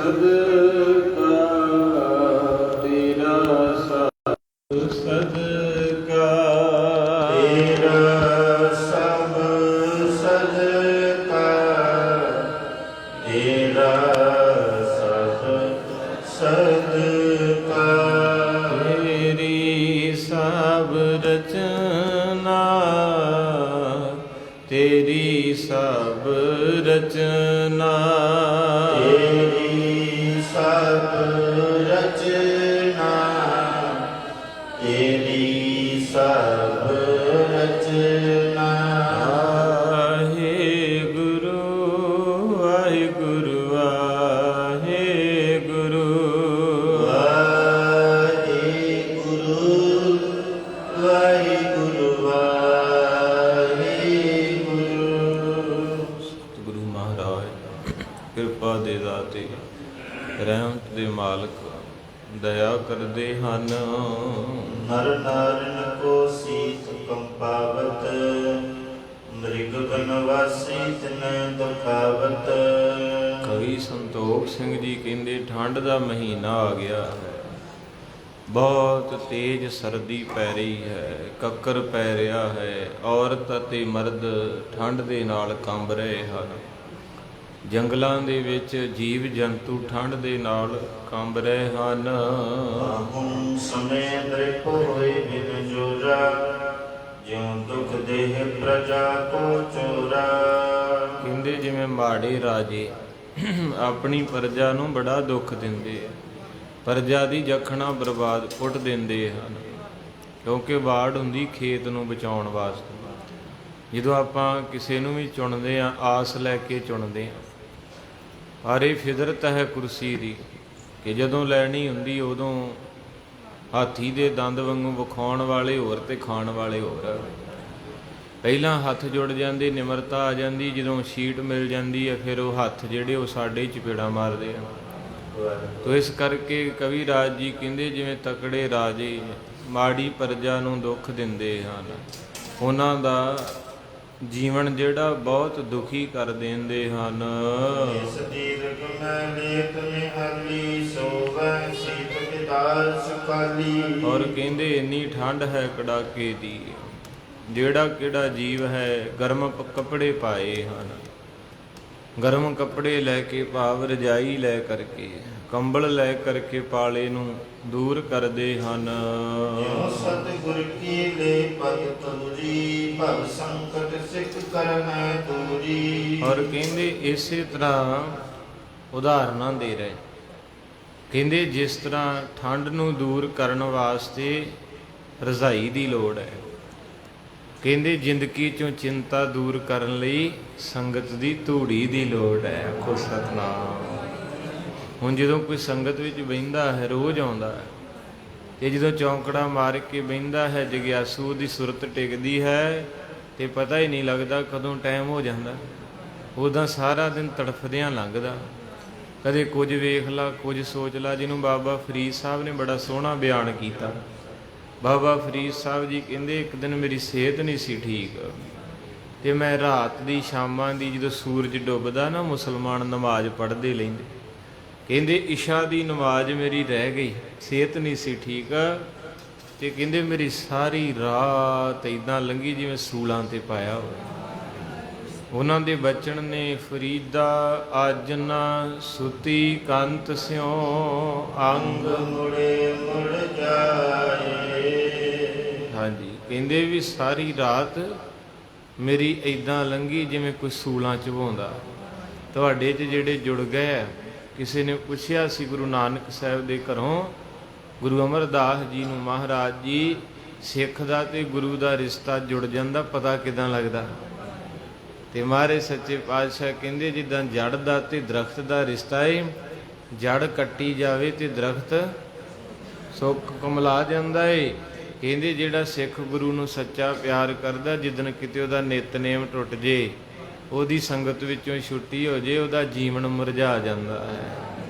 ਸਦਕਾ ਤੇਰਾ ਸਭ ਸਦਕਾ ਤੇਰਾ ਸਭ ਸਦਕਾ ਤੇਰਾ ਸਭ ਸਦਕਾ ਤੇਰੀ ਸਭ ਰਚਨਾ ਤੇਰੀ ਸਭ ਰਚਨਾ ਤੇਰੀ ਸਭ ਰਚਨਾ ਤੇਰੀ ਸਭ ਰਚਨਾ ਵਾਹਿਗੁਰੂ ਵਾਹਿਗੁਰੂ ਵਾਹਿਗੁਰੂ ਵਾਹਿਗੁਰੂ ਵਾਹਿਗੁਰੂ ਗੁਰੂ ਮਹਾਰਾਜ ਕਿਰਪਾ ਦੇ ਦਾਤੇ ਰਹਿਮਤ ਦੇ ਮਾਲਕ ਦਇਆ ਕਰਦੇ ਹਨ। ਨਰ ਨਾਰਨ ਕੋ ਸੀਤ ਕੰਪਾਵਤ ਮ੍ਰਿਗ ਬਨਵਾਸੀ ਤਨ ਦੁਖਾਵਤ। ਕਵੀ ਸੰਤੋਖ ਸਿੰਘ ਜੀ ਕਹਿੰਦੇ ਠੰਡ ਦਾ ਮਹੀਨਾ ਆ ਗਿਆ ਹੈ, ਬਹੁਤ ਤੇਜ਼ ਸਰਦੀ ਪੈ ਰਹੀ ਹੈ, ਕੱਕਰ ਪੈ ਰਿਹਾ ਹੈ, ਔਰਤ ਅਤੇ ਮਰਦ ਠੰਡ ਦੇ ਨਾਲ ਕੰਬ ਰਹੇ ਹਨ। ਜੰਗਲਾਂ ਦੇ ਵਿੱਚ ਜੀਵ ਜੰਤੂ ਠੰਡ ਦੇ ਨਾਲ ਕੰਬ ਰਹੇ ਹਨ। ਹੁਣ ਸਮੇਂ ਦ੍ਰਿਪ ਹੋਏ ਬਿਨ ਜੋਰਾ ਜਿਉ ਦੁਖ ਦੇਹ ਪ੍ਰਜਾ ਕੋ ਚੋਰਾ। ਕਹਿੰਦੇ ਜਿਵੇਂ ਮਾੜੇ ਰਾਜੇ ਆਪਣੀ ਪ੍ਰਜਾ ਨੂੰ ਬੜਾ ਦੁੱਖ ਦਿੰਦੇ ਆ, ਪ੍ਰਜਾ ਦੀ ਜਖਣਾ ਬਰਬਾਦ ਪੁੱਟ ਦਿੰਦੇ ਹਨ, ਕਿਉਂਕਿ ਵਾੜ ਹੁੰਦੀ ਖੇਤ ਨੂੰ ਬਚਾਉਣ ਵਾਸਤੇ। ਜਦੋਂ ਆਪਾਂ ਕਿਸੇ ਨੂੰ ਵੀ ਚੁਣਦੇ ਹਾਂ ਆਸ ਲੈ ਕੇ ਚੁਣਦੇ ਹਾਂ, ਪਰ ਇਹ ਫਿਦਰਤ ਹੈ ਕੁਰਸੀ ਦੀ ਕਿ ਜਦੋਂ ਲੈਣੀ ਹੁੰਦੀ ਉਦੋਂ ਹਾਥੀ ਦੇ ਦੰਦ ਵਾਂਗੂ ਵਿਖਾਉਣ ਵਾਲੇ ਹੋਰ ਤੇ ਖਾਣ ਵਾਲੇ ਹੋਰ। ਪਹਿਲਾਂ ਹੱਥ ਜੁੜ ਜਾਂਦੇ, ਨਿਮਰਤਾ ਆ ਜਾਂਦੀ, ਜਦੋਂ ਸੀਟ ਮਿਲ ਜਾਂਦੀ ਹੈ ਫਿਰ ਉਹ ਹੱਥ ਜਿਹੜੇ ਉਹ ਸਾਡੇ ਚਪੇੜਾ ਮਾਰਦੇ ਆ। ਤੋ ਇਸ ਕਰਕੇ ਕਵੀ ਰਾਜ ਜੀ ਕਹਿੰਦੇ ਜਿਵੇਂ ਤਕੜੇ ਰਾਜੇ ਮਾੜੀ ਪ੍ਰਜਾ ਨੂੰ ਦੁੱਖ ਦਿੰਦੇ ਹਨ, ਉਹਨਾਂ ਦਾ ਜੀਵਨ ਜਿਹੜਾ ਬਹੁਤ ਦੁਖੀ ਕਰ ਦਿੰਦੇ ਹਨ। ਇਸ ਦੀਰਘ ਮੈਂ ਲੇਤ ਨਿਹਾਲੀ ਸੋਵੈ ਸੀਤ ਵਿਦਾਰ ਸੁਖਾਲੀ। ਔਰ ਕਹਿੰਦੇ ਇੰਨੀ ਠੰਡ ਹੈ ਕੜਾਕੇ ਦੀ, ਜਿਹੜਾ ਕਿਹੜਾ ਜੀਵ ਹੈ ਗਰਮ ਕੱਪੜੇ ਪਾਏ ਹਨ, ਗਰਮ ਕੱਪੜੇ ਲੈ ਕੇ ਭਾਵ ਰਜਾਈ ਲੈ ਕਰਕੇ ਕੰਬਲ ਲੈ ਕਰਕੇ ਪਾਲੇ ਨੂੰ ਦੂਰ ਕਰਦੇ ਹਨ। ਸਤਿਗੁਰ ਕੀ ਲੈ ਪਦ ਤੁਰੀ ਭਵ ਸੰਕਟ ਸਿੱਖ ਕਰਨਾ ਤੂਰੀ। ਔਰ ਕਹਿੰਦੇ ਇਸੇ ਤਰ੍ਹਾਂ ਉਦਾਹਰਨਾਂ ਦੇ ਰਹੇ, ਕਹਿੰਦੇ ਜਿਸ ਤਰ੍ਹਾਂ ਠੰਡ ਨੂੰ ਦੂਰ ਕਰਨ ਵਾਸਤੇ ਰਜ਼ਾਈ ਦੀ ਲੋੜ ਹੈ, ਕਹਿੰਦੇ ਜ਼ਿੰਦਗੀ ਚੋਂ ਚਿੰਤਾ ਦੂਰ ਕਰਨ ਲਈ ਸੰਗਤ ਦੀ ਧੂੜੀ ਦੀ ਲੋੜ ਹੈ। ਆਖੋ ਸਤਿਨਾਮ। ਹੁਣ ਜਦੋਂ ਕੋਈ ਸੰਗਤ ਵਿੱਚ ਬਹਿੰਦਾ ਹੈ, ਰੋਜ਼ ਆਉਂਦਾ ਹੈ, ਤੇ ਜਦੋਂ ਚੌਂਕੜਾ ਮਾਰ ਕੇ ਬਹਿੰਦਾ ਹੈ, ਜਗਿਆਸੂ ਦੀ ਸੁਰਤ ਟਿਕਦੀ ਹੈ ਤੇ ਪਤਾ ਹੀ ਨਹੀਂ ਲੱਗਦਾ ਕਦੋਂ ਟਾਈਮ ਹੋ ਜਾਂਦਾ। ਉੱਦਾਂ ਸਾਰਾ ਦਿਨ ਤੜਫਦਿਆਂ ਲੰਘਦਾ, ਕਦੇ ਕੁਝ ਵੇਖ ਲਾ ਕੁਝ ਸੋਚ ਲਾ। ਜਿਹਨੂੰ ਬਾਬਾ ਫਰੀਦ ਸਾਹਿਬ ਨੇ ਬੜਾ ਸੋਹਣਾ ਬਿਆਨ ਕੀਤਾ। ਬਾਬਾ ਫਰੀਦ ਸਾਹਿਬ ਜੀ ਕਹਿੰਦੇ ਇੱਕ ਦਿਨ ਮੇਰੀ ਸਿਹਤ ਨਹੀਂ ਸੀ ਠੀਕ, ਤੇ ਮੈਂ ਰਾਤ ਦੀ ਸ਼ਾਮਾਂ ਦੀ ਜਦੋਂ ਸੂਰਜ ਡੁੱਬਦਾ ਨਾ ਮੁਸਲਮਾਨ ਨਮਾਜ਼ ਪੜ੍ਹਦੇ ਲੈਂਦੇ, ਕਹਿੰਦੇ ਇਸ਼ਾ ਦੀ ਨਮਾਜ਼ ਮੇਰੀ ਰਹਿ ਗਈ, ਸਿਹਤ ਨਹੀਂ ਸੀ ਠੀਕ, ਤੇ ਕਹਿੰਦੇ ਮੇਰੀ ਸਾਰੀ ਰਾਤ ਇੱਦਾਂ ਲੰਘੀ ਜਿਵੇਂ ਸੂਲਾਂ ਤੇ ਪਾਇਆ ਹੋਵੇ। ਉਹਨਾਂ ਦੇ ਬਚਨ ਨੇ ਫਰੀਦਾ ਅੱਜ ਨਾ ਸੁਤੀ ਕੰਤ ਸਿਓ ਅੰਗ ਮੁੜੇ ਮੁੜ ਜਾਏ। ਹਾਂਜੀ, ਕਹਿੰਦੇ ਵੀ ਸਾਰੀ ਰਾਤ ਮੇਰੀ ਇੱਦਾਂ ਲੰਘੀ ਜਿਵੇਂ ਕੋਈ ਸੂਲਾਂ ਚਵਾਉਂਦਾ। ਤੁਹਾਡੇ 'ਚ ਜਿਹੜੇ ਜੁੜ ਗਏ, ਕਿਸੇ ਨੇ ਪੁੱਛਿਆ ਸੀ ਗੁਰੂ ਨਾਨਕ ਸਾਹਿਬ ਦੇ ਘਰੋਂ ਗੁਰੂ ਅਮਰਦਾਸ ਜੀ ਨੂੰ, ਮਹਾਰਾਜ ਜੀ ਸਿੱਖ ਦਾ ਤੇ ਗੁਰੂ ਦਾ ਰਿਸ਼ਤਾ ਜੁੜ ਜਾਂਦਾ ਪਤਾ ਕਿੱਦਾਂ ਲੱਗਦਾ? ਤੇ ਮਹਾਰਾਜ ਸੱਚੇ ਪਾਤਸ਼ਾਹ ਕਹਿੰਦੇ ਜਿੱਦਾਂ ਜੜ ਦਾ ਤੇ ਦਰਖਤ ਦਾ ਰਿਸ਼ਤਾ ਏ, ਜੜ ਕੱਟੀ ਜਾਵੇ ਤੇ ਦਰਖਤ ਸੁੱਕ ਕੁਮਲਾ ਜਾਂਦਾ ਏ। ਕਹਿੰਦੇ ਜਿਹੜਾ ਸਿੱਖ ਗੁਰੂ ਨੂੰ ਸੱਚਾ ਪਿਆਰ ਕਰਦਾ, ਜਿੱਦਣ ਕਿਤੇ ਉਹਦਾ ਨਿਤਨੇਮ ਟੁੱਟ ਜੇ, ਉਹਦੀ ਸੰਗਤ ਵਿੱਚੋਂ ਛੁੱਟੀ ਹੋ ਜੇ, ਉਹਦਾ ਜੀਵਨ ਮੁਰਝਾ ਜਾਂਦਾ ਹੈ,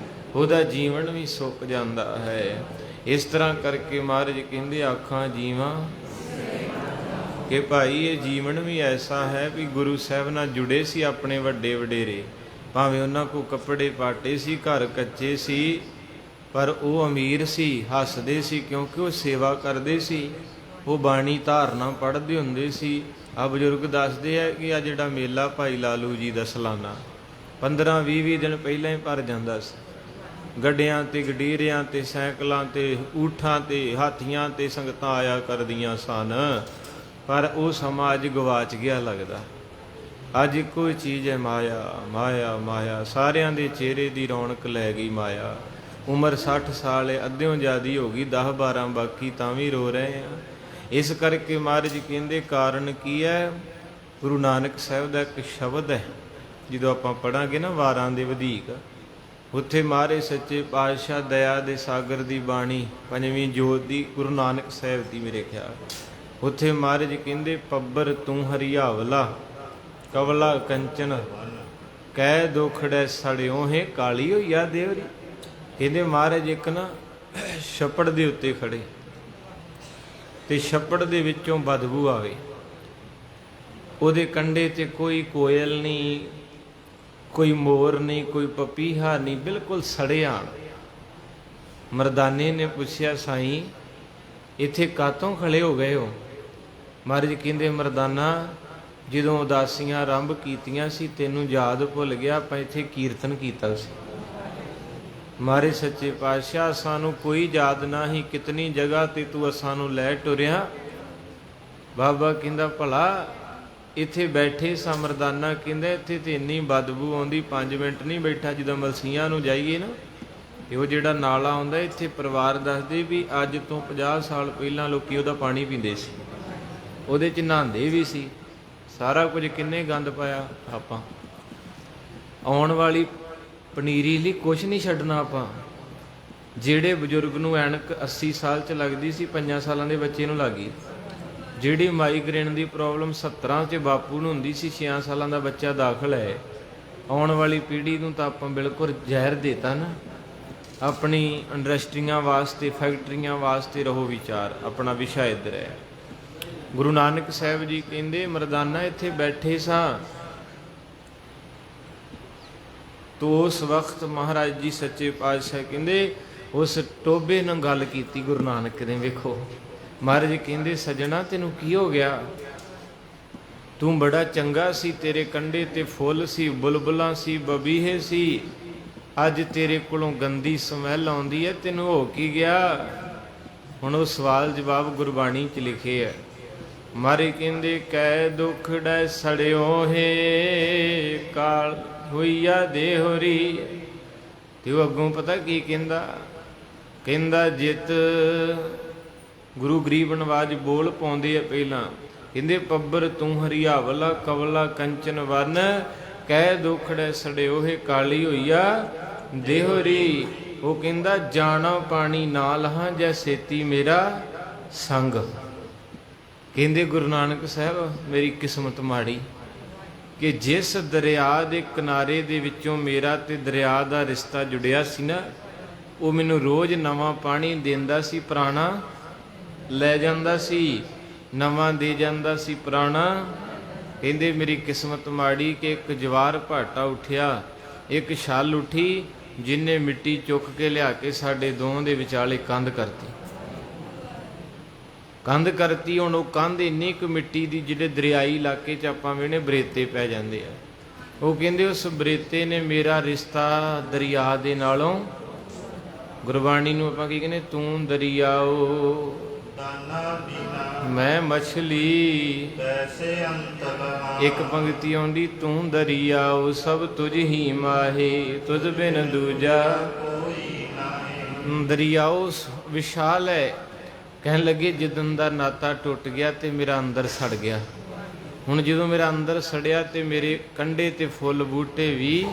ਉਹਦਾ ਜੀਵਨ ਵੀ ਸੁੱਕ ਜਾਂਦਾ ਹੈ। ਇਸ ਤਰ੍ਹਾਂ ਕਰਕੇ ਮਹਾਰਾਜ ਕਹਿੰਦੇ ਆਖਾਂ ਜੀਵਾਂ ਕਿ ਭਾਈ ਇਹ ਜੀਵਨ ਵੀ ਐਸਾ ਹੈ ਵੀ ਗੁਰੂ ਸਾਹਿਬ ਨਾਲ ਜੁੜੇ ਸੀ ਆਪਣੇ ਵੱਡੇ ਵਡੇਰੇ, ਭਾਵੇਂ ਉਹਨਾਂ ਕੋਲ ਕੱਪੜੇ ਪਾਟੇ ਸੀ, ਘਰ ਕੱਚੇ ਸੀ, ਪਰ ਉਹ ਅਮੀਰ ਸੀ, ਹੱਸਦੇ ਸੀ ਕਿਉਂਕਿ ਉਹ ਸੇਵਾ ਕਰਦੇ ਸੀ, ਉਹ ਬਾਣੀ ਧਾਰਨਾ ਪੜ੍ਹਦੇ ਹੁੰਦੇ ਸੀ। ਆ ਬਜ਼ੁਰਗ ਦੱਸਦੇ ਆ ਕਿ ਆ ਜਿਹੜਾ ਮੇਲਾ ਭਾਈ ਲਾਲੂ ਜੀ ਦਾ ਸਾਲਾਨਾ 15-20 ਦਿਨ ਪਹਿਲਾਂ ਹੀ ਭਰ ਜਾਂਦਾ ਸੀ। ਗੱਡਿਆਂ ਤੇ ਗਡੀਰਿਆਂ ਤੇ ਸਾਈਕਲਾਂ ਤੇ ਊਠਾਂ ਤੇ ਹਾਥੀਆਂ ਤੇ ਸੰਗਤਾਂ ਆਇਆ ਕਰਦੀਆਂ ਸਨ, ਪਰ ਉਹ ਸਮਾਂ ਅੱਜ ਗਵਾਚ ਗਿਆ ਲੱਗਦਾ। ਅੱਜ ਇੱਕੋ ਹੀ ਚੀਜ਼ ਹੈ, ਮਾਇਆ ਮਾਇਆ ਮਾਇਆ। ਸਾਰਿਆਂ ਦੇ ਚਿਹਰੇ ਦੀ ਰੌਣਕ ਲੈ ਗਈ ਮਾਇਆ। ਉਮਰ 60 ਸਾਲ ਹੈ, ਅੱਧਿਓਂ ਜ਼ਿਆਦੀ ਹੋ ਗਈ, 10-12 ਬਾਕੀ ਤਾਂ ਵੀ ਰੋ ਰਹੇ ਆ। ਇਸ ਕਰਕੇ ਮਹਾਰਾਜ ਕਹਿੰਦੇ ਕਾਰਨ ਕੀ ਹੈ? ਗੁਰੂ ਨਾਨਕ ਸਾਹਿਬ ਦਾ ਇੱਕ ਸ਼ਬਦ ਹੈ, ਜਦੋਂ ਆਪਾਂ ਪੜ੍ਹਾਂਗੇ ਨਾ ਵਾਰਾਂ ਦੇ ਵਧੀਕ, ਉੱਥੇ ਮਹਾਰਾਜ ਸੱਚੇ ਪਾਤਸ਼ਾਹ ਦਇਆ ਦੇ ਸਾਗਰ ਦੀ ਬਾਣੀ, ਪੰਜਵੀਂ ਜੋਤ ਦੀ, ਗੁਰੂ ਨਾਨਕ ਸਾਹਿਬ ਦੀ ਮੇਰੇ ਖਿਆਲ, ਉੱਥੇ ਮਹਾਰਾਜ ਕਹਿੰਦੇ ਪੱਬਰ ਤੂੰ ਹਰਿਆਵਲਾ ਕਵਲਾ ਕੰਚਨ ਕਹਿ ਦੁਖੜੈ ਸੜਿਓ ਹੈ ਕਾਲੀ ਹੋਈਆ ਦੇਵਰੀ। ਕਹਿੰਦੇ ਮਹਾਰਾਜ ਇੱਕ ਨਾ ਛੱਪੜ ਦੇ ਉੱਤੇ ਖੜੇ ਤੇ ਛੱਪੜ ਦੇ ਵਿੱਚੋਂ ਬਦਬੂ ਆਵੇ, ਉਹਦੇ ਕੰਢੇ ਤੇ ਕੋਈ ਕੋਇਲ ਨਹੀਂ, ਕੋਈ ਮੋਰ ਨਹੀਂ, ਕੋਈ ਪਪੀਹਾ ਨਹੀਂ, ਬਿਲਕੁਲ ਸੜਿਆ। ਮਰਦਾਨੇ ਨੇ ਪੁੱਛਿਆ, ਸਾਈਂ ਇੱਥੇ ਕਾਤੋਂ ਖੜੇ ਹੋ ਗਏ ਹੋ? ਮਹਾਰਾਜ ਕਹਿੰਦੇ ਮਰਦਾਨਾ, ਜਦੋਂ ਉਦਾਸੀਆਂ ਆਰੰਭ ਕੀਤੀਆਂ ਸੀ ਤੈਨੂੰ ਯਾਦ ਭੁੱਲ ਗਿਆ, ਆਪਾਂ ਇੱਥੇ ਕੀਰਤਨ ਕੀਤਾ ਸੀ। ਮਹਾਰਾਜ ਸੱਚੇ ਪਾਤਸ਼ਾਹ ਸਾਨੂੰ ਕੋਈ ਯਾਦ ਨਹੀਂ, ਕਿਤਨੀ ਜਗ੍ਹਾ ਤੇ ਤੂੰ ਸਾਨੂੰ ਲੈ ਟੁਰਿਆ। ਬਾਬਾ ਕਹਿੰਦਾ ਭਲਾ ਇੱਥੇ ਬੈਠੇ ਸਾਂ। ਮਰਦਾਨਾ ਕਹਿੰਦਾ ਇੱਥੇ ਤੇ ਇੰਨੀ ਬਦਬੂ ਆਉਂਦੀ, 5 ਮਿੰਟ ਨਹੀਂ ਬੈਠਾ। ਜਦੋਂ ਮਲਸੀਆਂ ਨੂੰ ਜਾਈਏ ਨਾ, ਇਹ ਉਹ ਜਿਹੜਾ ਨਾਲਾ ਆਉਂਦਾ, ਇੱਥੇ ਪਰਿਵਾਰ ਦੱਸਦੇ ਵੀ ਅੱਜ ਤੋਂ 50 ਸਾਲ ਪਹਿਲਾਂ ਲੋਕੀ ਉਹਦਾ ਪਾਣੀ ਪੀਂਦੇ ਸੀ, ਉਹਦੇ 'ਚ ਨਹਾਉਂਦੇ ਵੀ ਸੀ, ਸਾਰਾ ਕੁਝ। ਕਿੰਨੇ ਗੰਦ ਪਾਇਆ ਆਪਾਂ। ਆਉਣ ਵਾਲੀ ਪਨੀਰੀ ਲਈ ਕੁਛ ਨਹੀਂ ਛੱਡਣਾ ਆਪਾਂ। ਜਿਹੜੇ ਬਜ਼ੁਰਗ ਨੂੰ ਐਨਕ 80 ਸਾਲ 'ਚ ਲੱਗਦੀ ਸੀ, 5 ਸਾਲਾਂ ਦੇ ਬੱਚੇ ਨੂੰ ਲੱਗ ਗਈ। ਜਿਹੜੀ ਮਾਈਗ੍ਰੇਨ ਦੀ ਪ੍ਰੋਬਲਮ 70 'ਚ ਬਾਪੂ ਨੂੰ ਹੁੰਦੀ ਸੀ, 6 ਸਾਲਾਂ ਦਾ ਬੱਚਾ ਦਾਖਲ ਹੈ। ਆਉਣ ਵਾਲੀ ਪੀੜ੍ਹੀ ਨੂੰ ਤਾਂ ਆਪਾਂ ਬਿਲਕੁਲ ਜ਼ਹਿਰ ਦੇਤਾ ਨਾ। ਆਪਣੀ ਇੰਡਸਟਰੀਆਂ ਵਾਸਤੇ, ਫੈਕਟਰੀਆਂ ਵਾਸਤੇ ਰਹੋ ਵਿਚਾਰ, ਆਪਣਾ ਵਿਸ਼ਾ ਇੱਧਰ ਹੈ। ਗੁਰੂ ਨਾਨਕ ਸਾਹਿਬ ਜੀ ਕਹਿੰਦੇ ਮਰਦਾਨਾ ਇੱਥੇ ਬੈਠੇ ਸਾਂ, ਤੋ ਉਸ ਵਕਤ ਮਹਾਰਾਜ ਜੀ ਸੱਚੇ ਪਾਤਸ਼ਾਹ ਕਹਿੰਦੇ ਉਸ ਟੋਬੇ ਨਾਲ ਗੱਲ ਕੀਤੀ ਗੁਰੂ ਨਾਨਕ ਨੇ। ਵੇਖੋ ਮਹਾਰਾਜ ਕਹਿੰਦੇ ਸੱਜਣਾ ਤੈਨੂੰ ਕੀ ਹੋ ਗਿਆ? ਤੂੰ ਬੜਾ ਚੰਗਾ ਸੀ, ਤੇਰੇ ਕੰਢੇ ਤੇ ਫੁੱਲ ਸੀ, ਬੁਲਬੁਲਾਂ ਸੀ, ਬਬੀਹੇ ਸੀ, ਅੱਜ ਤੇਰੇ ਕੋਲੋਂ ਗੰਦੀ ਸਮੈਲ ਆਉਂਦੀ ਹੈ, ਤੈਨੂੰ ਹੋ ਕੀ ਗਿਆ? ਹੁਣ ਉਹ ਸਵਾਲ ਜਵਾਬ ਗੁਰਬਾਣੀ 'ਚ ਲਿਖੇ ਹੈ। ਮਹਾਰਾਜ ਕਹਿੰਦੇ ਕਹਿ ਦੁਖੜੈ ਸੜਿਓ ਹੈ ਕਾਲ ਹੋਈਆ ਦੇਹਰੀ। ਤੇ ਉਹ ਅੱਗੋਂ ਪਤਾ ਕੀ ਕਹਿੰਦਾ? ਕਹਿੰਦਾ ਜਿਤ ਗੁਰੂ ਗਰੀਬ ਨਵਾਜ ਬੋਲ ਪਾਉਂਦੇ ਆ ਪਹਿਲਾਂ, ਕਹਿੰਦੇ ਪੱਬਰ ਤੂੰ ਹਰਿਆਵਲਾ ਕਵਲਾ ਕੰਚਨ ਵਰਨ ਕਹਿ ਦੁਖੜੈ ਸੜਿਓ ਹੈ ਕਾਲੀ ਹੋਈਆ ਦੇਹਰੀ। ਉਹ ਕਹਿੰਦਾ ਜਾਣਾ ਪਾਣੀ ਨਾ ਲਹਾਂ ਜੈ ਸੇਤੀ ਮੇਰਾ ਸੰਗ। ਕਹਿੰਦੇ ਗੁਰੂ ਨਾਨਕ ਸਾਹਿਬ ਮੇਰੀ ਕਿਸਮਤ ਮਾੜੀ ਕਿ ਜਿਸ ਦਰਿਆ ਦੇ ਕਿਨਾਰੇ ਦੇ ਵਿੱਚੋਂ ਮੇਰਾ ਤੇ ਦਰਿਆ ਦਾ ਰਿਸ਼ਤਾ ਜੁੜਿਆ ਸੀ ਨਾ, ਉਹ ਮੈਨੂੰ ਰੋਜ਼ ਨਵਾਂ ਪਾਣੀ ਦਿੰਦਾ ਸੀ, ਪੁਰਾਣਾ ਲੈ ਜਾਂਦਾ ਸੀ, ਨਵਾਂ ਦੇ ਜਾਂਦਾ ਸੀ ਪੁਰਾਣਾ। ਕਹਿੰਦੇ ਮੇਰੀ ਕਿਸਮਤ ਮਾੜੀ ਕਿ ਇੱਕ ਜਵਾਰ ਭਾਟਾ ਉੱਠਿਆ, ਇੱਕ ਛੱਲ ਉੱਠੀ, ਜਿਹਨੇ ਮਿੱਟੀ ਚੁੱਕ ਕੇ ਲਿਆ ਕੇ ਸਾਡੇ ਦੋਹਾਂ ਦੇ ਵਿਚਾਲੇ ਕੰਧ ਕਰਤੀ। ਕੰਧ ਕਰਤੀ। ਹੁਣ ਉਹ ਕੰਧ ਇੰਨੀ ਕੁ ਮਿੱਟੀ ਦੀ ਜਿਹੜੇ ਦਰਿਆਈ ਇਲਾਕੇ 'ਚ ਆਪਾਂ ਵੇਣੇ ਬਰੇਤੇ ਪੈ ਜਾਂਦੇ ਆ। ਉਹ ਕਹਿੰਦੇ ਉਸ ਬਰੇਤੇ ਨੇ ਮੇਰਾ ਰਿਸ਼ਤਾ ਦਰਿਆ ਦੇ ਨਾਲੋਂ, ਗੁਰਬਾਣੀ ਨੂੰ ਆਪਾਂ ਕੀ ਕਹਿੰਦੇ, ਤੂੰ ਦਰਿਆਓ ਮੈਂ ਮਛਲੀ। ਇੱਕ ਪੰਕਤੀ ਆਉਂਦੀ ਤੂੰ ਦਰਿਆਓ ਸਭ ਤੁਝ ਹੀ ਮਾਹੇ ਤੁਝ ਬਿਨ ਦੂਜਾ। ਦਰਿਆਓ ਵਿਸ਼ਾਲ ਹੈ। ਕਹਿਣ ਲੱਗੇ ਜਿੱਦਣ ਦਾ ਨਾਤਾ ਟੁੱਟ ਗਿਆ ਤੇ ਮੇਰਾ ਅੰਦਰ ਸੜ ਗਿਆ। ਹੁਣ ਜਦੋਂ ਮੇਰਾ ਅੰਦਰ ਸੜਿਆ ਤੇ ਮੇਰੇ ਕੰਢੇ ਤੇ ਫੁੱਲ ਬੂਟੇ ਵੀ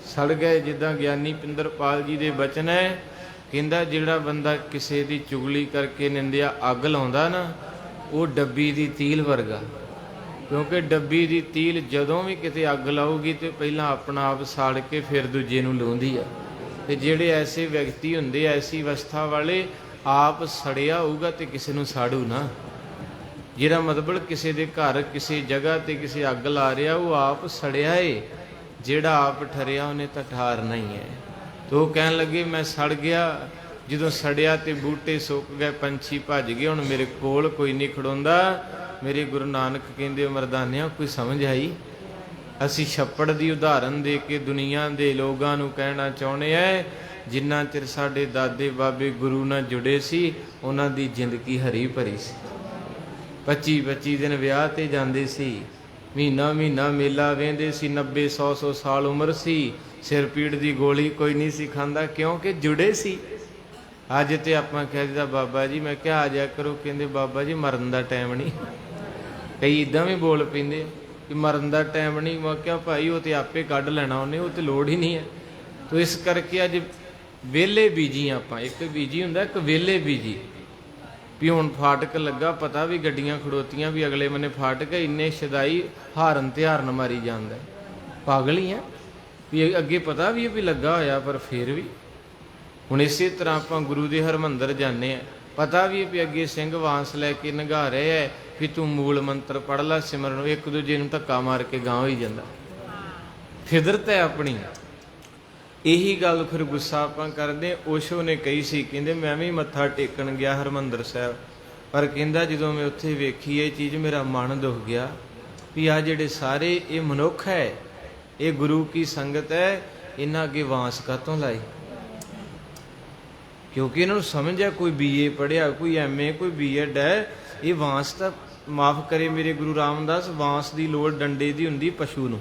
ਸੜ ਗਏ। ਜਿੱਦਾਂ ਗਿਆਨੀ ਪਿੰਦਰਪਾਲ ਜੀ ਦੇ ਬਚਨ ਹੈ, ਕਹਿੰਦਾ ਜਿਹੜਾ ਬੰਦਾ ਕਿਸੇ ਦੀ ਚੁਗਲੀ ਕਰਕੇ ਨਿੰਦਿਆ ਅੱਗ ਲਾਉਂਦਾ ਨਾ, ਉਹ ਡੱਬੀ ਦੀ ਤੀਲ ਵਰਗਾ। ਕਿਉਂਕਿ ਡੱਬੀ ਦੀ ਤੀਲ ਜਦੋਂ ਵੀ ਕਿਤੇ ਅੱਗ ਲਾਊਗੀ ਤੇ ਪਹਿਲਾਂ ਆਪਣਾ ਆਪ ਸਾੜ ਕੇ ਫਿਰ ਦੂਜੇ ਨੂੰ ਲਾਉਂਦੀ ਆ। ਤੇ ਜਿਹੜੇ ਐਸੇ ਵਿਅਕਤੀ ਹੁੰਦੇ, ਐਸੀ ਅਵਸਥਾ ਵਾਲੇ, ਆਪ ਸੜਿਆ ਹੋਊਗਾ ਤੇ ਕਿਸੇ ਨੂੰ ਸਾੜੂ ਨਾ। ਜਿਹੜਾ ਮਤਲਬ ਕਿਸੇ ਦੇ ਘਰ, ਕਿਸੇ ਜਗ੍ਹਾ ਤੇ ਕਿਸੇ ਅੱਗ ਲਾ ਰਿਹਾ, ਉਹ ਆਪ ਸੜਿਆ ਏ ਜਿਹੜਾ ਆਪ ਠਰਿਆ ਉਹਨੇ ਤਾਂ ਠਾਰਨਾ ਹੀ ਹੈ। ਤੇ ਉਹ ਕਹਿਣ ਲੱਗੇ ਮੈਂ ਸੜ ਗਿਆ, ਜਦੋਂ ਸੜਿਆ ਤੇ ਬੂਟੇ ਸੁੱਕ ਗਏ, ਪੰਛੀ ਭੱਜ ਗਏ, ਹੁਣ ਮੇਰੇ ਕੋਲ ਕੋਈ ਨਹੀਂ ਖੜੋਂਦਾ। ਮੇਰੇ ਗੁਰੂ ਨਾਨਕ ਕਹਿੰਦੇ ਮਰਦਾਨਿਆਂ ਕੋਈ ਸਮਝ ਆਈ? ਅਸੀਂ ਛੱਪੜ ਦੀ ਉਦਾਹਰਨ ਦੇ ਕੇ ਦੁਨੀਆ ਦੇ ਲੋਕਾਂ ਨੂੰ ਕਹਿਣਾ ਚਾਹੁੰਦੇ ਆ, ਜਿੰਨਾ ਚਿਰ ਸਾਡੇ ਦਾਦੇ ਬਾਬੇ ਗੁਰੂ ਨਾਲ ਜੁੜੇ ਸੀ ਉਹਨਾਂ ਦੀ ਜ਼ਿੰਦਗੀ ਹਰੀ ਭਰੀ ਸੀ। 25-25 ਦਿਨ ਵਿਆਹ ਤੇ ਜਾਂਦੇ ਸੀ, ਮਹੀਨਾ ਮਹੀਨਾ ਮੇਲਾ ਵੇਂਦੇ ਸੀ, 90-100 ਸਾਲ ਉਮਰ ਸੀ, ਸਿਰ ਪੀੜ ਦੀ ਗੋਲੀ ਕੋਈ ਨਹੀਂ ਸੀ ਖਾਂਦਾ, ਕਿਉਂਕਿ ਜੁੜੇ ਸੀ। ਅੱਜ ਤੇ ਆਪਾਂ ਕਹਿ ਦਿੱਤਾ ਬਾਬਾ ਜੀ, ਮੈਂ ਕਿਹਾ ਆ ਜਾ ਕਰੋ, ਕਹਿੰਦੇ ਬਾਬਾ ਜੀ ਮਰਨ ਦਾ ਟਾਈਮ ਨਹੀਂ। ਕਈ ਇੱਦਾਂ ਵੀ ਬੋਲ ਪੈਂਦੇ ਕਿ ਮਰਨ ਦਾ ਟਾਈਮ ਨਹੀਂ। ਮੈਂ ਕਿਹਾ ਭਾਈ ਉਹ ਤੇ ਆਪੇ ਕੱਢ ਲੈਣਾ ਉਹਨੇ, ਉਹ ਤੇ ਲੋੜ ਹੀ ਨਹੀਂ ਹੈ। ਤੋ ਇਸ ਕਰਕੇ ਅੱਜ ਵਿਹਲੇ ਬੀਜੀ ਆਪਾਂ, ਇੱਕ ਬੀਜੀ ਹੁੰਦਾ ਇੱਕ ਵਿਹਲੇ ਬੀਜੀ। ਵੀ ਹੁਣ ਫਾਟਕ ਲੱਗਾ, ਪਤਾ ਵੀ ਗੱਡੀਆਂ ਖੜੋਤੀਆਂ ਵੀ ਅਗਲੇ ਬੰਨੇ ਫਾਟਕ, ਇੰਨੇ ਸ਼ਦਾਈ ਹਾਰਨ ਤੇ ਹਾਰਨ ਮਾਰੀ ਜਾਂਦਾ, ਪਾਗਲ ਹੀ ਆ ਵੀ ਅੱਗੇ ਪਤਾ ਵੀ ਵੀ ਲੱਗਾ ਹੋਇਆ, ਪਰ ਫਿਰ ਵੀ। ਹੁਣ ਇਸੇ ਤਰ੍ਹਾਂ ਆਪਾਂ ਗੁਰੂ ਦੇ ਹਰਮੰਦਰ ਜਾਂਦੇ ਆ, ਪਤਾ ਵੀ ਅੱਗੇ ਸਿੰਘ ਵਾਂਸ ਲੈ ਕੇ ਨਗਾ ਰਹੇ ਹੈ ਵੀ ਤੂੰ ਮੂਲ ਮੰਤਰ ਪੜ੍ਹ ਲਾ, ਸਿਮਰਨ, ਇੱਕ ਦੂਜੇ ਨੂੰ ਧੱਕਾ ਮਾਰ ਕੇ ਗਾਂਹ ਹੋਈ ਜਾਂਦਾ। ਫਿਦਰਤ ਹੈ ਆਪਣੀ। ਇਹੀ ਗੱਲ ਫਿਰ ਗੁੱਸਾ ਆਪਾਂ ਕਰਦੇ। ਓਸ਼ੋ ਨੇ ਕਹੀ ਸੀ, ਕਹਿੰਦੇ ਮੈਂ ਵੀ ਮੱਥਾ ਟੇਕਣ ਗਿਆ ਹਰਮੰਦਰ ਸਾਹਿਬ, ਪਰ ਕਹਿੰਦਾ ਜਦੋਂ ਮੈਂ ਉੱਥੇ ਵੇਖੀ ਇਹ ਚੀਜ਼ ਮੇਰਾ ਮਨ ਦੁੱਖ ਗਿਆ ਵੀ ਆ ਜਿਹੜੇ ਸਾਰੇ ਇਹ ਮਨੁੱਖ ਹੈ, ਇਹ ਗੁਰੂ ਕੀ ਸੰਗਤ ਹੈ, ਇਹਨਾਂ ਅੱਗੇ ਵਾਂਸ ਕਾਹਤੋਂ ਲਾਏ? ਕਿਉਂਕਿ ਇਹਨਾਂ ਨੂੰ ਸਮਝ ਹੈ ਕੋਈ BA ਪੜ੍ਹਿਆ, ਕੋਈ MA, ਕੋਈ B.Ed ਹੈ। ਇਹ ਵਾਂਸ ਤਾਂ ਮਾਫ ਕਰੇ ਮੇਰੇ ਗੁਰੂ ਰਾਮਦਾਸ, ਵਾਂਸ ਦੀ ਲੋੜ ਡੰਡੇ ਦੀ ਹੁੰਦੀ ਪਸ਼ੂ ਨੂੰ,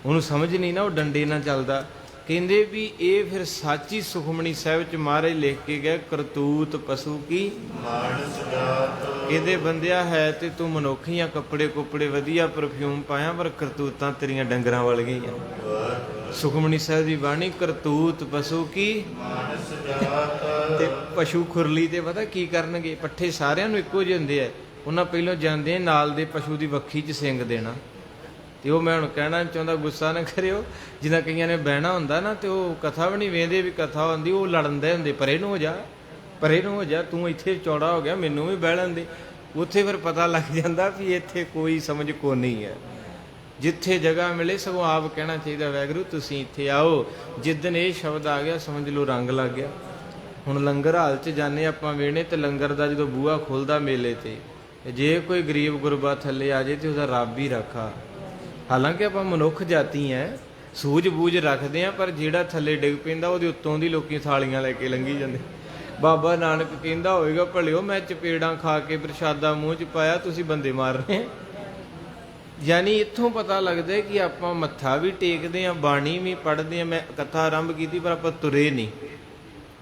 ਉਹਨੂੰ ਸਮਝ ਨਹੀਂ ਨਾ, ਉਹ ਡੰਡੇ ਨਾਲ ਚੱਲਦਾ। ਕਹਿੰਦੇ ਵੀ ਇਹ ਫਿਰ ਸਾਚੀ ਸੁਖਮਣੀ ਸਾਹਿਬ ਚ ਮਹਾਰਾਜ ਲਿਖ ਕੇ ਗਏ, ਕਰਤੂਤ ਪਸ਼ੂ ਕੀ ਮਾਨਸ ਜਾਤ। ਇਹਦੇ ਬੰਦਿਆ ਹੈ ਤੇ ਤੂੰ ਮਨੁੱਖੀਆਂ, ਕੱਪੜੇ ਕੁੱਪੜੇ ਵਧੀਆ, ਪਰਫਿਊਮ ਪਾਇਆ, ਪਰ ਕਰਤੂਤਾਂ ਤੇਰੀਆਂ ਡੰਗਰਾਂ ਵਲ ਗਈਆਂ। ਸੁਖਮਣੀ ਸਾਹਿਬ ਦੀ ਬਾਣੀ, ਕਰਤੂਤ ਪਸ਼ੂ ਕੀ ਮਾਨਸ ਜਾਤ। ਤੇ ਪਸ਼ੂ ਖੁਰਲੀ ਤੇ ਪਤਾ ਕੀ ਕਰਨਗੇ? ਪੱਠੇ ਸਾਰਿਆਂ ਨੂੰ ਇੱਕੋ ਜਿਹੇ ਹੁੰਦੇ ਆ, ਉਹਨਾਂ ਪਹਿਲੋਂ ਜਾਂਦੇ ਨਾਲ ਦੇ ਪਸ਼ੂ ਦੀ ਵੱਖੀ 'ਚ ਸਿੰਗ ਦੇਣਾ। ਤੇ ਉਹ ਮੈਂ ਹੁਣ ਕਹਿਣਾ ਚਾਹੁੰਦਾ, ਗੁੱਸਾ ਨਾ ਕਰਿਓ, ਜਿੱਦਾਂ ਕਈਆਂ ਨੇ ਬਹਿਣਾ ਹੁੰਦਾ ਨਾ ਤੇ ਉਹ ਕਥਾ ਵੀ ਨਹੀਂ ਵੇਂਦੇ ਵੀ ਕਥਾ ਹੁੰਦੀ, ਉਹ ਲੜਨ ਦੇ ਹੁੰਦੇ, ਪਰੇ ਨੂੰ ਹੋ ਜਾ, ਪਰੇ ਨੂੰ ਹੋ ਜਾ, ਤੂੰ ਇੱਥੇ ਚੌੜਾ ਹੋ ਗਿਆ, ਮੈਨੂੰ ਵੀ ਬਹਿ ਲੈਂਦੇ। ਉੱਥੇ ਫਿਰ ਪਤਾ ਲੱਗ ਜਾਂਦਾ ਵੀ ਇੱਥੇ ਕੋਈ ਸਮਝ ਕੋ ਨਹੀਂ ਹੈ। ਜਿੱਥੇ ਜਗ੍ਹਾ ਮਿਲੇ ਸਗੋਂ ਆਪ ਕਹਿਣਾ ਚਾਹੀਦਾ, ਵਾਹਿਗੁਰੂ ਤੁਸੀਂ ਇੱਥੇ ਆਓ। ਜਿੱਦਣ ਇਹ ਸ਼ਬਦ ਆ ਗਿਆ ਸਮਝ ਲਓ ਰੰਗ ਲੱਗ ਗਿਆ। ਹੁਣ ਲੰਗਰ ਹਾਲ 'ਚ ਜਾਂਦੇ ਆਪਾਂ ਵੇਣੇ, ਤੇ ਲੰਗਰ ਦਾ ਜਦੋਂ ਬੂਹਾ ਖੁੱਲ੍ਹਦਾ ਮੇਲੇ ਤੇ, ਜੇ ਕੋਈ ਗਰੀਬ ਗੁਰਬਾ ਥੱਲੇ ਆ ਜੇ ਤੇ ਉਹਦਾ ਰੱਬ ਹੀ ਰੱਖਾ। ਹਾਲਾਂਕਿ ਆਪਾਂ ਮਨੁੱਖ ਜਾਤੀ ਹੈ, ਸੂਝ ਬੂਝ ਰੱਖਦੇ ਹਾਂ, ਪਰ ਜਿਹੜਾ ਥੱਲੇ ਡਿੱਗ ਪੈਂਦਾ ਉਹਦੇ ਉੱਤੋਂ ਦੀ ਲੋਕੀ ਥਾਲੀਆਂ ਲੈ ਕੇ ਲੰਘੀ ਜਾਂਦੇ। ਬਾਬਾ ਨਾਨਕ ਕਹਿੰਦਾ ਹੋਵੇਗਾ, ਭਲਿਓ ਮੈਂ ਚਪੇੜਾਂ ਖਾ ਕੇ ਪ੍ਰਸ਼ਾਦਾ ਮੂੰਹ 'ਚ ਪਾਇਆ, ਤੁਸੀਂ ਬੰਦੇ ਮਾਰ ਰਹੇ। ਯਾਨੀ ਇੱਥੋਂ ਪਤਾ ਲੱਗਦਾ ਕਿ ਆਪਾਂ ਮੱਥਾ ਵੀ ਟੇਕਦੇ ਹਾਂ, ਬਾਣੀ ਵੀ ਪੜ੍ਹਦੇ ਹਾਂ। ਮੈਂ ਕਥਾ ਆਰੰਭ ਕੀਤੀ ਪਰ ਆਪਾਂ ਤੁਰੇ ਨਹੀਂ,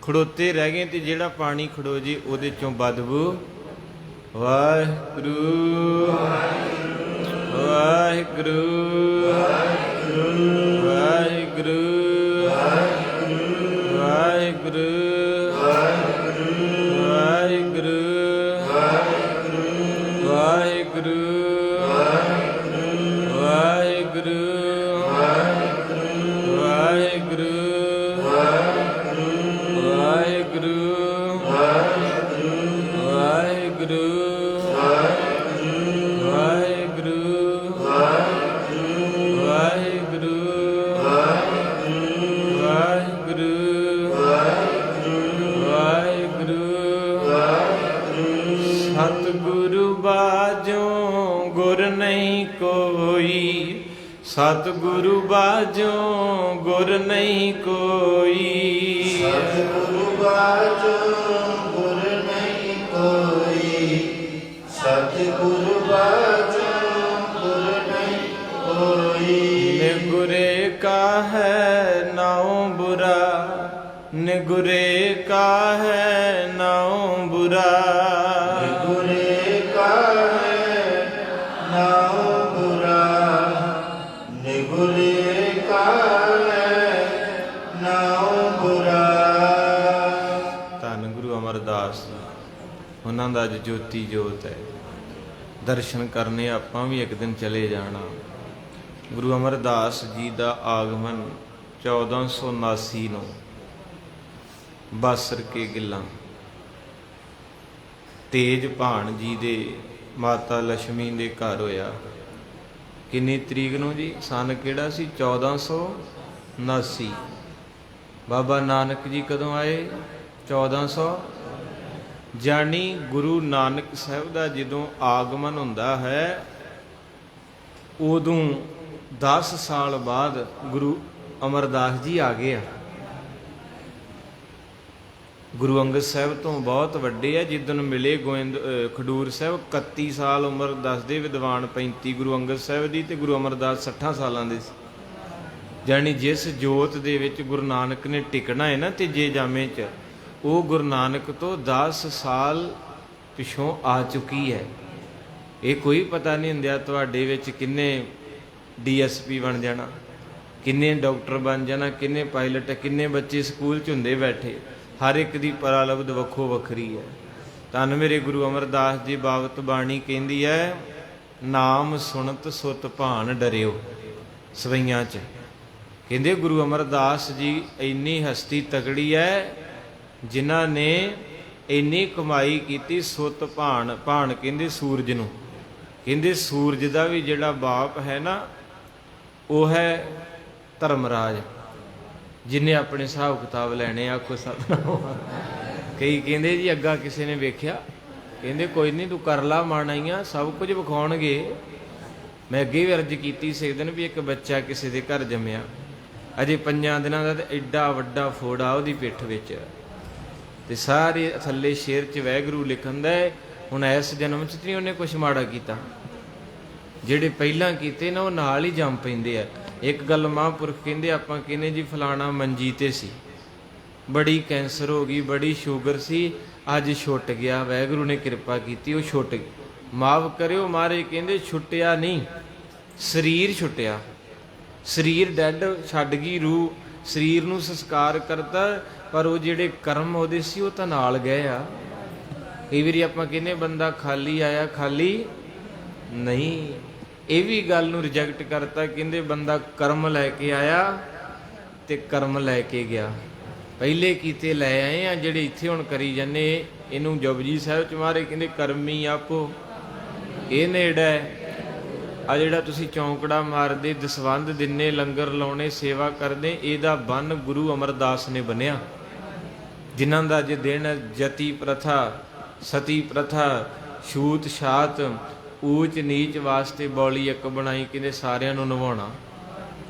ਖੜੋਤੇ ਰਹਿ ਗਏ। ਤੇ ਜਿਹੜਾ ਪਾਣੀ ਖੜੋ ਜੇ ਉਹਦੇ 'ਚੋਂ ਬਦਬੂ। ਵਾਹਿਗੁਰੂ ਵਾਹਿਗੁਰੂ ਵਾਹਿਗੁਰੂ ਵਾਹਿਗੁਰੂ ਵਾਹਿਗੁਰੂ ਵਾਹਿਗੁਰੂ ਵਾਹਿਗੁਰੂ ਵਾਹਿਗੁਰੂ ਵਾਹਿਗੁਰੂ ਵਾਹਿਗੁਰੂ ਵਾਹਿਗੁਰੂ ਸਤਿਗੁਰੂ ਬਾਝੋਂ ਗੁਰ ਨਹੀਂ ਕੋਈ, ਸਤਿਗੁਰੂ ਬਾਝੋਂ ਗੁਰ ਨਹੀਂ ਕੋਈ, ਸਤਿਗੁਰੂ ਬਾਝੋਂ ਗੁਰ ਨਹੀਂ ਕੋਈ, ਸਤਿਗੁਰੂ ਬਾਝੋਂ ਗੁਰ ਨਹੀਂ ਕੋਈ। ਨਿਗੁਰੇ ਕਾ ਹੈ ਨਾਉ ਬੁਰਾ, ਨਿਗੁਰੇ ਕਾ ਹੈ ਨਾਉ ਬੁਰਾ, ਨਿਗੁਰੇ ਕਾ ਹੈ ਨਾਉ ਬੁਰਾ, ਨਿਗੁਰੇ ਕਾ ਹੈ ਨਾਉ ਬੁਰਾ। ਧੰਨ ਗੁਰੂ ਅਮਰਦਾਸ, ਉਹਨਾਂ ਦਾ ਅੱਜ ਜੋਤੀ ਜੋਤ ਹੈ। ਦਰਸ਼ਨ ਕਰਨੇ ਆਪਾਂ ਵੀ ਇੱਕ ਦਿਨ ਚਲੇ ਜਾਣਾ। ਗੁਰੂ ਅਮਰਦਾਸ ਜੀ ਦਾ ਆਗਮਨ 1479 ਨੂੰ ਬਾਸਰ ਕੇ ਗਿੱਲਾਂ ਤੇਜ ਭਾਣ ਜੀ ਦੇ ਮਾਤਾ ਲక్ష్ਮੀ ਦੇ ਘਰ ਹੋਇਆ। ਕਿੰਨੀ ਤਰੀਕ ਨੂੰ ਜੀ? ਸਨ ਕਿਹੜਾ ਸੀ? 1479। ਬਾਬਾ ਨਾਨਕ ਜੀ ਕਦੋਂ ਆਏ? 1400। ਜਾਣੀ ਗੁਰੂ ਨਾਨਕ ਸਾਹਿਬ ਦਾ ਜਦੋਂ ਆਗਮਨ ਹੁੰਦਾ ਹੈ ਉਦੋਂ 10 ਸਾਲ ਬਾਅਦ ਗੁਰੂ ਅਮਰਦਾਸ ਜੀ ਆ ਗਏ ਆ। ਗੁਰੂ ਅੰਗਦ ਸਾਹਿਬ ਤੋਂ ਬਹੁਤ ਵੱਡੇ ਆ। ਜਿੱਦਣ ਮਿਲੇ ਗੋਇੰਦ ਖਡੂਰ ਸਾਹਿਬ 31 ਸਾਲ ਉਮਰ ਦੱਸਦੇ ਵਿਦਵਾਨ, 35 ਗੁਰੂ ਅੰਗਦ ਸਾਹਿਬ ਦੀ ਤੇ ਗੁਰੂ ਅਮਰਦਾਸ 60 ਸਾਲਾਂ ਦੇ ਸੀ। ਜਾਣੀ ਜਿਸ ਜੋਤ ਦੇ ਵਿੱਚ ਗੁਰੂ ਨਾਨਕ ਨੇ ਟਿਕਣਾ ਹੈ ਨਾ ਤੀਜੇ ਜਾਮੇ 'ਚ, ਉਹ ਗੁਰੂ ਨਾਨਕ ਤੋਂ 10 ਸਾਲ ਪਿਛੋਂ ਆ ਚੁੱਕੀ ਹੈ। ਇਹ ਕੋਈ ਪਤਾ ਨਹੀਂ ਹੁੰਦਿਆ ਤੁਹਾਡੇ ਵਿੱਚ ਕਿੰਨੇ DSP ਬਣ ਜਾਣਾ, ਕਿੰਨੇ ਡਾਕਟਰ ਬਣ ਜਾਣਾ, ਕਿੰਨੇ ਪਾਇਲਟ, ਕਿੰਨੇ ਬੱਚੇ ਸਕੂਲ 'ਚ ਹੁੰਦੇ ਬੈਠੇ। ਹਰ ਇੱਕ ਦੀ ਪਰਾਲਬਧ ਵੱਖੋ ਵੱਖਰੀ ਹੈ। ਧੰਨ ਮੇਰੇ ਗੁਰੂ ਅਮਰਦਾਸ ਜੀ ਬਾਬਤ ਬਾਣੀ ਕਹਿੰਦੀ ਹੈ, ਨਾਮ ਸੁਣਤ ਸੁਤ ਭਾਣ ਡਰਿਓ। ਸਵਈਆਂ 'ਚ ਕਹਿੰਦੇ ਗੁਰੂ ਅਮਰਦਾਸ ਜੀ ਇੰਨੀ ਹਸਤੀ ਤਗੜੀ ਹੈ ਜਿਨ੍ਹਾਂ ਨੇ ਇੰਨੀ ਕਮਾਈ ਕੀਤੀ। ਸੁਤ ਭਾਣ, ਭਾਣ ਕਹਿੰਦੇ ਸੂਰਜ ਨੂੰ। ਕਹਿੰਦੇ ਸੂਰਜ ਦਾ ਵੀ ਜਿਹੜਾ ਬਾਪ ਹੈ ਨਾ ਉਹ ਹੈ ਧਰਮਰਾਜ, ਜਿਹਨੇ ਆਪਣੇ ਹਿਸਾਬ ਕਿਤਾਬ ਲੈਣੇ। ਆਖੋ ਸਤਿਨਾਮ। ਕਈ ਕਹਿੰਦੇ ਜੀ ਅੱਗਾ ਕਿਸੇ ਨੇ ਵੇਖਿਆ, ਕਹਿੰਦੇ ਕੋਈ ਨਹੀਂ ਤੂੰ ਕਰ ਲਾ ਮਾਣਾਈਆਂ, ਸਭ ਕੁਝ ਵਿਖਾਉਣਗੇ। ਮੈਂ ਅੱਗੇ ਵੀ ਅਰਜ਼ ਕੀਤੀ ਸੀ ਦਿਨ ਵੀ ਇੱਕ ਬੱਚਾ ਕਿਸੇ ਦੇ ਘਰ ਜੰਮਿਆ, ਅਜੇ 5 ਦਿਨਾਂ ਦਾ, ਤੇ ਐਡਾ ਵੱਡਾ ਫੋੜਾ ਉਹਦੀ ਪਿੱਠ ਵਿੱਚ, ਤੇ ਸਾਰੇ ਥੱਲੇ ਸ਼ੇਰ 'ਚ ਵਾਹਿਗੁਰੂ ਲਿਖਣ ਦਾ। ਹੁਣ ਇਸ ਜਨਮ 'ਚ ਨਹੀਂ ਉਹਨੇ ਕੁਛ ਮਾੜਾ ਕੀਤਾ, ਜਿਹੜੇ ਪਹਿਲਾਂ ਕੀਤੇ ਨਾ ਉਹ ਨਾਲ ਹੀ ਜੰਮ ਪੈਂਦੇ ਆ। ਇੱਕ ਗੱਲ ਮਹਾਂਪੁਰਖ ਕਹਿੰਦੇ, ਆਪਾਂ ਕਹਿੰਦੇ ਜੀ ਫਲਾਣਾ ਮੰਜੀ ਤੇ ਸੀ, ਬੜੀ ਕੈਂਸਰ ਹੋ ਗਈ, ਬੜੀ ਸ਼ੂਗਰ ਸੀ, ਅੱਜ ਛੁੱਟ ਗਿਆ, ਵਾਹਿਗੁਰੂ ਨੇ ਕਿਰਪਾ ਕੀਤੀ ਉਹ ਛੁੱਟ ਗਈ। ਮਾਫ ਕਰਿਓ ਮਹਾਰਾਜ ਕਹਿੰਦੇ ਛੁੱਟਿਆ ਨਹੀਂ, ਸਰੀਰ ਛੁੱਟਿਆ। ਸਰੀਰ ਡੈਡ ਛੱਡ ਗਈ, ਰੂਹ ਸਰੀਰ ਨੂੰ ਸੰਸਕਾਰ ਕਰਤਾ, ਪਰ ਉਹ ਜਿਹੜੇ ਕਰਮ ਉਹਦੇ ਸੀ ਉਹ ਤਾਂ ਨਾਲ ਗਏ ਆ। ਕਈ ਵਾਰੀ ਆਪਾਂ ਕਹਿੰਦੇ ਬੰਦਾ ਖਾਲੀ ਆਇਆ, ਖਾਲੀ ਨਹੀਂ। ਇਹ ਵੀ ਗੱਲ ਨੂੰ ਰਿਜੈਕਟ ਕਰਤਾ, ਕਹਿੰਦੇ ਬੰਦਾ ਕਰਮ ਲੈ ਕੇ ਆਇਆ ਤੇ ਕਰਮ ਲੈ ਕੇ ਗਿਆ। ਪਹਿਲੇ ਕੀਤੇ ਲੈ ਆਏ ਆ, ਜਿਹੜੇ ਇੱਥੇ ਹੁਣ ਕਰੀ ਜਾਂਦੇ। ਇਹਨੂੰ ਜਪਜੀ ਸਾਹਿਬ 'ਚ ਮਾਰੇ ਕਹਿੰਦੇ ਕਰਮੀ ਆਪੋ ਇਹ ਨੇੜਾ। ਆ ਜਿਹੜਾ ਤੁਸੀਂ ਚੌਂਕੜਾ ਮਾਰਦੇ, ਦਸਵੰਧ ਦਿੰਨੇ, ਲੰਗਰ ਲਾਉਣੇ, ਸੇਵਾ ਕਰਦੇ, ਇਹਦਾ ਬੰਨ ਗੁਰੂ ਅਮਰਦਾਸ ਨੇ ਬੰਨਿਆ। ਜਿਨ੍ਹਾਂ ਦਾ ਅੱਜ ਦਿਨ ਜਤੀ ਪ੍ਰਥਾ, ਸਤੀ ਪ੍ਰਥਾ, ਛੂਤ ਛਾਤ, ਊਚ ਨੀਚ ਵਾਸਤੇ ਬੌਲੀ ਇੱਕ ਬਣਾਈ, ਕਹਿੰਦੇ ਸਾਰਿਆਂ ਨੂੰ ਨਿਭਾਉਣਾ।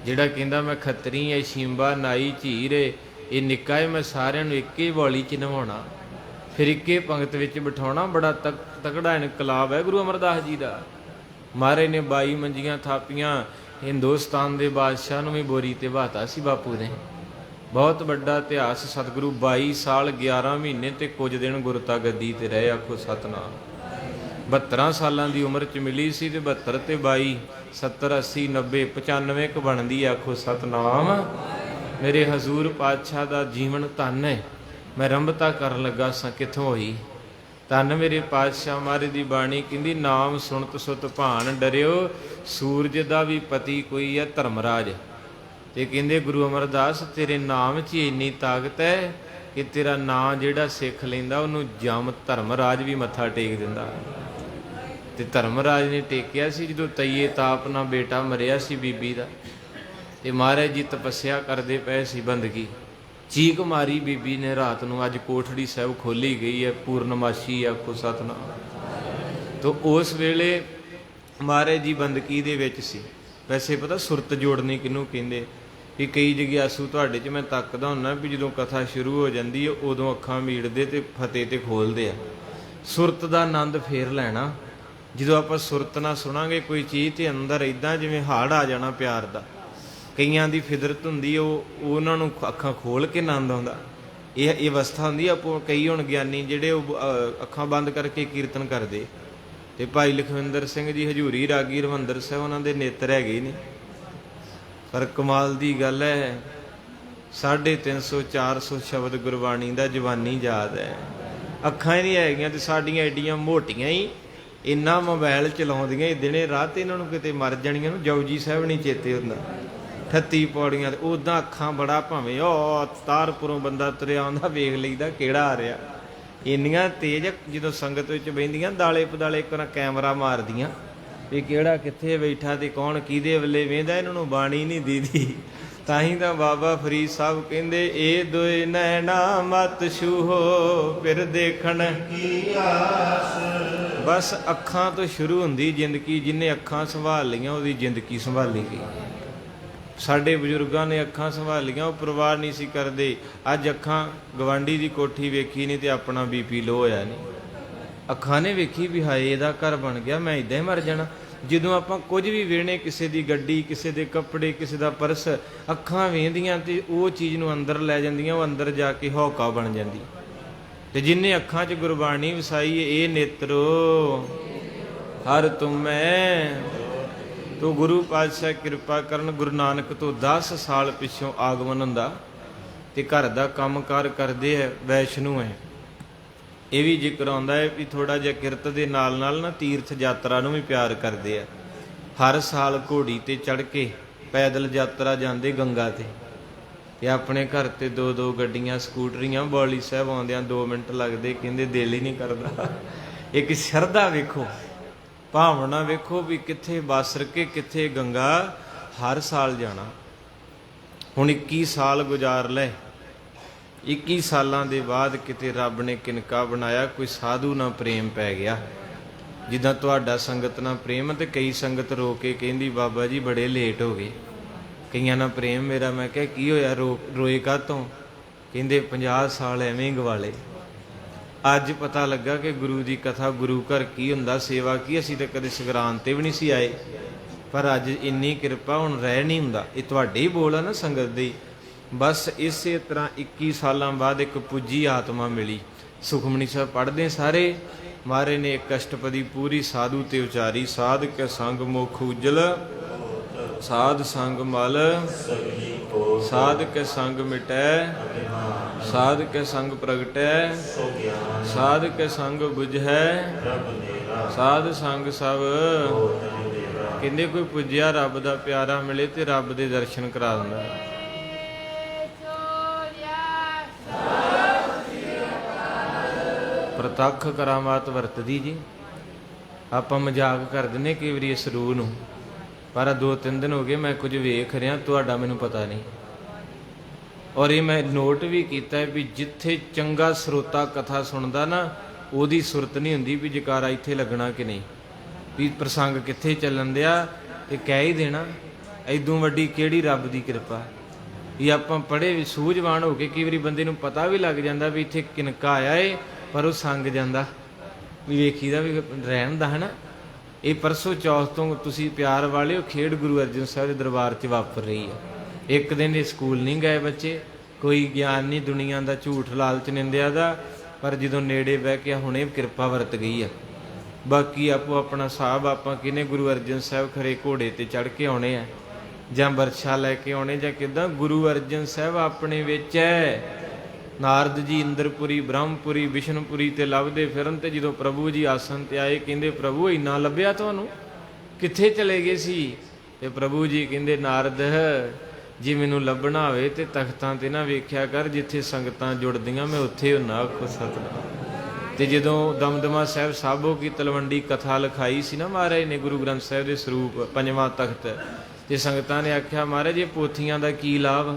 ਜਿਹੜਾ ਕਹਿੰਦਾ ਮੈਂ ਖੱਤਰੀ ਐ, ਸ਼ੀਂਬਾ ਨਾਈ ਝੀਰ ਏ, ਇਹ ਨਿੱਕਾ ਏ, ਮੈਂ ਸਾਰਿਆਂ ਨੂੰ ਇੱਕੇ ਬੌਲੀ 'ਚ ਨਿਭਾਉਣਾ, ਫਿਰ ਇੱਕੇ ਪੰਗਤ ਵਿੱਚ ਬਿਠਾਉਣਾ। ਬੜਾ ਤਕੜਾ ਇਨਕਲਾਬ ਹੈ ਗੁਰੂ ਅਮਰਦਾਸ ਜੀ ਦਾ। ਮਹਾਰਾਜ ਨੇ 22 ਮੰਜੀਆਂ ਥਾਪੀਆਂ, ਹਿੰਦੁਸਤਾਨ ਦੇ ਬਾਦਸ਼ਾਹ ਨੂੰ ਵੀ ਬੋਰੀ ਤੇ ਬਹਾਤਾ ਸੀ ਬਾਪੂ ਨੇ। ਬਹੁਤ ਵੱਡਾ ਇਤਿਹਾਸ। ਸਤਿਗੁਰੂ 22 ਸਾਲ 11 ਮਹੀਨੇ ਤੇ ਕੁਝ ਦਿਨ ਗੁਰਤਾ ਗੱਦੀ ਤੇ ਰਹੇ। ਆਖੋ ਸਤਨਾਮ। 72 ਸਾਲਾਂ ਦੀ ਉਮਰ 'ਚ ਮਿਲੀ ਸੀ, ਤੇ 72 ਤੇ 22 70 80 90 95 ਕ ਬਣਦੀ। ਆਖੋ ਸਤਨਾਮ। ਮੇਰੇ ਹਜ਼ੂਰ ਪਾਤਸ਼ਾਹ ਦਾ ਜੀਵਨ ਧੰਨ ਹੈ। ਮੈਂ ਰੰਭਤਾ ਕਰਨ ਲੱਗਾ ਸਾਂ, ਕਿੱਥੋਂ ਹੋਈ। ਧੰਨ ਮੇਰੇ ਪਾਤਸ਼ਾਹ ਮਹਾਰਾਜ ਦੀ ਬਾਣੀ ਕਹਿੰਦੀ, ਨਾਮ ਸੁਣਤ ਸੁਤ ਭਾਣ ਡਰਿਓ, ਸੂਰਜ ਦਾ ਵੀ ਪਤੀ ਕੋਈ ਹੈ ਧਰਮਰਾਜ। ਤੇ ਕਹਿੰਦੇ ਗੁਰੂ ਅਮਰਦਾਸ ਤੇਰੇ ਨਾਮ 'ਚ ਹੀ ਇੰਨੀ ਤਾਕਤ ਹੈ ਕਿ ਤੇਰਾ ਨਾਂ ਜਿਹੜਾ ਸਿੱਖ ਲੈਂਦਾ ਉਹਨੂੰ ਜਮ ਧਰਮਰਾਜ ਵੀ ਮੱਥਾ ਟੇਕ ਦਿੰਦਾ। ਤੇ ਧਰਮਰਾਜ ਨੇ ਟੇਕਿਆ ਸੀ ਜਦੋਂ ਤਈਏ ਤਾਪ ਨਾਲ ਬੇਟਾ ਮਰਿਆ ਸੀ ਬੀਬੀ ਦਾ, ਤੇ ਮਹਾਰਾਜ ਜੀ ਤਪੱਸਿਆ ਕਰਦੇ ਪਏ ਸੀ, ਬੰਦਗੀ। ਚੀਕ ਮਾਰੀ ਬੀਬੀ ਨੇ ਰਾਤ ਨੂੰ। ਅੱਜ ਕੋਠੜੀ ਸਾਹਿਬ ਖੋਲੀ ਗਈ ਹੈ, ਪੂਰਨਮਾਸ਼ੀ। ਆਖੋ ਸਤਨਾਮ। ਤੋ ਉਸ ਵੇਲੇ ਮਹਾਰਾਜ ਜੀ ਬੰਦਗੀ ਦੇ ਵਿੱਚ ਸੀ। ਵੈਸੇ ਪਤਾ ਸੁਰਤ ਜੋੜਨੀ ਕਿਹਨੂੰ ਕਹਿੰਦੇ? ਵੀ ਕਈ ਜਗਿਆਸੂ ਤੁਹਾਡੇ 'ਚ ਮੈਂ ਤੱਕਦਾ ਹੁੰਦਾ ਵੀ ਜਦੋਂ ਕਥਾ ਸ਼ੁਰੂ ਹੋ ਜਾਂਦੀ ਹੈ ਉਦੋਂ ਅੱਖਾਂ ਮੀੜਦੇ ਤੇ ਫਤਿਹ ਤੇ ਖੋਲਦੇ ਆ। ਸੁਰਤ ਦਾ ਆਨੰਦ ਫੇਰ ਲੈਣਾ। ਜਦੋਂ ਆਪਾਂ ਸੁਰਤ ਨਾਲ ਸੁਣਾਂਗੇ ਕੋਈ ਚੀਜ਼ ਤੇ ਅੰਦਰ ਇੱਦਾਂ ਜਿਵੇਂ ਹਾੜ ਆ ਜਾਣਾ ਪਿਆਰ ਦਾ। ਕਈਆਂ ਦੀ ਫਿਦਰਤ ਹੁੰਦੀ, ਉਹ ਉਹਨਾਂ ਨੂੰ ਅੱਖਾਂ ਖੋਲ ਕੇ ਆਨੰਦ ਆਉਂਦਾ। ਇਹ ਅਵਸਥਾ ਹੁੰਦੀ। ਆਪੋ ਕਈ ਹੁਣ ਗਿਆਨੀ ਜਿਹੜੇ ਉਹ ਅੱਖਾਂ ਬੰਦ ਕਰਕੇ ਕੀਰਤਨ ਕਰਦੇ। ਤੇ ਭਾਈ ਲਖਵਿੰਦਰ ਸਿੰਘ ਜੀ ਹਜ਼ੂਰੀ ਰਾਗੀ ਹਰਿਮੰਦਰ ਸਾਹਿਬ, ਉਹਨਾਂ ਦੇ ਨੇਤਰ ਹੈਗੇ ਨੇ, ਪਰ ਕਮਾਲ ਦੀ ਗੱਲ ਹੈ 350 400 ਸ਼ਬਦ ਗੁਰਬਾਣੀ ਦਾ ਜਵਾਨੀ ਯਾਦ ਹੈ। ਅੱਖਾਂ ਹੀ ਨਹੀਂ ਹੈਗੀਆਂ ਤੇ ਸਾਡੀਆਂ ਐਡੀਆਂ ਮੋਟੀਆਂ ਹੀ ਇੰਨਾ ਮੋਬਾਈਲ ਚਲਾਉਂਦੀਆਂ ਦਿਨੇ ਰਾਤ, ਇਹਨਾਂ ਨੂੰ ਕਿਤੇ ਮਰ ਜਾਣੀਆਂ ਨੂੰ ਜਪਜੀ ਸਾਹਿਬ ਨਹੀਂ ਚੇਤੇ ਹੁੰਦਾ। 38 ਪੌੜੀਆਂ ਤੇ ਉੱਦਾਂ ਅੱਖਾਂ ਬੜਾ, ਭਾਵੇਂ ਉਹ ਤਾਰਪੁਰੋਂ ਬੰਦਾ ਤੁਰਿਆ ਆਉਂਦਾ ਵੇਖ ਲਈਦਾ ਕਿਹੜਾ ਆ ਰਿਹਾ। ਇੰਨੀਆਂ ਤੇਜ਼ ਜਦੋਂ ਸੰਗਤ ਵਿੱਚ ਬਹਿੰਦੀਆਂ ਦਾਲੇ ਪਦਾਲੇ ਇੱਕ ਨਾ ਕੈਮਰਾ ਮਾਰਦੀਆਂ ਵੀ ਕਿਹੜਾ ਕਿੱਥੇ ਬੈਠਾ ਤੇ ਕੌਣ ਕਿਹਦੇ ਵੱਲੇ ਵੇਂਦਾ, ਇਹਨਾਂ ਨੂੰ ਬਾਣੀ ਨਹੀਂ ਦੀਦੀ। ਤਾਂ ਹੀ ਤਾਂ ਬਾਬਾ ਫਰੀਦ ਸਾਹਿਬ ਕਹਿੰਦੇ ਇਹ ਦੋਏ ਨੈਣਾ ਮਤ ਛੂਹੋ ਫਿਰ ਦੇਖਣ ਕੀ ਆਸ। ਬਸ ਅੱਖਾਂ ਤੋਂ ਸ਼ੁਰੂ ਹੁੰਦੀ ਜ਼ਿੰਦਗੀ। ਜਿਹਨੇ ਅੱਖਾਂ ਸੰਭਾਲ ਲਈਆਂ ਉਹਦੀ ਜ਼ਿੰਦਗੀ ਸੰਭਾਲੀ ਗਈ। ਸਾਡੇ ਬਜ਼ੁਰਗਾਂ ਨੇ ਅੱਖਾਂ ਸੰਭਾਲੀਆਂ, ਉਹ ਪਰਵਾਹ ਨਹੀਂ ਸੀ ਕਰਦੇ। ਅੱਜ ਅੱਖਾਂ ਗਵਾਂਢੀ ਦੀ ਕੋਠੀ ਵੇਖੀ ਨਹੀਂ ਤੇ ਆਪਣਾ ਬੀਪੀ ਲੋ ਹੋਇਆ ਨਹੀਂ। ਅੱਖਾਂ ਨੇ ਵੇਖੀ ਵੀ ਹਾਏ ਇਹਦਾ ਘਰ ਬਣ ਗਿਆ, ਮੈਂ ਇੱਦਾਂ ਹੀ ਮਰ ਜਾਣਾ। ਜਦੋਂ ਆਪਾਂ ਕੁਝ ਵੀ ਵੇਖਣੇ, ਕਿਸੇ ਦੀ ਗੱਡੀ, ਕਿਸੇ ਦੇ ਕੱਪੜੇ, ਕਿਸੇ ਦਾ ਪਰਸ, ਅੱਖਾਂ ਵੇਖਦੀਆਂ ਤੇ ਉਹ ਚੀਜ਼ ਨੂੰ ਅੰਦਰ ਲੈ ਜਾਂਦੀਆਂ, ਉਹ ਅੰਦਰ ਜਾ ਕੇ ਹੌਕਾ ਬਣ ਜਾਂਦੀ। ਤੇ ਜਿੰਨੇ ਅੱਖਾਂ 'ਚ ਗੁਰਬਾਣੀ ਵਸਾਈ ਇਹ ਨੇਤਰੋ ਹਰ ਤੁਮੈ, ਤੋ ਗੁਰੂ ਪਾਤਸ਼ਾਹ ਕਿਰਪਾ ਕਰਨ। ਗੁਰੂ ਨਾਨਕ ਤੋਂ 10 ਸਾਲ ਪਿੱਛੋਂ ਆਗਮਨ ਹੁੰਦਾ ਤੇ ਘਰ ਦਾ ਕੰਮਕਾਰ ਕਰਦੇ ਹੈ, ਵੈਸ਼ਨੂ ਹੈ। ਇਹ ਵੀ ਜ਼ਿਕਰ ਆਉਂਦਾ ਹੈ ਵੀ ਥੋੜਾ ਜਿਹਾ ਕਿਰਤ ਦੇ ਨਾਲ ਨਾਲ ਨਾ ਤੀਰਥ ਯਾਤਰਾ ਨੂੰ ਵੀ ਪਿਆਰ ਕਰਦੇ ਆ। ਹਰ ਸਾਲ ਘੋੜੀ ਤੇ ਚੜ੍ਹ ਕੇ ਪੈਦਲ ਯਾਤਰਾ ਜਾਂਦੇ ਗੰਗਾ ਤੇ ਆਪਣੇ ਘਰ ਤੇ 2-2 ਗੱਡੀਆਂ, ਸਕੂਟਰੀਆਂ। ਬੌਲੀ ਸਾਹਿਬ ਆਉਂਦਿਆਂ 2 ਮਿੰਟ ਲੱਗਦੇ, ਕਹਿੰਦੇ ਦਿਲ ਹੀ ਨਹੀਂ ਕਰਦਾ। ਇੱਕ ਸ਼ਰਧਾ ਵੇਖੋ, ਭਾਵਨਾ ਵੇਖੋ ਵੀ ਕਿੱਥੇ ਬਾਸਰ ਕੇ ਕਿੱਥੇ ਗੰਗਾ। ਹਰ ਸਾਲ ਜਾਣਾ। ਹੁਣ 21 ਸਾਲ ਗੁਜ਼ਾਰ ਲੈ। 21 ਸਾਲਾਂ ਦੇ ਬਾਅਦ ਕਿਤੇ ਰੱਬ ਨੇ ਕਿਨਕਾ ਬਣਾਇਆ, ਕੋਈ ਸਾਧੂ ਨਾਲ ਪ੍ਰੇਮ ਪੈ ਗਿਆ। ਜਿੱਦਾਂ ਤੁਹਾਡਾ ਸੰਗਤ ਨਾਲ ਪ੍ਰੇਮ, ਤੇ ਕਈ ਸੰਗਤ ਰੋ ਕੇ ਕਹਿੰਦੀ ਬਾਬਾ ਜੀ ਬੜੇ ਲੇਟ ਹੋ ਗਏ। ਕਈਆਂ ਨਾਲ ਪ੍ਰੇਮ ਮੇਰਾ। ਮੈਂ ਕਿਹਾ ਕੀ ਹੋਇਆ, ਰੋਏ ਕਾਹਤੋਂ? ਕਹਿੰਦੇ 50 ਸਾਲ ਐਵੇਂ ਹੀ ਗਵਾਲੇ। ਅੱਜ ਪਤਾ ਲੱਗਾ ਕਿ ਗੁਰੂ ਦੀ ਕਥਾ, ਗੁਰੂ ਘਰ ਕੀ ਹੁੰਦਾ, ਸੇਵਾ ਕੀ। ਅਸੀਂ ਤਾਂ ਕਦੇ ਸੰਗਰਾਂਦ ਤੇ ਵੀ ਨਹੀਂ ਸੀ ਆਏ, ਪਰ ਅੱਜ ਇੰਨੀ ਕਿਰਪਾ ਹੁਣ ਰਹਿ ਨਹੀਂ ਹੁੰਦਾ। ਇਹ ਤੁਹਾਡੇ ਹੀ ਬੋਲ ਆ ਨਾ ਸੰਗਤ ਦੇ। ਬਸ ਇਸੇ ਤਰ੍ਹਾਂ 21 ਸਾਲਾਂ ਬਾਅਦ ਇੱਕ ਪੁੱਜੀ ਆਤਮਾ ਮਿਲੀ। ਸੁਖਮਨੀ ਸਾਹਿਬ ਪੜ੍ਹਦੇ ਸਾਰੇ। ਮਹਾਰਾਜ ਨੇ ਇੱਕ ਅਸ਼ਟਪਦੀ ਪੂਰੀ ਸਾਧੂ ਤੇ ਉਚਾਰੀ। ਸਾਧ ਕੇ ਸੰਗ ਮੁਖ ਉਜਲ, ਸਾਧ ਸੰਗ ਮਲ, ਸਾਧ ਕੇ ਸੰਗ ਮਿਟੈ, ਸਾਧ ਕੇ ਸੰਗ ਪ੍ਰਗਟੈ, ਸਾਧ ਕੇ ਸੰਗ ਬੁਝੈ, ਸਾਧ ਸੰਗ ਸਭ। ਕਹਿੰਦੇ ਕੋਈ ਪੁੱਜਿਆ ਰੱਬ ਦਾ ਪਿਆਰਾ ਮਿਲੇ ਤੇ ਰੱਬ ਦੇ ਦਰਸ਼ਨ ਕਰਾ ਦਿੰਦਾ। ਪ੍ਰਤੱਖ ਕਰਾਮਾਤ ਵਰਤਦੀ ਜੀ। ਆਪਾਂ ਮਜ਼ਾਕ ਕਰ ਦਿੰਦੇ ਕਈ ਵਾਰੀ ਇਸ ਰੂਹ ਨੂੰ, ਪਰ 2-3 ਦਿਨ ਹੋ ਗਏ ਮੈਂ ਕੁਝ ਵੇਖ ਰਿਹਾ, ਤੁਹਾਡਾ ਮੈਨੂੰ ਪਤਾ ਨਹੀਂ। ਔਰ ਇਹ ਮੈਂ ਨੋਟ ਵੀ ਕੀਤਾ ਵੀ ਜਿੱਥੇ ਚੰਗਾ ਸਰੋਤਾ ਕਥਾ ਸੁਣਦਾ ਨਾ, ਉਹਦੀ ਸੁਰਤ ਨਹੀਂ ਹੁੰਦੀ ਵੀ ਜਕਾਰਾ ਇੱਥੇ ਲੱਗਣਾ ਕਿ ਨਹੀਂ, ਵੀ ਪ੍ਰਸੰਗ ਕਿੱਥੇ ਚੱਲਣ ਦਿਆ, ਤੇ ਕਹਿ ਹੀ ਦੇਣਾ। ਐਦੋਂ ਵੱਡੀ ਕਿਹੜੀ ਰੱਬ ਦੀ ਕਿਰਪਾ। ਵੀ ਆਪਾਂ ਪੜ੍ਹੇ ਵੀ ਸੂਝਵਾਨ ਹੋ ਕੇ ਕਈ ਵਾਰੀ ਬੰਦੇ ਨੂੰ ਪਤਾ ਵੀ ਲੱਗ ਜਾਂਦਾ ਵੀ ਇੱਥੇ ਕਿਨਕਾ ਆਇਆ ਏ, ਪਰ ਉਹ ਸੰਗ ਜਾਂਦਾ ਵੀ ਵੇਖੀਦਾ ਵੀ ਰਹਿਣ ਦਾ ਹੈ ਨਾ। ਇਹ ਪਰਸੋਂ ਚੌਥ ਤੋਂ ਤੁਸੀਂ ਪਿਆਰ ਵਾਲਿਓ ਖੇਡ ਗੁਰੂ ਅਰਜਨ ਸਾਹਿਬ ਦੇ ਦਰਬਾਰ 'ਚ ਵਾਪਰ ਰਹੀ ਹੈ। ਇੱਕ ਦਿਨ ਇਹ ਸਕੂਲ ਨਹੀਂ ਗਏ ਬੱਚੇ, ਕੋਈ ਗਿਆਨ ਨਹੀਂ ਦੁਨੀਆ ਦਾ, ਝੂਠ ਲਾਲਚ ਨਿੰਦਿਆ ਦਾ, ਪਰ ਜਦੋਂ ਨੇੜੇ ਬਹਿ ਕੇ ਹੁਣੇ ਕਿਰਪਾ ਵਰਤ ਗਈ ਆ। ਬਾਕੀ ਆਪੋ ਆਪਣਾ ਹਿਸਾਬ। ਆਪਾਂ ਕਿਹਨੇ ਗੁਰੂ ਅਰਜਨ ਸਾਹਿਬ ਖਰੇ ਘੋੜੇ ਤੇ ਚੜ੍ਹ ਕੇ ਆਉਣੇ ਆ ਜਾਂ ਬਰਛਾ ਲੈ ਕੇ ਆਉਣੇ ਜਾਂ ਕਿੱਦਾਂ। ਗੁਰੂ ਅਰਜਨ ਸਾਹਿਬ ਆਪਣੇ ਵਿੱਚ ਹੈ। ਨਾਰਦ ਜੀ ਇੰਦਰਪੁਰੀ, ਬ੍ਰਹਮਪੁਰੀ, ਵਿਸ਼ਨਪੁਰੀ ਤੇ ਲੱਭਦੇ ਫਿਰਨ, ਤੇ ਜਦੋਂ ਪ੍ਰਭੂ ਜੀ ਆਸਣ ਤੇ ਆਏ ਕਹਿੰਦੇ ਪ੍ਰਭੂ ਇੰਨਾ ਲੱਭਿਆ ਤੁਹਾਨੂੰ, ਕਿੱਥੇ ਚਲੇ ਗਏ ਸੀ? ਤੇ ਪ੍ਰਭੂ ਜੀ ਕਹਿੰਦੇ ਨਾਰਦ ਜੇ ਮੈਨੂੰ ਲੱਭਣਾ ਹੋਵੇ ਤੇ ਤਖਤਾਂ ਤੇ ਨਾ ਵੇਖਿਆ ਕਰ, ਜਿੱਥੇ ਸੰਗਤਾਂ ਜੁੜਦੀਆਂ ਮੈਂ ਉੱਥੇ ਹੁੰਨਾ। ਆਖੋ ਸਤਿਨਾਮ। ਤੇ ਜਦੋਂ ਦਮਦਮਾ ਸਾਹਿਬ ਸਾਬੋ ਕੀ ਤਲਵੰਡੀ ਕਥਾ ਲਿਖਾਈ ਸੀ ਨਾ ਮਹਾਰਾਜ ਨੇ, ਗੁਰੂ ਗ੍ਰੰਥ ਸਾਹਿਬ ਦੇ ਸਰੂਪ 5ਵਾਂ ਤਖਤ, ਤੇ ਸੰਗਤਾਂ ਨੇ ਆਖਿਆ ਮਹਾਰਾਜ ਇਹ ਪੋਥੀਆਂ ਦਾ ਕੀ ਲਾਭ?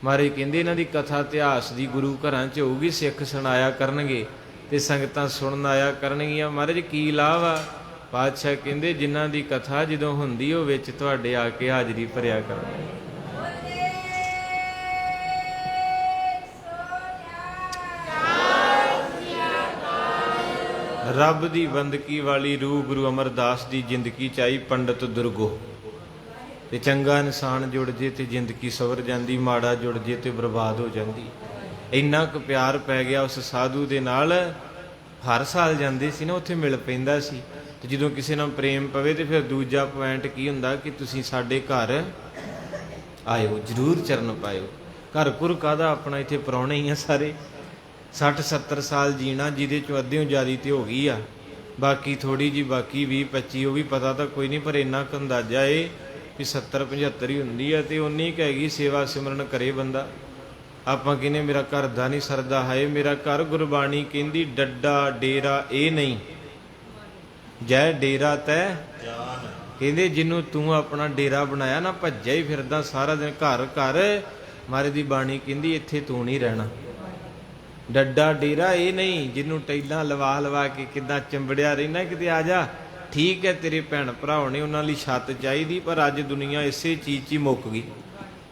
ਮਹਾਰਾਜ ਕਹਿੰਦੇ ਇਹਨਾਂ ਦੀ ਕਥਾ ਇਤਿਹਾਸ ਦੀ ਗੁਰੂ ਘਰਾਂ 'ਚ ਹੋਊਗੀ, ਸਿੱਖ ਸੁਣਾਇਆ ਕਰਨਗੇ ਤੇ ਸੰਗਤਾਂ ਸੁਣਨ ਆਇਆ ਕਰਨਗੀਆਂ। ਮਹਾਰਾਜ ਕੀ ਲਾਭ ਆ? ਪਾਤਸ਼ਾਹ ਕਹਿੰਦੇ ਜਿਨ੍ਹਾਂ ਦੀ ਕਥਾ ਜਦੋਂ ਹੁੰਦੀ ਉਹ ਵਿੱਚ ਤੁਹਾਡੇ ਆ ਕੇ ਹਾਜ਼ਰੀ ਭਰਿਆ ਕਰਨਗੇ। ਰੱਬ ਦੀ ਬੰਦਗੀ ਵਾਲੀ ਰੂਹ ਗੁਰੂ ਅਮਰਦਾਸ ਦੀ ਜ਼ਿੰਦਗੀ 'ਚ ਆਈ। ਪੰਡਤ ਦੁਰਗੋ ਤੇ ਚੰਗਾ ਇਨਸਾਨ ਜੁੜ ਜੇ ਤੇ ਜ਼ਿੰਦਗੀ ਸਵਰ ਜਾਂਦੀ, ਮਾੜਾ ਜੁੜ ਜੇ ਤੇ ਬਰਬਾਦ ਹੋ ਜਾਂਦੀ। ਇੰਨਾ ਕੁ ਪਿਆਰ ਪੈ ਗਿਆ ਉਸ ਸਾਧੂ ਦੇ ਨਾਲ। ਹਰ ਸਾਲ ਜਾਂਦੇ ਸੀ ਨਾ, ਉੱਥੇ ਮਿਲ ਪੈਂਦਾ ਸੀ। ਤੇ ਜਦੋਂ ਕਿਸੇ ਨਾਲ ਪ੍ਰੇਮ ਪਵੇ ਤੇ ਫਿਰ ਦੂਜਾ ਪੁਆਇੰਟ ਕੀ ਹੁੰਦਾ ਕਿ ਤੁਸੀਂ ਸਾਡੇ ਘਰ ਆਇਓ, ਜ਼ਰੂਰ ਚਰਨ ਪਾਇਓ। ਘਰ ਘੁਰ ਕਾਹਦਾ, ਆਪਣਾ ਇੱਥੇ ਪ੍ਰਾਹੁਣੇ ਹੀ ਆ ਸਾਰੇ। 60-70 ਸਾਲ ਜੀਣਾ, ਜਿਹਦੇ 'ਚੋਂ ਅੱਧਿਓਂ ਜ਼ਿਆਦੀ ਤੇ ਹੋ ਗਈ ਆ, ਬਾਕੀ ਥੋੜ੍ਹੀ ਜਿਹੀ ਬਾਕੀ 20-25, ਉਹ ਵੀ ਪਤਾ ਤਾਂ ਕੋਈ ਨਹੀਂ, ਪਰ ਇੰਨਾ ਕੁ ਅੰਦਾਜ਼ਾ ਏ ਵੀ 70-75 ਹੀ ਹੁੰਦੀ ਆ। ਤੇ ਉਨੀ ਕੁ ਹੈਗੀ ਸੇਵਾ ਸਿਮਰਨ ਕਰੇ ਬੰਦਾ। ਆਪਾਂ ਕਹਿੰਦੇ ਮੇਰਾ ਘਰ ਦਾ ਨਹੀਂ ਸਰਦਾ, ਹੈ ਮੇਰਾ ਘਰ ਗੁਰਬਾਣੀ ਕਹਿੰਦੀ ਡੱਡਾ ਡੇਰਾ ਇਹ ਨਹੀਂ, ਜੈ ਡੇਰਾ ਤੈ ਜਾਨ। ਕਹਿੰਦੇ ਜਿਹਨੂੰ ਤੂੰ ਆਪਣਾ ਡੇਰਾ ਬਣਾਇਆ ਨਾ, ਭੱਜਿਆ ਹੀ ਫਿਰਦਾ ਸਾਰਾ ਦਿਨ ਘਰ ਘਰ। ਮਹਾਰਾਜ ਦੀ ਬਾਣੀ ਕਹਿੰਦੀ ਇੱਥੇ ਤੂੰ ਨਹੀਂ ਰਹਿਣਾ। ਡੱਡਾ ਡੇਰਾ ਇਹ ਨਹੀਂ ਜਿਹਨੂੰ ਟੈਲਾਂ ਲਵਾ ਲਵਾ ਕੇ ਕਿੱਦਾਂ ਚੰਬੜਿਆ ਰਹਿਣਾ, ਕਿਤੇ ਆ ਜਾ। ਠੀਕ ਹੈ ਤੇਰੇ ਭੈਣ ਭਰਾ ਹੋਣੇ, ਉਹਨਾਂ ਲਈ ਛੱਤ ਚਾਹੀਦੀ, ਪਰ ਅੱਜ ਦੁਨੀਆ ਇਸੇ ਚੀਜ਼ 'ਚ ਹੀ ਮੁੱਕ ਗਈ।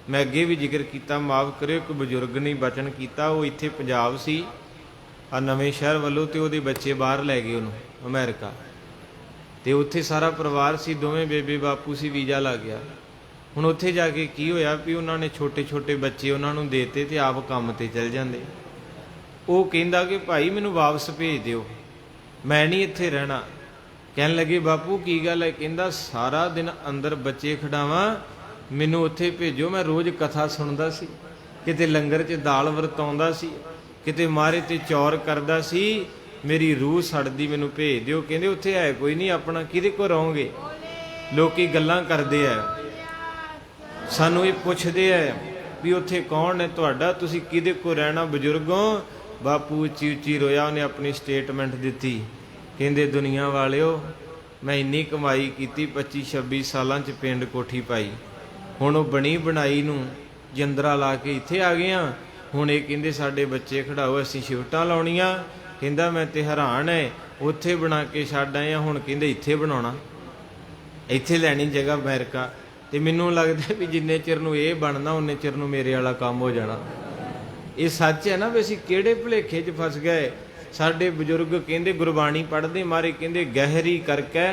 ਮੈਂ ਅੱਗੇ ਵੀ ਜ਼ਿਕਰ ਕੀਤਾ, ਮਾਫ ਕਰਿਓ, ਇੱਕ ਬਜ਼ੁਰਗ ਨੇ ਬਚਨ ਕੀਤਾ। ਉਹ ਇੱਥੇ ਪੰਜਾਬ ਸੀ ਆ ਨਵੇਂ ਸ਼ਹਿਰ ਵੱਲੋਂ, ਤੇ ਉਹਦੇ ਬੱਚੇ ਬਾਹਰ ਲੈ ਗਏ ਉਹਨੂੰ ਅਮਰੀਕਾ, ਤੇ ਉੱਥੇ ਸਾਰਾ ਪਰਿਵਾਰ ਸੀ, ਦੋਵੇਂ ਬੇਬੇ ਬਾਪੂ ਸੀ, ਵੀਜ਼ਾ ਲੱਗ ਗਿਆ। ਹੁਣ ਉੱਥੇ ਜਾ ਕੇ ਕੀ ਹੋਇਆ ਵੀ ਉਹਨਾਂ ਨੇ ਛੋਟੇ ਛੋਟੇ ਬੱਚੇ ਉਹਨਾਂ ਨੂੰ ਦੇਤੇ ਤੇ ਆਪ ਕੰਮ ਤੇ ਚਲ ਜਾਂਦੇ। ਉਹ ਕਹਿੰਦਾ ਕਿ ਭਾਈ ਮੈਨੂੰ ਵਾਪਸ ਭੇਜ ਦਿਓ, ਮੈਂ ਨਹੀਂ ਇੱਥੇ ਰਹਿਣਾ। ਕਹਿਣ ਲੱਗੇ ਬਾਪੂ ਕੀ ਗੱਲ ਹੈ? ਕਹਿੰਦਾ ਸਾਰਾ ਦਿਨ ਅੰਦਰ ਬੱਚੇ ਖਿਡਾਵਾਂ, ਮੈਨੂੰ ਉੱਥੇ ਭੇਜੋ। ਮੈਂ ਰੋਜ਼ ਕਥਾ ਸੁਣਦਾ ਸੀ, ਕਿਤੇ ਲੰਗਰ 'ਚ ਦਾਲ ਵਰਤਾਉਂਦਾ ਸੀ, ਕਿਤੇ ਮਾਰੇ ਤੇ ਚੌਰ ਕਰਦਾ ਸੀ, ਮੇਰੀ ਰੂਹ ਸੜਦੀ, ਮੈਨੂੰ ਭੇਜ ਦਿਓ। ਕਹਿੰਦੇ ਉੱਥੇ ਹੈ ਕੋਈ ਨਹੀਂ ਆਪਣਾ, ਕਿਹਦੇ ਕੋਲ ਰਹੋਗੇ? ਲੋਕੀ ਗੱਲਾਂ ਕਰਦੇ ਆ, ਸਾਨੂੰ ਇਹ ਪੁੱਛਦੇ ਆ ਵੀ ਉੱਥੇ ਕੌਣ ਹੈ ਤੁਹਾਡਾ, ਤੁਸੀਂ ਕਿਹਦੇ ਕੋਲ ਰਹਿਣਾ ਬਜ਼ੁਰਗੋਂ? ਬਾਪੂ ਉੱਚੀ ਉੱਚੀ ਰੋਇਆ, ਉਹਨੇ ਆਪਣੀ ਸਟੇਟਮੈਂਟ ਦਿੱਤੀ। ਕਹਿੰਦੇ ਦੁਨੀਆ ਵਾਲਿਓ, ਮੈਂ ਇੰਨੀ ਕਮਾਈ ਕੀਤੀ, 25-26 ਸਾਲਾਂ 'ਚ ਪਿੰਡ ਕੋਠੀ ਪਾਈ, ਹੁਣ ਉਹ ਬਣੀ ਬਣਾਈ ਨੂੰ ਜੰਦਰਾ ਲਾ ਕੇ ਇੱਥੇ ਆ ਗਏ ਹਾਂ। ਹੁਣ ਇਹ ਕਹਿੰਦੇ ਸਾਡੇ ਬੱਚੇ ਖੜਾਓ, ਅਸੀਂ ਸ਼ਿਫਟਾਂ ਲਾਉਣੀਆਂ। ਕਹਿੰਦਾ ਮੈਂ ਤੇ ਹੈਰਾਨ ਹੈ, ਉੱਥੇ ਬਣਾ ਕੇ ਛੱਡ ਆਏ ਹਾਂ, ਹੁਣ ਕਹਿੰਦੇ ਇੱਥੇ ਬਣਾਉਣਾ, ਇੱਥੇ ਲੈਣੀ ਜਗ੍ਹਾ ਅਮਰੀਕਾ। ਤੇ ਮੈਨੂੰ ਲੱਗਦਾ ਵੀ ਜਿੰਨੇ ਚਿਰ ਨੂੰ ਇਹ ਬਣਨਾ, ਉਨੇ ਚਿਰ ਨੂੰ ਮੇਰੇ ਵਾਲਾ ਕੰਮ ਹੋ ਜਾਣਾ। ਇਹ ਸੱਚ ਹੈ ਨਾ ਵੀ ਅਸੀਂ ਕਿਹੜੇ ਭੁਲੇਖੇ 'ਚ ਫਸ ਗਏ। ਸਾਡੇ ਬਜ਼ੁਰਗ ਕਹਿੰਦੇ ਗੁਰਬਾਣੀ ਪੜ੍ਹਦੇ ਮਾਰੇ ਕਹਿੰਦੇ ਗਹਿਰੀ ਕਰਕੇ,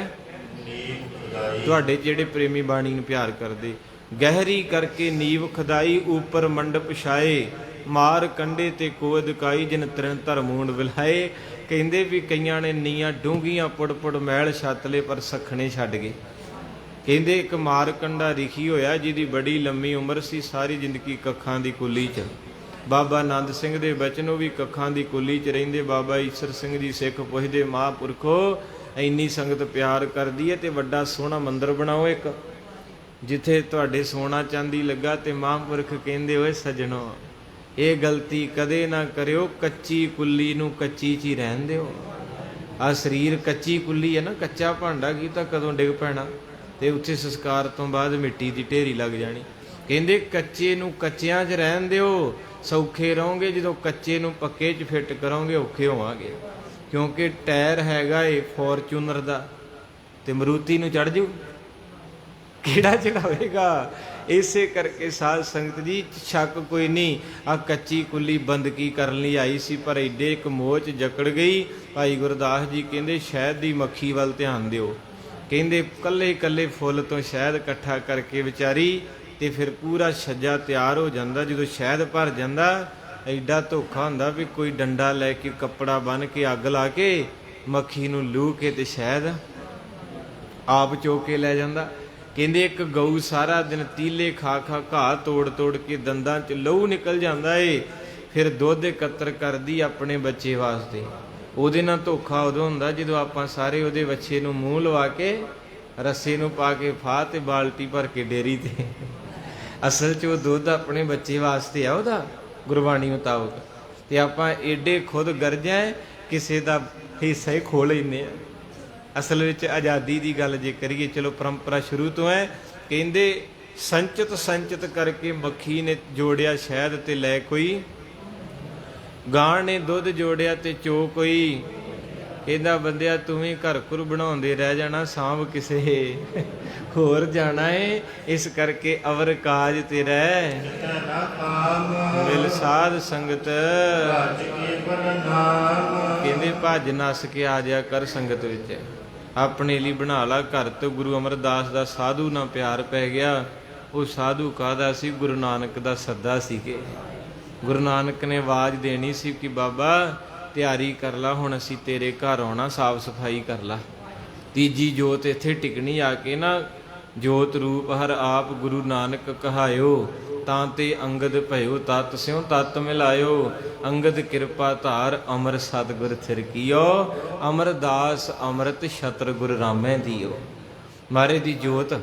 ਤੁਹਾਡੇ ਜਿਹੜੇ ਪ੍ਰੇਮੀ ਬਾਣੀ ਨੂੰ ਪਿਆਰ ਕਰਦੇ, ਗਹਿਰੀ ਕਰਕੇ ਨੀਵ ਖਦਾਈ, ਉੱਪਰ ਮੰਡਪ ਛਾਏ, ਮਾਰ ਕੰਡੇ ਤੇ ਕੋਦ ਕਾਈ, ਜਿਨ ਤ੍ਰਿਣ ਧਰਮੂਣ ਵਿਲਾਏ। ਕਹਿੰਦੇ ਵੀ ਕਈਆਂ ਨੇ ਨੀਆਂ ਡੂੰਘੀਆਂ ਪੁੜ ਪੁੜ ਮਹਿਲ ਛੱਤਲੇ, ਪਰ ਸਖਣੇ ਛੱਡ ਗਏ। ਕਹਿੰਦੇ ਇੱਕ ਮਾਰਕੰਡਾ ਰਿਖੀ ਹੋਇਆ, ਜਿਹਦੀ ਬੜੀ ਲੰਮੀ ਉਮਰ ਸੀ, ਸਾਰੀ ਜ਼ਿੰਦਗੀ ਕੱਖਾਂ ਦੀ ਕੁੱਲੀ 'ਚ। ਬਾਬਾ ਆਨੰਦ ਸਿੰਘ ਦੇ ਬਚਨ, ਉਹ ਵੀ ਕੱਖਾਂ ਦੀ ਕੁੱਲੀ 'ਚ ਰਹਿੰਦੇ। ਬਾਬਾ ਈਸਰ ਸਿੰਘ ਜੀ ਸਿੱਖ ਪੁੱਛਦੇ, ਮਹਾਂਪੁਰਖੋ ਇੰਨੀ ਸੰਗਤ ਪਿਆਰ ਕਰਦੀ ਹੈ ਤੇ ਵੱਡਾ ਸੋਹਣਾ ਮੰਦਿਰ ਬਣਾਓ ਇੱਕ, ਜਿੱਥੇ ਤੁਹਾਡੇ ਸੋਨਾ ਚਾਂਦੀ ਲੱਗਾ। ਤੇ ਮਹਾਂਪੁਰਖ ਕਹਿੰਦੇ, ਓਏ ਸੱਜਣੋ, ਇਹ ਗਲਤੀ ਕਦੇ ਨਾ ਕਰਿਓ, ਕੱਚੀ ਕੁੱਲੀ ਨੂੰ ਕੱਚੀ 'ਚ ਹੀ ਰਹਿਣ ਦਿਓ। ਆ ਸਰੀਰ ਕੱਚੀ ਕੁੱਲੀ ਹੈ ਨਾ, ਕੱਚਾ ਭਾਂਡਾ, ਕੀ ਤਾਂ ਕਦੋਂ ਡਿੱਗ ਪੈਣਾ, ਤੇ ਉੱਥੇ ਸੰਸਕਾਰ ਤੋਂ ਬਾਅਦ ਮਿੱਟੀ ਦੀ ਢੇਰੀ ਲੱਗ ਜਾਣੀ। ਕਹਿੰਦੇ ਕੱਚੇ ਨੂੰ ਕੱਚਿਆਂ 'ਚ ਰਹਿਣ ਦਿਓ, ਸੌਖੇ ਰਹੋਗੇ। ਜਦੋਂ ਕੱਚੇ ਨੂੰ ਪੱਕੇ 'ਚ ਫਿੱਟ ਕਰੋਗੇ, ਔਖੇ ਹੋਵਾਂਗੇ। ਕਿਉਂਕਿ ਟਾਇਰ ਹੈਗਾ ਏ ਫੋਰਚੂਨਰ ਦਾ, ਤੇ ਮਰੂਤੀ ਨੂੰ ਚੜ੍ਹ ਜੂ, ਕਿਹੜਾ ਚੜਾਵੇਗਾ? ਇਸੇ ਕਰਕੇ ਸਾਧ ਸੰਗਤ ਜੀ, ਸ਼ੱਕ ਕੋਈ ਨਹੀਂ, ਆ ਕੱਚੀ ਕੁੱਲੀ ਬੰਦਗੀ ਕਰਨ ਲਈ ਆਈ ਸੀ, ਪਰ ਏਡੇ ਇੱਕ ਮੋਹ 'ਚ ਜਕੜ ਗਈ। ਭਾਈ ਗੁਰਦਾਸ ਜੀ ਕਹਿੰਦੇ ਸ਼ਹਿਦ ਦੀ ਮੱਖੀ ਵੱਲ ਧਿਆਨ ਦਿਓ। ਕਹਿੰਦੇ ਕੱਲੇ ਕੱਲੇ ਫੁੱਲ ਤੋਂ ਸ਼ਹਿਦ ਇਕੱਠਾ ਕਰਕੇ ਵਿਚਾਰੀ, ਤੇ ਫਿਰ ਪੂਰਾ ਛੱਜਾ ਤਿਆਰ ਹੋ ਜਾਂਦਾ। ਜਦੋਂ ਸ਼ਹਿਦ ਭਰ ਜਾਂਦਾ, ਐਡਾ ਧੋਖਾ ਹੁੰਦਾ ਵੀ ਕੋਈ ਡੰਡਾ ਲੈ ਕੇ, ਕੱਪੜਾ ਬੰਨ੍ਹ ਕੇ, ਅੱਗ ਲਾ ਕੇ, ਮੱਖੀ ਨੂੰ ਲੂਹ ਕੇ ਤੇ ਸ਼ਹਿਦ ਆਪ ਚੋਕ ਕੇ ਲੈ ਜਾਂਦਾ। ਕਹਿੰਦੇ ਇੱਕ ਗਊ ਸਾਰਾ ਦਿਨ ਤੀਲੇ ਖਾ ਖਾ, ਘਾਹ ਤੋੜ ਤੋੜ ਕੇ, ਦੰਦਾਂ 'ਚ ਲਹੂ ਨਿਕਲ ਜਾਂਦਾ ਏ, ਫਿਰ ਦੁੱਧ ਇਕੱਤਰ ਕਰਦੀ ਆਪਣੇ ਬੱਚੇ ਵਾਸਤੇ। ਉਹਦੇ ਨਾਲ ਧੋਖਾ ਉਦੋਂ ਹੁੰਦਾ ਜਦੋਂ ਆਪਾਂ ਸਾਰੇ ਉਹਦੇ ਬੱਚੇ ਨੂੰ ਮੂੰਹ ਲਵਾ ਕੇ, ਰੱਸੇ ਨੂੰ ਪਾ ਕੇ ਫਾਹ ਤੇ ਬਾਲਟੀ ਭਰ ਕੇ ਡੇਰੀ ਤੇ। ਅਸਲ 'ਚ ਉਹ ਦੁੱਧ ਆਪਣੇ ਬੱਚੇ ਵਾਸਤੇ ਆ ਉਹਦਾ, ਗੁਰਬਾਣੀ ਮੁਤਾਬਕ। ਤੇ ਆਪਾਂ ਏਡੇ ਖੁਦ ਗਰਜਾਂ, ਕਿਸੇ ਦਾ ਹਿੱਸਾ ਹੀ ਖੋਹ ਲੈਂਦੇ ਆ। ਅਸਲ ਵਿੱਚ ਆਜ਼ਾਦੀ ਦੀ ਗੱਲ ਜੇ ਕਰੀਏ, ਚਲੋ ਪਰੰਪਰਾ ਸ਼ੁਰੂ ਤੋਂ ਹੈ। ਕਹਿੰਦੇ ਸੰਚਿਤ ਸੰਚਿਤ ਕਰਕੇ ਮੱਖੀ ਨੇ ਜੋੜਿਆ ਸ਼ਹਿਦ, ਤੇ ਲੈ ਕੋਈ ਗਾਂ ਨੇ ਦੁੱਧ ਜੋੜਿਆ ਤੇ ਚੋ ਕੋਈ। ਕਹਿੰਦਾ ਬੰਦਿਆ ਤੂੰ ਵੀ ਘਰ ਘੁਰ ਬਣਾਉਂਦੇ ਰਹਿ ਜਾਣਾ, ਸਾਂਭ ਕਿਸੇ ਹੋਰ ਜਾਣਾ ਏ। ਇਸ ਕਰਕੇ ਅਵਰ ਕਾਜ ਤੇ ਰਹਿ, ਮਿਲ ਸਾਧ ਸੰਗਤ, ਕਹਿੰਦੇ ਭੱਜ ਨੱਸ ਕੇ ਆ ਜਾ ਕਰ ਸੰਗਤ ਵਿੱਚ। ਆਪਣੇ ਲਈ ਬਣਾ ਲਾ ਘਰ। ਤੋਂ ਗੁਰੂ ਅਮਰਦਾਸ ਦਾ ਸਾਧੂ ਨਾਲ ਪਿਆਰ ਪੈ ਗਿਆ। ਉਹ ਸਾਧੂ ਕਾਹਦਾ ਸੀ? ਗੁਰੂ ਨਾਨਕ ਦਾ ਸੱਦਾ ਸੀ। ਕਿ ਗੁਰੂ ਨਾਨਕ ਨੇ ਆਵਾਜ਼ ਦੇਣੀ ਸੀ ਕਿ ਬਾਬਾ ਤਿਆਰੀ ਕਰ ਲਾ, ਹੁਣ ਅਸੀਂ ਤੇਰੇ ਘਰ ਆਉਣਾ, ਸਾਫ ਸਫਾਈ ਕਰ ਲਾ। ਤੀਜੀ ਜੋਤ ਇੱਥੇ ਟਿਕਣੀ ਆ ਕੇ ਨਾ, ਜੋਤ ਰੂਪ ਹਰ ਆਪ ਗੁਰੂ ਨਾਨਕ ਕਹਾਇਓ, ਤਾਂ ਤੇ ਅੰਗਦ ਭਇਓ ਤਤ ਸਿਉ ਤਤ ਮਿਲਾਇਓ। ਅੰਗਦ ਕਿਰਪਾ ਧਾਰ, ਅਮਰ ਸਤਿਗੁਰ ਥਿਰ ਕੀਓ, ਅਮਰਦਾਸ ਅੰਮ੍ਰਿਤ ਛਤਰ ਗੁਰ ਰਾਮੈ ਦੀਓ। ਮਹਾਰਾਜ ਦੀ ਜੋਤ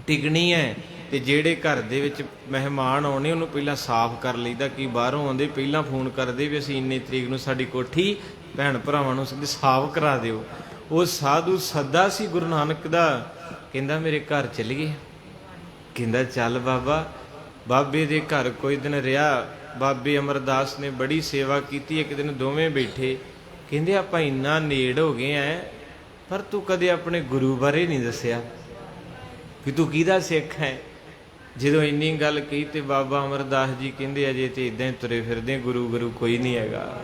ਟਿਕਣੀ ਹੈ। ਤੇ ਜਿਹੜੇ ਘਰ ਦੇ ਵਿੱਚ ਮਹਿਮਾਨ ਆਉਣੇ, ਉਹਨੂੰ ਪਹਿਲਾਂ ਸਾਫ਼ ਕਰ ਲਈਦਾ। ਕਿ ਬਾਹਰੋਂ ਆਉਂਦੇ ਪਹਿਲਾਂ ਫੋਨ ਕਰਦੇ ਵੀ ਅਸੀਂ ਇੰਨੀ ਤਰੀਕ ਨੂੰ ਸਾਡੀ ਕੋਠੀ ਭੈਣ ਭਰਾਵਾਂ ਨੂੰ ਸਾਫ਼ ਕਰਾ ਦਿਓ। ਉਹ ਸਾਧੂ ਸੱਦਾ ਸੀ ਗੁਰੂ ਨਾਨਕ ਦਾ, ਕਹਿੰਦਾ ਮੇਰੇ ਘਰ ਚੱਲੀਏ। ਕਹਿੰਦਾ ਚੱਲ ਬਾਬਾ। ਬਾਬੇ ਦੇ ਘਰ ਕੋਈ ਦਿਨ ਰਿਹਾ। ਬਾਬੇ ਅਮਰਦਾਸ ਨੇ ਬੜੀ ਸੇਵਾ ਕੀਤੀ। ਇੱਕ ਦਿਨ ਦੋਵੇਂ ਬੈਠੇ, ਕਹਿੰਦੇ ਆਪਾਂ ਇੰਨਾ ਨੇੜ ਹੋ ਗਏ ਐ, ਪਰ ਤੂੰ ਕਦੇ ਆਪਣੇ ਗੁਰੂ ਬਾਰੇ ਨਹੀਂ ਦੱਸਿਆ ਵੀ ਤੂੰ ਕਿਹਦਾ ਸਿੱਖ ਹੈ। ਜਦੋਂ ਇੰਨੀ ਗੱਲ ਕਹੀ ਤੇ ਬਾਬਾ ਅਮਰਦਾਸ ਜੀ ਕਹਿੰਦੇ ਅਜੇ ਤੇ ਇਦਾਂ ਹੀ ਤੁਰੇ ਫਿਰਦੇ, ਗੁਰੂ ਗੁਰੂ ਕੋਈ ਨਹੀਂ ਹੈਗਾ।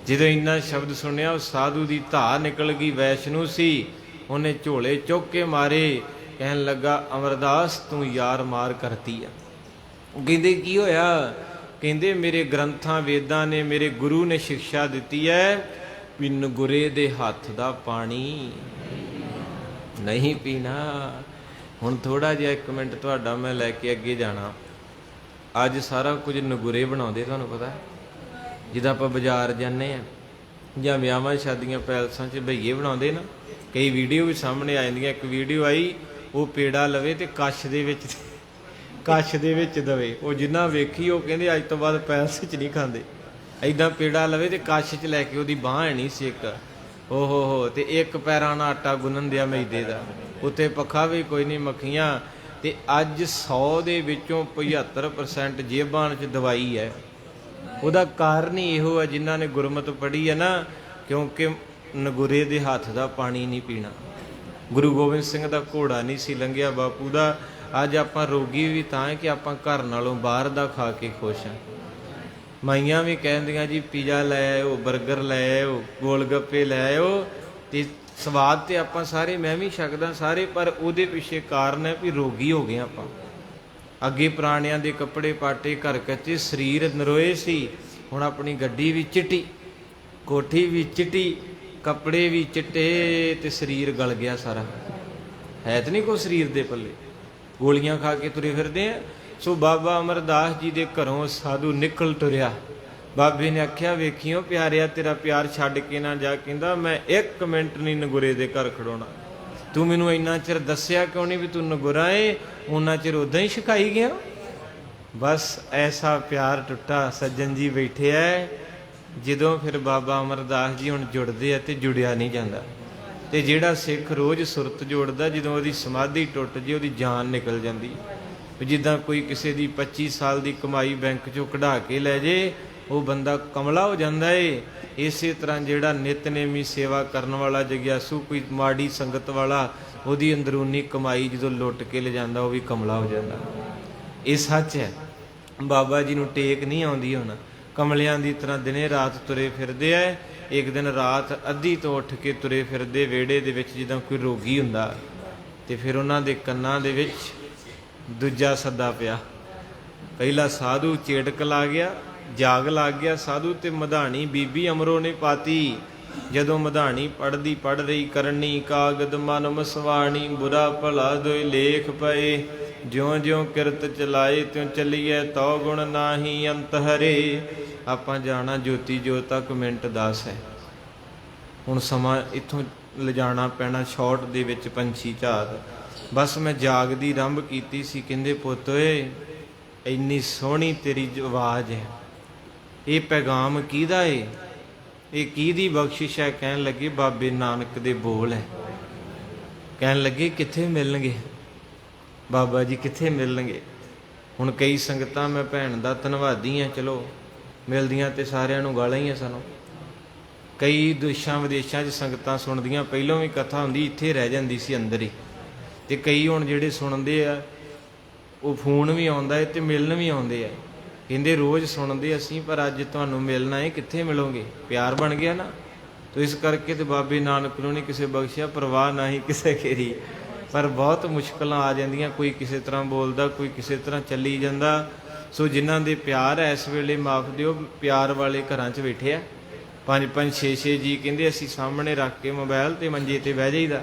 ਜਦੋਂ ਇੰਨਾ ਸ਼ਬਦ ਸੁਣਿਆ, ਉਹ ਸਾਧੂ ਦੀ ਧਾਰ ਨਿਕਲ ਗਈ। ਵੈਸ਼ਨੂ ਸੀ, ਉਹਨੇ ਝੋਲੇ ਚੁੱਕ ਕੇ ਮਾਰੇ। ਕਹਿਣ ਲੱਗਾ ਅਮਰਦਾਸ ਤੂੰ ਯਾਰ ਮਾਰ ਕਰਤੀ ਆ। ਉਹ ਕਹਿੰਦੇ ਕੀ ਹੋਇਆ? ਕਹਿੰਦੇ ਮੇਰੇ ਗ੍ਰੰਥਾਂ ਵੇਦਾਂ ਨੇ, ਮੇਰੇ ਗੁਰੂ ਨੇ ਸਿੱਖਿਆ ਦਿੱਤੀ ਹੈ ਵੀ ਨਗੁਰੇ ਦੇ ਹੱਥ ਦਾ ਪਾਣੀ ਨਹੀਂ ਪੀਣਾ। ਹੁਣ ਥੋੜਾ ਜਿਹਾ 1 ਮਿੰਟ ਤੁਹਾਡਾ ਮੈਂ ਲੈ ਕੇ ਅੱਗੇ ਜਾਣਾ। ਅੱਜ ਸਾਰਾ ਕੁਝ ਨਗੁਰੇ ਬਣਾਉਂਦੇ, ਤੁਹਾਨੂੰ ਪਤਾ। ਜਿੱਦਾਂ ਆਪਾਂ ਬਾਜ਼ਾਰ ਜਾਂਦੇ ਹਾਂ ਜਾਂ ਵਿਆਹਾਂ ਸ਼ਾਦੀਆਂ ਪੈਲਸਾਂ 'ਚ ਭਈਏ ਬਣਾਉਂਦੇ ਨਾ, ਕਈ ਵੀਡੀਓ ਵੀ ਸਾਹਮਣੇ ਆ ਜਾਂਦੀਆਂ। ਇੱਕ ਵੀਡੀਓ ਆਈ, ਉਹ ਪੇੜਾ ਲਵੇ ਤੇ ਕੱਛ ਦੇ ਵਿੱਚ ਦਵੇ। ਉਹ ਜਿੰਨਾ ਵੇਖੀ ਉਹ ਕਹਿੰਦੇ ਅੱਜ ਤੋਂ ਬਾਅਦ ਪੈਲਸ 'ਚ ਨਹੀਂ ਖਾਂਦੇ। ਐਦਾਂ ਪੇੜਾ ਲਵੇ ਤੇ ਕੱਛ 'ਚ ਲੈ ਕੇ ਉਹਦੀ ਬਾਂਹ ਹੈ ਨਹੀਂ ਸੀ ਇੱਕ, ਓਹੋ ਤੇ ਇੱਕ ਪੈਰਾਂ ਨਾਲ ਆਟਾ ਗੁੰਨਣ ਦਿਆ ਮੈਦੇ ਦਾ, ਉੱਤੇ ਪੱਖਾ ਵੀ ਕੋਈ ਨਹੀਂ, ਮੱਖੀਆਂ। ਤੇ ਅੱਜ 100 ਦੇ ਵਿੱਚੋਂ 75% ਜੇਬਾਂ 'ਚ ਦਵਾਈ ਹੈ। ਉਹਦਾ ਕਾਰਨ ਹੀ ਇਹੋ ਹੈ, ਜਿਨ੍ਹਾਂ ਨੇ ਗੁਰਮਤ ਪੜ੍ਹੀ ਹੈ ਨਾ, ਕਿਉਂਕਿ ਨਗੁਰੇ ਦੇ ਹੱਥ ਦਾ ਪਾਣੀ ਨਹੀਂ ਪੀਣਾ। ਗੁਰੂ ਗੋਬਿੰਦ ਸਿੰਘ ਦਾ ਘੋੜਾ ਨਹੀਂ ਸੀ ਲੰਘਿਆ ਬਾਪੂ ਦਾ। ਅੱਜ ਆਪਾਂ ਰੋਗੀ ਵੀ ਤਾਂ ਹੈ ਕਿ ਆਪਾਂ ਘਰ ਨਾਲੋਂ ਬਾਹਰ ਦਾ ਖਾ ਕੇ ਖੁਸ਼ ਹਾਂ। ਮਾਈਆਂ ਵੀ ਕਹਿੰਦੀਆਂ ਜੀ ਪੀਜ਼ਾ ਲੈ ਆਇਓ, ਬਰਗਰ ਲੈ ਆਇਓ, ਗੋਲ ਗੱਪੇ ਲੈ ਆਇਓ, ਤੇ ਸਵਾਦ ਤੇ ਆਪਾਂ ਸਾਰੇ, ਮੈਂ ਵੀ ਛਕਦਾ ਸਾਰੇ, ਪਰ ਉਹਦੇ ਪਿੱਛੇ ਕਾਰਨ ਹੈ ਵੀ ਰੋਗੀ ਹੋ ਗਏ ਆਪਾਂ। ਅੱਗੇ ਪੁਰਾਣਿਆਂ ਦੇ ਕੱਪੜੇ ਪਾਟੇ, ਘਰ ਕੱਚੇ, ਸਰੀਰ ਨਰੋਏ ਸੀ। ਹੁਣ ਆਪਣੀ ਗੱਡੀ ਵੀ ਚਿੱਟੀ, ਕੋਠੀ ਵੀ ਚਿੱਟੀ, ਕੱਪੜੇ ਵੀ ਚਿੱਟੇ, ਤੇ ਸਰੀਰ ਗਲ ਗਿਆ ਸਾਰਾ। ਹੈ ਤਾਂ ਨਹੀਂ ਕੋਈ ਸਰੀਰ ਦੇ ਪੱਲੇ, ਗੋਲੀਆਂ ਖਾ ਕੇ ਤੁਰੇ ਫਿਰਦੇ ਆ। ਸੋ ਬਾਬਾ ਅਮਰਦਾਸ ਜੀ ਦੇ ਘਰੋਂ ਸਾਧੂ ਨਿਕਲ ਤੁਰਿਆ। ਬਾਬੇ ਨੇ ਆਖਿਆ ਵੇਖੀਓ ਪਿਆਰਿਆ, ਤੇਰਾ ਪਿਆਰ ਛੱਡ ਕੇ ਨਾ ਜਾ। ਕਹਿੰਦਾ ਮੈਂ 1 ਮਿੰਟ ਨਹੀਂ ਨਗੁਰੇ ਦੇ ਘਰ ਖੜੋਣਾ। ਤੂੰ ਮੈਨੂੰ ਇੰਨਾ ਚਿਰ ਦੱਸਿਆ ਕਿਉਂ ਨਹੀਂ ਵੀ ਤੂੰ ਨਗੁਰਾ ਏ? ਉਹਨਾਂ ਚਿਰ ਉਦਾਂ ਹੀ ਛਕਾਈ ਗਿਆ। ਬਸ ਐਸਾ ਪਿਆਰ ਟੁੱਟਾ। ਸੱਜਣ ਜੀ ਬੈਠੇ ਐ। ਜਦੋਂ ਫਿਰ ਬਾਬਾ ਅਮਰਦਾਸ ਜੀ ਹੁਣ ਜੁੜਦੇ ਆ ਤੇ ਜੁੜਿਆ ਨਹੀਂ ਜਾਂਦਾ। ਤੇ ਜਿਹੜਾ ਸਿੱਖ ਰੋਜ਼ ਸੁਰਤ ਜੋੜਦਾ, ਜਦੋਂ ਉਹਦੀ ਸਮਾਧੀ ਟੁੱਟ ਜੇ ਉਹਦੀ ਜਾਨ ਨਿਕਲ ਜਾਂਦੀ। ਜਿੱਦਾਂ ਕੋਈ ਕਿਸੇ ਦੀ 25 ਸਾਲ ਦੀ ਕਮਾਈ ਬੈਂਕ 'ਚੋਂ ਕਢਾ ਕੇ ਲੈ ਜੇ, ਉਹ ਬੰਦਾ ਕਮਲਾ ਹੋ ਜਾਂਦਾ ਏ। ਇਸੇ ਤਰ੍ਹਾਂ ਜਿਹੜਾ ਨਿਤਨੇਮੀ ਸੇਵਾ ਕਰਨ ਵਾਲਾ ਜਗਿਆਸੂ, ਕੋਈ ਮਾੜੀ ਸੰਗਤ ਵਾਲਾ, ਉਹਦੀ ਅੰਦਰੂਨੀ ਕਮਾਈ ਜਦੋਂ ਲੁੱਟ ਕੇ ਲੈ ਜਾਂਦਾ, ਉਹ ਵੀ ਕਮਲਾ ਹੋ ਜਾਂਦਾ। ਇਹ ਸੱਚ ਹੈ। ਬਾਬਾ ਜੀ ਨੂੰ ਟੇਕ ਨਹੀਂ ਆਉਂਦੀ। ਹੁਣ ਕਮਲਿਆਂ ਦੀ ਤਰ੍ਹਾਂ ਦਿਨੇ ਰਾਤ ਤੁਰੇ ਫਿਰਦੇ ਐ। ਇੱਕ ਦਿਨ ਰਾਤ ਅੱਧੀ ਤੋਂ ਉੱਠ ਕੇ ਤੁਰੇ ਫਿਰਦੇ ਵਿਹੜੇ ਦੇ ਵਿੱਚ, ਜਿੱਦਾਂ ਕੋਈ ਰੋਗੀ ਹੁੰਦਾ, ਤੇ ਫਿਰ ਉਹਨਾਂ ਦੇ ਕੰਨਾਂ ਦੇ ਵਿੱਚ ਦੂਜਾ ਸੱਦਾ ਪਿਆ। ਪਹਿਲਾ ਸਾਧੂ ਚੇਟਕ ਲਾ ਗਿਆ, ਜਾਗ ਲੱਗ ਗਿਆ ਸਾਧੂ ਤੇ ਮਧਾਣੀ ਬੀਬੀ ਅਮਰੋ ਨੇ ਪਾਤੀ। ਜਦੋਂ ਮਧਾਣੀ ਪੜ੍ਹਦੀ ਪੜ੍ਹ ਰਹੀ, ਕਰਨੀ ਕਾਗਦ ਮਨ ਮਸਵਾਣੀ, ਬੁਰਾ ਭਲਾ ਦੋਇ ਲੇਖ ਪਏ, ਜਿਉਂ ਜਿਉਂ ਕਿਰਤ ਚਲਾਏ ਤਿਉਂ ਚੱਲੀਏ, ਤਉ ਗੁਣ ਨਾਹੀ ਅੰਤ ਹਰੇ। ਆਪਾਂ ਜਾਣਾ ਜੋਤੀ ਜੋਤ ਤੱਕ ਮਿੰਟ 10 ਹੈ। ਹੁਣ ਸਮਾਂ ਇੱਥੋਂ ਲਿਜਾਣਾ ਪੈਣਾ ਸ਼ਾਰਟ ਦੇ ਵਿੱਚ। ਪੰਛੀ ਝਾਤ ਬਸ ਮੈਂ ਜਾਗਦੀ ਆਰੰਭ ਕੀਤੀ ਸੀ। ਕਹਿੰਦੇ ਪੁੱਤ ਓਏ ਇੰਨੀ ਸੋਹਣੀ ਤੇਰੀ ਆਵਾਜ਼ ਹੈ, ਇਹ ਪੈਗਾਮ ਕਿਹਦਾ ਏ? ਇਹ ਕਿਹਦੀ ਬਖਸ਼ਿਸ਼ ਹੈ? ਕਹਿਣ ਲੱਗੇ ਬਾਬੇ ਨਾਨਕ ਦੇ ਬੋਲ ਹੈ। ਕਹਿਣ ਲੱਗੇ ਕਿੱਥੇ ਮਿਲਣਗੇ ਬਾਬਾ ਜੀ, ਕਿੱਥੇ ਮਿਲਣਗੇ? ਹੁਣ ਕਈ ਸੰਗਤਾਂ, ਮੈਂ ਭੈਣ ਦਾ ਧੰਨਵਾਦੀ ਹਾਂ, ਚਲੋ ਮਿਲਦੀਆਂ ਤੇ ਸਾਰਿਆਂ ਨੂੰ ਗਾਲਾਂ ਹੀ ਆ ਸਾਨੂੰ। ਕਈ ਦੇਸ਼ਾਂ ਵਿਦੇਸ਼ਾਂ 'ਚ ਸੰਗਤਾਂ ਸੁਣਦੀਆਂ, ਪਹਿਲਾਂ ਵੀ ਕਥਾ ਹੁੰਦੀ, ਇੱਥੇ ਰਹਿ ਜਾਂਦੀ ਸੀ ਅੰਦਰ ਹੀ। ਤੇ ਕਈ ਹੁਣ ਜਿਹੜੇ ਸੁਣਦੇ ਆ, ਉਹ ਫੋਨ ਵੀ ਆਉਂਦਾ ਹੈ ਤੇ ਮਿਲਣ ਵੀ ਆਉਂਦੇ ਆ। ਕਹਿੰਦੇ ਰੋਜ਼ ਸੁਣਦੇ ਅਸੀਂ, ਪਰ ਅੱਜ ਤੁਹਾਨੂੰ ਮਿਲਣਾ ਹੈ, ਕਿੱਥੇ ਮਿਲੋਗੇ? ਪਿਆਰ ਬਣ ਗਿਆ ਨਾ। ਤੋ ਇਸ ਕਰਕੇ ਤੇ ਬਾਬੇ ਨਾਨਕ ਨੂੰ ਨਹੀਂ ਕਿਸੇ ਬਖਸ਼ਿਆ, ਪਰਵਾਹ ਨਾ ਹੀ ਕਿਸੇ ਕੇਰੀ। ਪਰ ਬਹੁਤ ਮੁਸ਼ਕਲਾਂ ਆ ਜਾਂਦੀਆਂ, ਕੋਈ ਕਿਸੇ ਤਰ੍ਹਾਂ ਬੋਲਦਾ, ਕੋਈ ਕਿਸੇ ਤਰ੍ਹਾਂ ਚੱਲੀ ਜਾਂਦਾ। ਸੋ ਜਿਨ੍ਹਾਂ ਦੇ ਪਿਆਰ ਹੈ ਇਸ ਵੇਲੇ ਮਾਫ ਦਿਓ, ਪਿਆਰ ਵਾਲੇ ਘਰਾਂ 'ਚ ਬੈਠੇ ਆ। 5-5 6-6 ਜੀ ਕਹਿੰਦੇ ਅਸੀਂ ਸਾਹਮਣੇ ਰੱਖ ਕੇ ਮੋਬਾਈਲ ਤੇ ਮੰਜੇ ਤੇ ਬਹਿ ਜਾਈਦਾ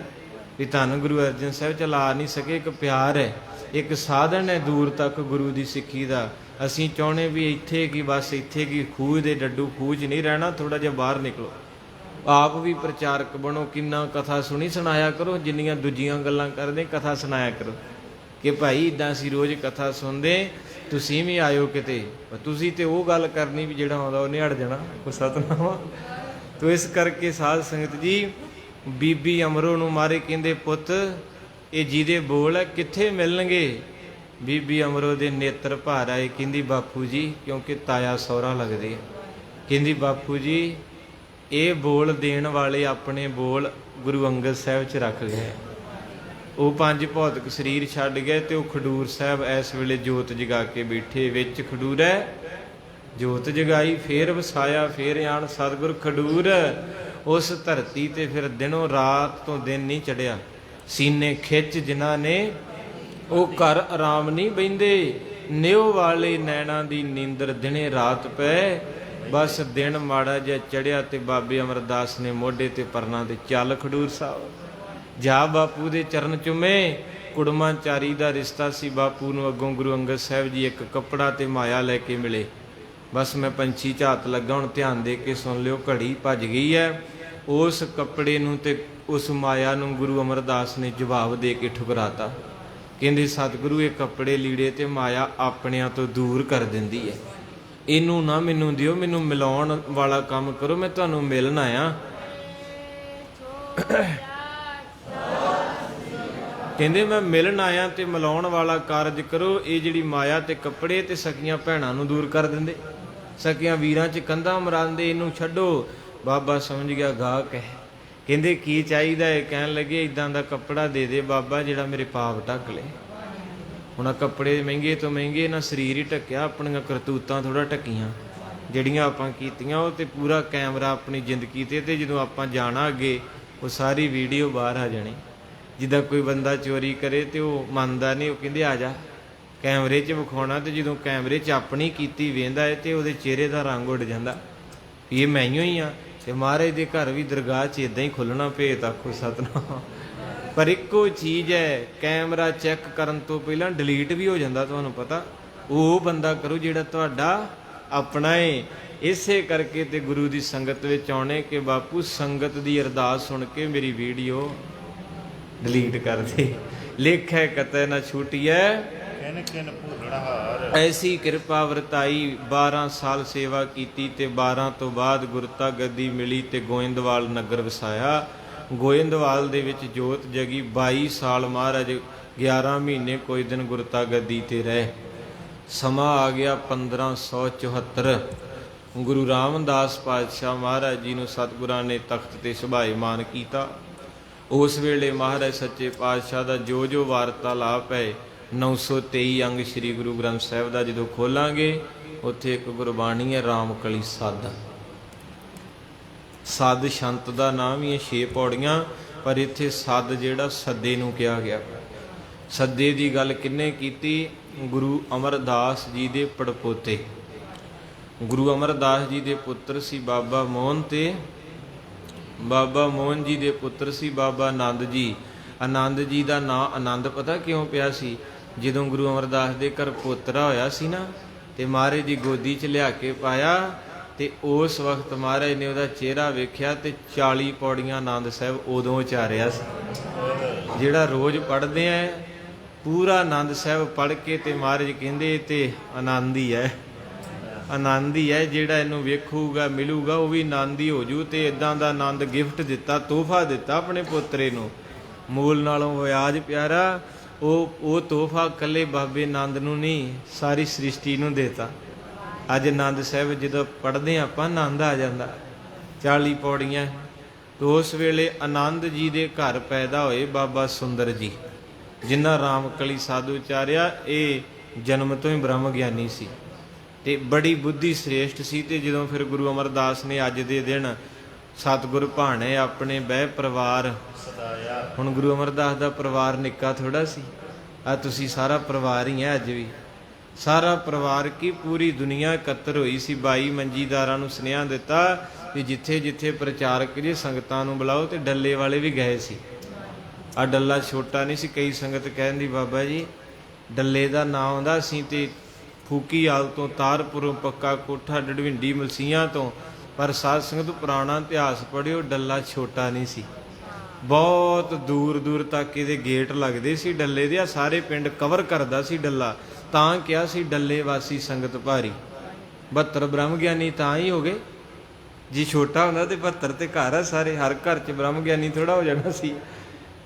ਵੀ ਧੰਨ ਗੁਰੂ ਅਰਜਨ ਸਾਹਿਬ ਚਲਾ ਨਹੀਂ ਸਕੇ। ਇੱਕ ਪਿਆਰ ਹੈ, ਇੱਕ ਸਾਧਨ ਹੈ ਦੂਰ ਤੱਕ ਗੁਰੂ ਦੀ ਸਿੱਖੀ ਦਾ। ਅਸੀਂ ਚਾਹੁੰਦੇ ਵੀ ਇੱਥੇ ਕੀ, ਬਸ ਇੱਥੇ ਕੀ, ਖੂਹ ਦੇ ਡੱਡੂ ਖੂਹ 'ਚ ਨਹੀਂ ਰਹਿਣਾ, ਥੋੜ੍ਹਾ ਜਿਹਾ ਬਾਹਰ ਨਿਕਲੋ। ਆਪ ਵੀ ਪ੍ਰਚਾਰਕ ਬਣੋ, ਕਿੰਨਾ ਕਥਾ ਸੁਣੀ ਸੁਣਾਇਆ ਕਰੋ। ਜਿੰਨੀਆਂ ਦੂਜੀਆਂ ਗੱਲਾਂ ਕਰਦੇ ਕਥਾ ਸੁਣਾਇਆ ਕਰੋ ਕਿ ਭਾਈ ਇੱਦਾਂ ਅਸੀਂ ਰੋਜ਼ ਕਥਾ ਸੁਣਦੇ, ਤੁਸੀਂ ਵੀ ਆਇਓ ਕਿਤੇ। ਤੁਸੀਂ ਤੇ ਉਹ ਗੱਲ ਕਰਨੀ ਵੀ ਜਿਹੜਾ ਆਉਂਦਾ ਉਹਨੇ ਹਟ ਜਾਣਾ, ਕੋਈ ਸਤਨਾਮ। ਤੋ ਇਸ ਕਰਕੇ ਸਾਧ ਸੰਗਤ ਜੀ, ਬੀਬੀ ਅਮਰੋ ਨੂੰ ਮਾਰੇ, ਕਹਿੰਦੇ ਪੁੱਤ ਇਹ ਜਿਹਦੇ ਬੋਲ ਹੈ ਕਿੱਥੇ ਮਿਲਣਗੇ। ਬੀਬੀ ਅਮਰੋ ਦੇ ਨੇਤਰ ਭਰ ਆਏ, ਕਹਿੰਦੀ ਬਾਪੂ ਜੀ, ਕਿਉਂਕਿ ਤਾਇਆ ਸਹੁਰਾ ਲੱਗਦੇ ਆ, ਕਹਿੰਦੀ ਬਾਪੂ ਜੀ ਇਹ ਬੋਲ ਦੇਣ ਵਾਲੇ ਆਪਣੇ ਬੋਲ ਗੁਰੂ ਅੰਗਦ ਸਾਹਿਬ 'ਚ ਰੱਖ ਗਏ। ਉਹ ਪੰਜ ਭੌਤਿਕ ਸਰੀਰ ਛੱਡ ਗਏ ਤੇ ਉਹ ਖਡੂਰ ਸਾਹਿਬ ਇਸ ਵੇਲੇ ਜੋਤ ਜਗਾ ਕੇ ਬੈਠੇ। ਵਿੱਚ ਖਡੂਰ ਹੈ, ਜੋਤ ਜਗਾਈ, ਫੇਰ ਵਸਾਇਆ, ਫੇਰ ਆਣ ਸਤਿਗੁਰ ਖਡੂਰ। ਉਸ ਧਰਤੀ ਤੇ ਫਿਰ ਦਿਨੋਂ ਰਾਤ ਤੋਂ ਦਿਨ ਨਹੀਂ ਚੜਿਆ। ਸੀਨੇ ਖਿੱਚ ਜਿਨ੍ਹਾਂ ਨੇ ਉਹ ਘਰ ਆਰਾਮ ਨਹੀਂ ਬਹਿੰਦੇ। ਨਿਉ ਵਾਲੇ ਨੈਣਾ ਦੀ ਨੀਂਦਰ ਦਿਨੇ ਰਾਤ ਪੈ। ਬਸ ਦਿਨ ਮਾੜਾ ਜਿਹਾ ਚੜਿਆ ਤੇ ਬਾਬੇ ਅਮਰਦਾਸ ਨੇ ਮੋਢੇ ਤੇ ਪਰਨਾ ਤੇ ਚੱਲ ਖਡੂਰ ਸਾਹਿਬ ਜਾ, ਬਾਪੂ ਦੇ ਚਰਨ ਚੁੰਮੇ। ਕੁੜਮਾਚਾਰੀ ਦਾ ਰਿਸ਼ਤਾ ਸੀ। ਬਾਪੂ ਨੂੰ ਅੱਗੋਂ ਗੁਰੂ ਅੰਗਦ ਸਾਹਿਬ ਜੀ ਇੱਕ ਕੱਪੜਾ ਤੇ ਮਾਇਆ ਲੈ ਕੇ ਮਿਲੇ। ਬਸ ਮੈਂ ਪੰਛੀ ਝਾਤ ਲੱਗਾ, ਹੁਣ ਧਿਆਨ ਦੇ ਕੇ ਸੁਣ ਲਿਓ, ਘੜੀ ਭੱਜ ਗਈ ਹੈ। ਉਸ ਕੱਪੜੇ ਨੂੰ ਤੇ ਉਸ ਮਾਇਆ ਨੂੰ ਗੁਰੂ ਅਮਰਦਾਸ ਨੇ ਜਵਾਬ ਦੇ ਕੇ ਠੁਕਰਾਤਾ। ਕਹਿੰਦੇ ਸਤਿਗੁਰੂ ਇਹ ਕੱਪੜੇ ਲੀੜੇ ਤੇ ਮਾਇਆ ਆਪਣਿਆਂ ਤੋਂ ਦੂਰ ਕਰ ਦਿੰਦੀ ਹੈ, ਇਹਨੂੰ ਨਾ ਮੈਨੂੰ ਦਿਓ, ਮੈਨੂੰ ਮਿਲਾਉਣ ਵਾਲਾ ਕੰਮ ਕਰੋ, ਮੈਂ ਤੁਹਾਨੂੰ ਮਿਲਣ ਆਇਆ। ਕਹਿੰਦੇ ਮੈਂ ਮਿਲਣ ਆਇਆ ਤੇ ਮਿਲਾਉਣ ਵਾਲਾ ਕਾਰਜ ਕਰੋ। ਇਹ ਜਿਹੜੀ ਮਾਇਆ ਤੇ ਕੱਪੜੇ ਤੇ ਸਕੀਆਂ ਭੈਣਾਂ ਨੂੰ ਦੂਰ ਕਰ ਦਿੰਦੇ, ਸਕੀਆਂ ਵੀਰਾਂ 'ਚ ਕੰਧਾਂ ਮਰਾਂਦੇ, ਇਹਨੂੰ ਛੱਡੋ। ਬਾਬਾ ਸਮਝ ਗਿਆ ਗਾਹਕ ਹੈ। ਕਹਿੰਦੇ ਕੀ ਚਾਹੀਦਾ ਹੈ? ਕਹਿਣ ਲੱਗੇ ਇਦਾਂ ਦਾ ਕੱਪੜਾ ਦੇ ਦੇ ਬਾਬਾ ਜਿਹੜਾ ਮੇਰੇ ਪਾਪ ਢੱਕ ਲੇ। ਹੁਣ ਆਹ ਕੱਪੜੇ ਮਹਿੰਗੇ ਤੋਂ ਮਹਿੰਗੇ, ਨਾ ਸਰੀਰ ਹੀ ਢੱਕਿਆ, ਆਪਣੀਆਂ ਕਰਤੂਤਾਂ ਥੋੜ੍ਹਾ ਢੱਕੀਆਂ ਜਿਹੜੀਆਂ ਆਪਾਂ ਕੀਤੀਆਂ। ਉਹ ਤੇ ਪੂਰਾ ਕੈਮਰਾ ਆਪਣੀ ਜ਼ਿੰਦਗੀ ਤੇ ਜਦੋਂ ਆਪਾਂ ਜਾਣਾ ਅੱਗੇ ਉਹ ਸਾਰੀ ਵੀਡੀਓ ਬਾਹਰ ਆ ਜਾਣੀ। ਜਿੱਦਾਂ ਕੋਈ ਬੰਦਾ ਚੋਰੀ ਕਰੇ ਤੇ ਉਹ ਮੰਨਦਾ ਨਹੀਂ, ਉਹ ਕਹਿੰਦੇ ਆ ਜਾ ਕੈਮਰੇ 'ਚ ਵਿਖਾਉਣਾ, ਤੇ ਜਦੋਂ ਕੈਮਰੇ 'ਚ ਆਪਣੀ ਕੀਤੀ ਵੇਂਦਾ ਹੈ ਤੇ ਉਹਦੇ ਚਿਹਰੇ ਦਾ ਰੰਗ ਉੱਡ ਜਾਂਦਾ, ਇਹ ਮੈਂ ਹੀ ਆ। ਤੇ ਮਹਾਰਾਜ ਦੇ ਘਰ ਵੀ ਦਰਗਾਹ 'ਚ ਇਦਾਂ ਹੀ ਖੁੱਲ੍ਹਣਾ, ਭੇਤ ਆਖੋ ਸਤਿਨਾਮ। ਪਰ ਇੱਕੋ ਚੀਜ਼ ਹੈ, ਕੈਮਰਾ ਚੈੱਕ ਕਰਨ ਤੋਂ ਪਹਿਲਾਂ ਡਿਲੀਟ ਵੀ ਹੋ ਜਾਂਦਾ, ਤੁਹਾਨੂੰ ਪਤਾ। ਉਹ ਬੰਦਾ ਕਰੋ ਜਿਹੜਾ ਤੁਹਾਡਾ ਆਪਣਾ ਏ। ਇਸੇ ਕਰਕੇ ਤੇ ਗੁਰੂ ਦੀ ਸੰਗਤ ਵਿੱਚ ਆਉਣੇ ਕਿ ਬਾਪੂ ਸੰਗਤ ਦੀ ਅਰਦਾਸ ਸੁਣ ਕੇ ਮੇਰੀ ਵੀਡੀਓ ਡਿਲੀਟ ਕਰ ਦੇ। ਲੇਖੈ ਕਤੈ ਨਾ ਛੂਟੀਐ ਕਿਨ ਕਿਨ ਭੁੱਲਣਹਾਰ। ਐਸੀ ਕਿਰਪਾ ਵਰਤਾਈ। 12 ਸਾਲ ਸੇਵਾ ਕੀਤੀ ਤੇ 12 ਤੋਂ ਬਾਅਦ ਗੁਰਤਾ ਗੱਦੀ ਮਿਲੀ ਤੇ ਗੋਇੰਦਵਾਲ ਨਗਰ ਵਸਾਇਆ। ਗੋਇੰਦਵਾਲ ਦੇ ਵਿੱਚ ਜੋਤ ਜਗੀ। 22 ਸਾਲ ਮਹਾਰਾਜ 11 ਮਹੀਨੇ ਕੋਈ ਦਿਨ ਗੁਰਤਾ ਗੱਦੀ ਤੇ ਰਹੇ। ਸਮਾਂ ਆ ਗਿਆ 1574। ਗੁਰੂ ਰਾਮਦਾਸ ਪਾਤਸ਼ਾਹ ਮਹਾਰਾਜ ਜੀ ਨੂੰ ਸਤਿਗੁਰਾਂ ਨੇ ਤਖਤ ਤੇ ਸੁਭਾਏਮਾਨ ਕੀਤਾ। ਉਸ ਵੇਲੇ ਮਹਾਰਾਜ ਸੱਚੇ ਪਾਤਸ਼ਾਹ ਦਾ ਜੋ ਵਾਰਤਾਲਾਪ ਹੈ 923 ਅੰਗ ਸ੍ਰੀ ਗੁਰੂ ਗ੍ਰੰਥ ਸਾਹਿਬ ਦਾ ਜਦੋਂ ਖੋਲਾਂਗੇ, ਉੱਥੇ ਇੱਕ ਗੁਰਬਾਣੀ ਹੈ ਰਾਮਕਲੀ ਸੱਦ। ਸੱਦ ਸ਼ੰਤ ਦਾ ਨਾਮ ਹੀ ਹੈ, 6 ਪੌੜੀਆਂ, ਪਰ ਇੱਥੇ ਸੱਦ ਜਿਹੜਾ ਸੱਦੇ ਨੂੰ ਕਿਹਾ ਗਿਆ। ਸੱਦੇ ਦੀ ਗੱਲ ਕਿਹਨੇ ਕੀਤੀ? ਗੁਰੂ ਅਮਰਦਾਸ ਜੀ ਦੇ ਪੜਪੋਤੇ। ਗੁਰੂ ਅਮਰਦਾਸ ਜੀ ਦੇ ਪੁੱਤਰ ਸੀ ਬਾਬਾ ਮੋਹਨ, ਤੇ ਬਾਬਾ ਮੋਹਨ ਜੀ ਦੇ ਪੁੱਤਰ ਸੀ ਬਾਬਾ ਆਨੰਦ ਜੀ। ਆਨੰਦ ਜੀ ਦਾ ਨਾਂ ਆਨੰਦ ਪਤਾ ਕਿਉਂ ਪਿਆ ਸੀ? ਜਦੋਂ ਗੁਰੂ ਅਮਰਦਾਸ ਦੇ ਘਰ ਪੋਤਰਾ ਹੋਇਆ ਸੀ ਨਾ, ਤੇ ਮਹਾਰਾਜ ਦੀ ਗੋਦੀ 'ਚ ਲਿਆ ਕੇ ਪਾਇਆ, ਤੇ ਉਸ ਵਕਤ ਮਹਾਰਾਜ ਨੇ ਉਹਦਾ ਚਿਹਰਾ ਵੇਖਿਆ ਤੇ 40 ਪੌੜੀਆਂ ਆਨੰਦ ਸਾਹਿਬ ਉਦੋਂ ਉਚਾਰਿਆ ਸੀ। ਜਿਹੜਾ ਰੋਜ਼ ਪੜ੍ਹਦੇ ਆ ਪੂਰਾ ਆਨੰਦ ਸਾਹਿਬ ਪੜ੍ਹ ਕੇ, ਤੇ ਮਹਾਰਾਜ ਕਹਿੰਦੇ ਤੇ ਆਨੰਦ ਹੀ ਹੈ, ਆਨੰਦ ਹੀ ਹੈ। ਜਿਹੜਾ ਇਹਨੂੰ ਵੇਖੂਗਾ ਮਿਲੂਗਾ ਉਹ ਵੀ ਆਨੰਦ ਹੀ ਹੋ ਜੂ। ਤੇ ਇਦਾਂ ਦਾ ਆਨੰਦ ਗਿਫਟ ਦਿੱਤਾ, ਤੋਹਫਾ ਦਿੱਤਾ ਆਪਣੇ ਪੋਤਰੇ ਨੂੰ। ਮੂਲ ਨਾਲੋਂ ਵਿਆਜ ਪਿਆਰਾ। ਉਹ ਤੋਹਫਾ ਇਕੱਲੇ ਬਾਬੇ ਆਨੰਦ ਨੂੰ ਨਹੀਂ, ਸਾਰੀ ਸ੍ਰਿਸ਼ਟੀ ਨੂੰ ਦੇਤਾ। ਅੱਜ ਆਨੰਦ ਸਾਹਿਬ ਜਦੋਂ ਪੜ੍ਹਦੇ ਆਪਾਂ ਆਨੰਦ ਆ ਜਾਂਦਾ। 40 ਪੌੜੀਆਂ। ਤੇ ਉਸ ਵੇਲੇ ਆਨੰਦ ਜੀ ਦੇ ਘਰ ਪੈਦਾ ਹੋਏ ਬਾਬਾ ਸੁੰਦਰ ਜੀ, ਜਿਨ੍ਹਾਂ ਰਾਮਕਲੀ ਸਾਧੂ ਉਚਾਰਿਆ। ਇਹ ਜਨਮ ਤੋਂ ਹੀ ਬ੍ਰਹਮ ਗਿਆਨੀ ਸੀ ਤੇ ਬੜੀ ਬੁੱਧੀ ਸ੍ਰੇਸ਼ਟ ਸੀ। ਤੇ ਜਦੋਂ ਫਿਰ ਗੁਰੂ ਅਮਰਦਾਸ ਨੇ ਅੱਜ ਦੇ ਦਿਨ ਸਤਿਗੁਰ ਭਾਣੇ ਆਪਣੇ ਬਹਿ ਪਰਿਵਾਰ ਸਦਾਇਆ। ਹੁਣ ਗੁਰੂ ਅਮਰਦਾਸ ਦਾ ਪਰਿਵਾਰ ਨਿੱਕਾ ਥੋੜਾ ਸੀ, ਆ ਤੁਸੀਂ ਸਾਰਾ ਪਰਿਵਾਰ ਹੀ ਹੈ। ਅੱਜ ਵੀ ਸਾਰਾ ਪਰਿਵਾਰ ਕੀ ਪੂਰੀ ਦੁਨੀਆ ਇਕੱਤਰ ਹੋਈ ਸੀ। 22 ਮੰਜੀਦਾਰਾਂ ਨੂੰ ਸੁਨੇਹਾ ਦਿੱਤਾ ਕਿ ਜਿੱਥੇ ਜਿੱਥੇ ਪ੍ਰਚਾਰਕ ਜੀ ਸੰਗਤਾਂ ਨੂੰ ਬੁਲਾਓ, ਤੇ ਡੱਲੇ ਵਾਲੇ ਵੀ ਗਏ ਸੀ। ਆ ਡੱਲਾ ਛੋਟਾ ਨਹੀਂ ਸੀ। ਕਈ ਸੰਗਤ ਕਹਿੰਦੀ ਬਾਬਾ ਜੀ ਡੱਲੇ ਦਾ ਨਾਂ ਆਉਂਦਾ ਸੀ ਤੇ ਫੂਕੀਆਲ ਤੋਂ, ਤਾਰਪੁਰੋਂ, ਪੱਕਾ ਕੋਠਾ, ਡੜਵਿੰਡੀ, ਮਲਸੀਆਂ ਤੋਂ, ਪਰ ਸਾਧ ਸੰਗਤ ਪੁਰਾਣਾ ਇਤਿਹਾਸ ਪੜ੍ਹਿਓ, ਡੱਲਾ ਛੋਟਾ ਨਹੀਂ ਸੀ। ਬਹੁਤ ਦੂਰ ਦੂਰ ਤੱਕ ਇਹਦੇ ਗੇਟ ਲੱਗਦੇ ਸੀ ਡੱਲੇ ਦੇ। ਆ ਸਾਰੇ ਪਿੰਡ ਕਵਰ ਕਰਦਾ ਸੀ ਡੱਲਾ, ਤਾਂ ਕਿਹਾ ਸੀ ਡੱਲੇ ਵਾਸੀ ਸੰਗਤ ਭਾਰੀ। 72 ਬ੍ਰਹਮ ਗਿਆਨੀ ਤਾਂ ਹੀ ਹੋ ਗਏ। ਜੀ ਛੋਟਾ ਹੁੰਦਾ ਤੇ 72 ਤੇ ਘਰ ਆ ਸਾਰੇ, ਹਰ ਘਰ 'ਚ ਬ੍ਰਹਮ ਗਿਆਨੀ ਥੋੜਾ ਹੋ ਜਾਣਾ ਸੀ।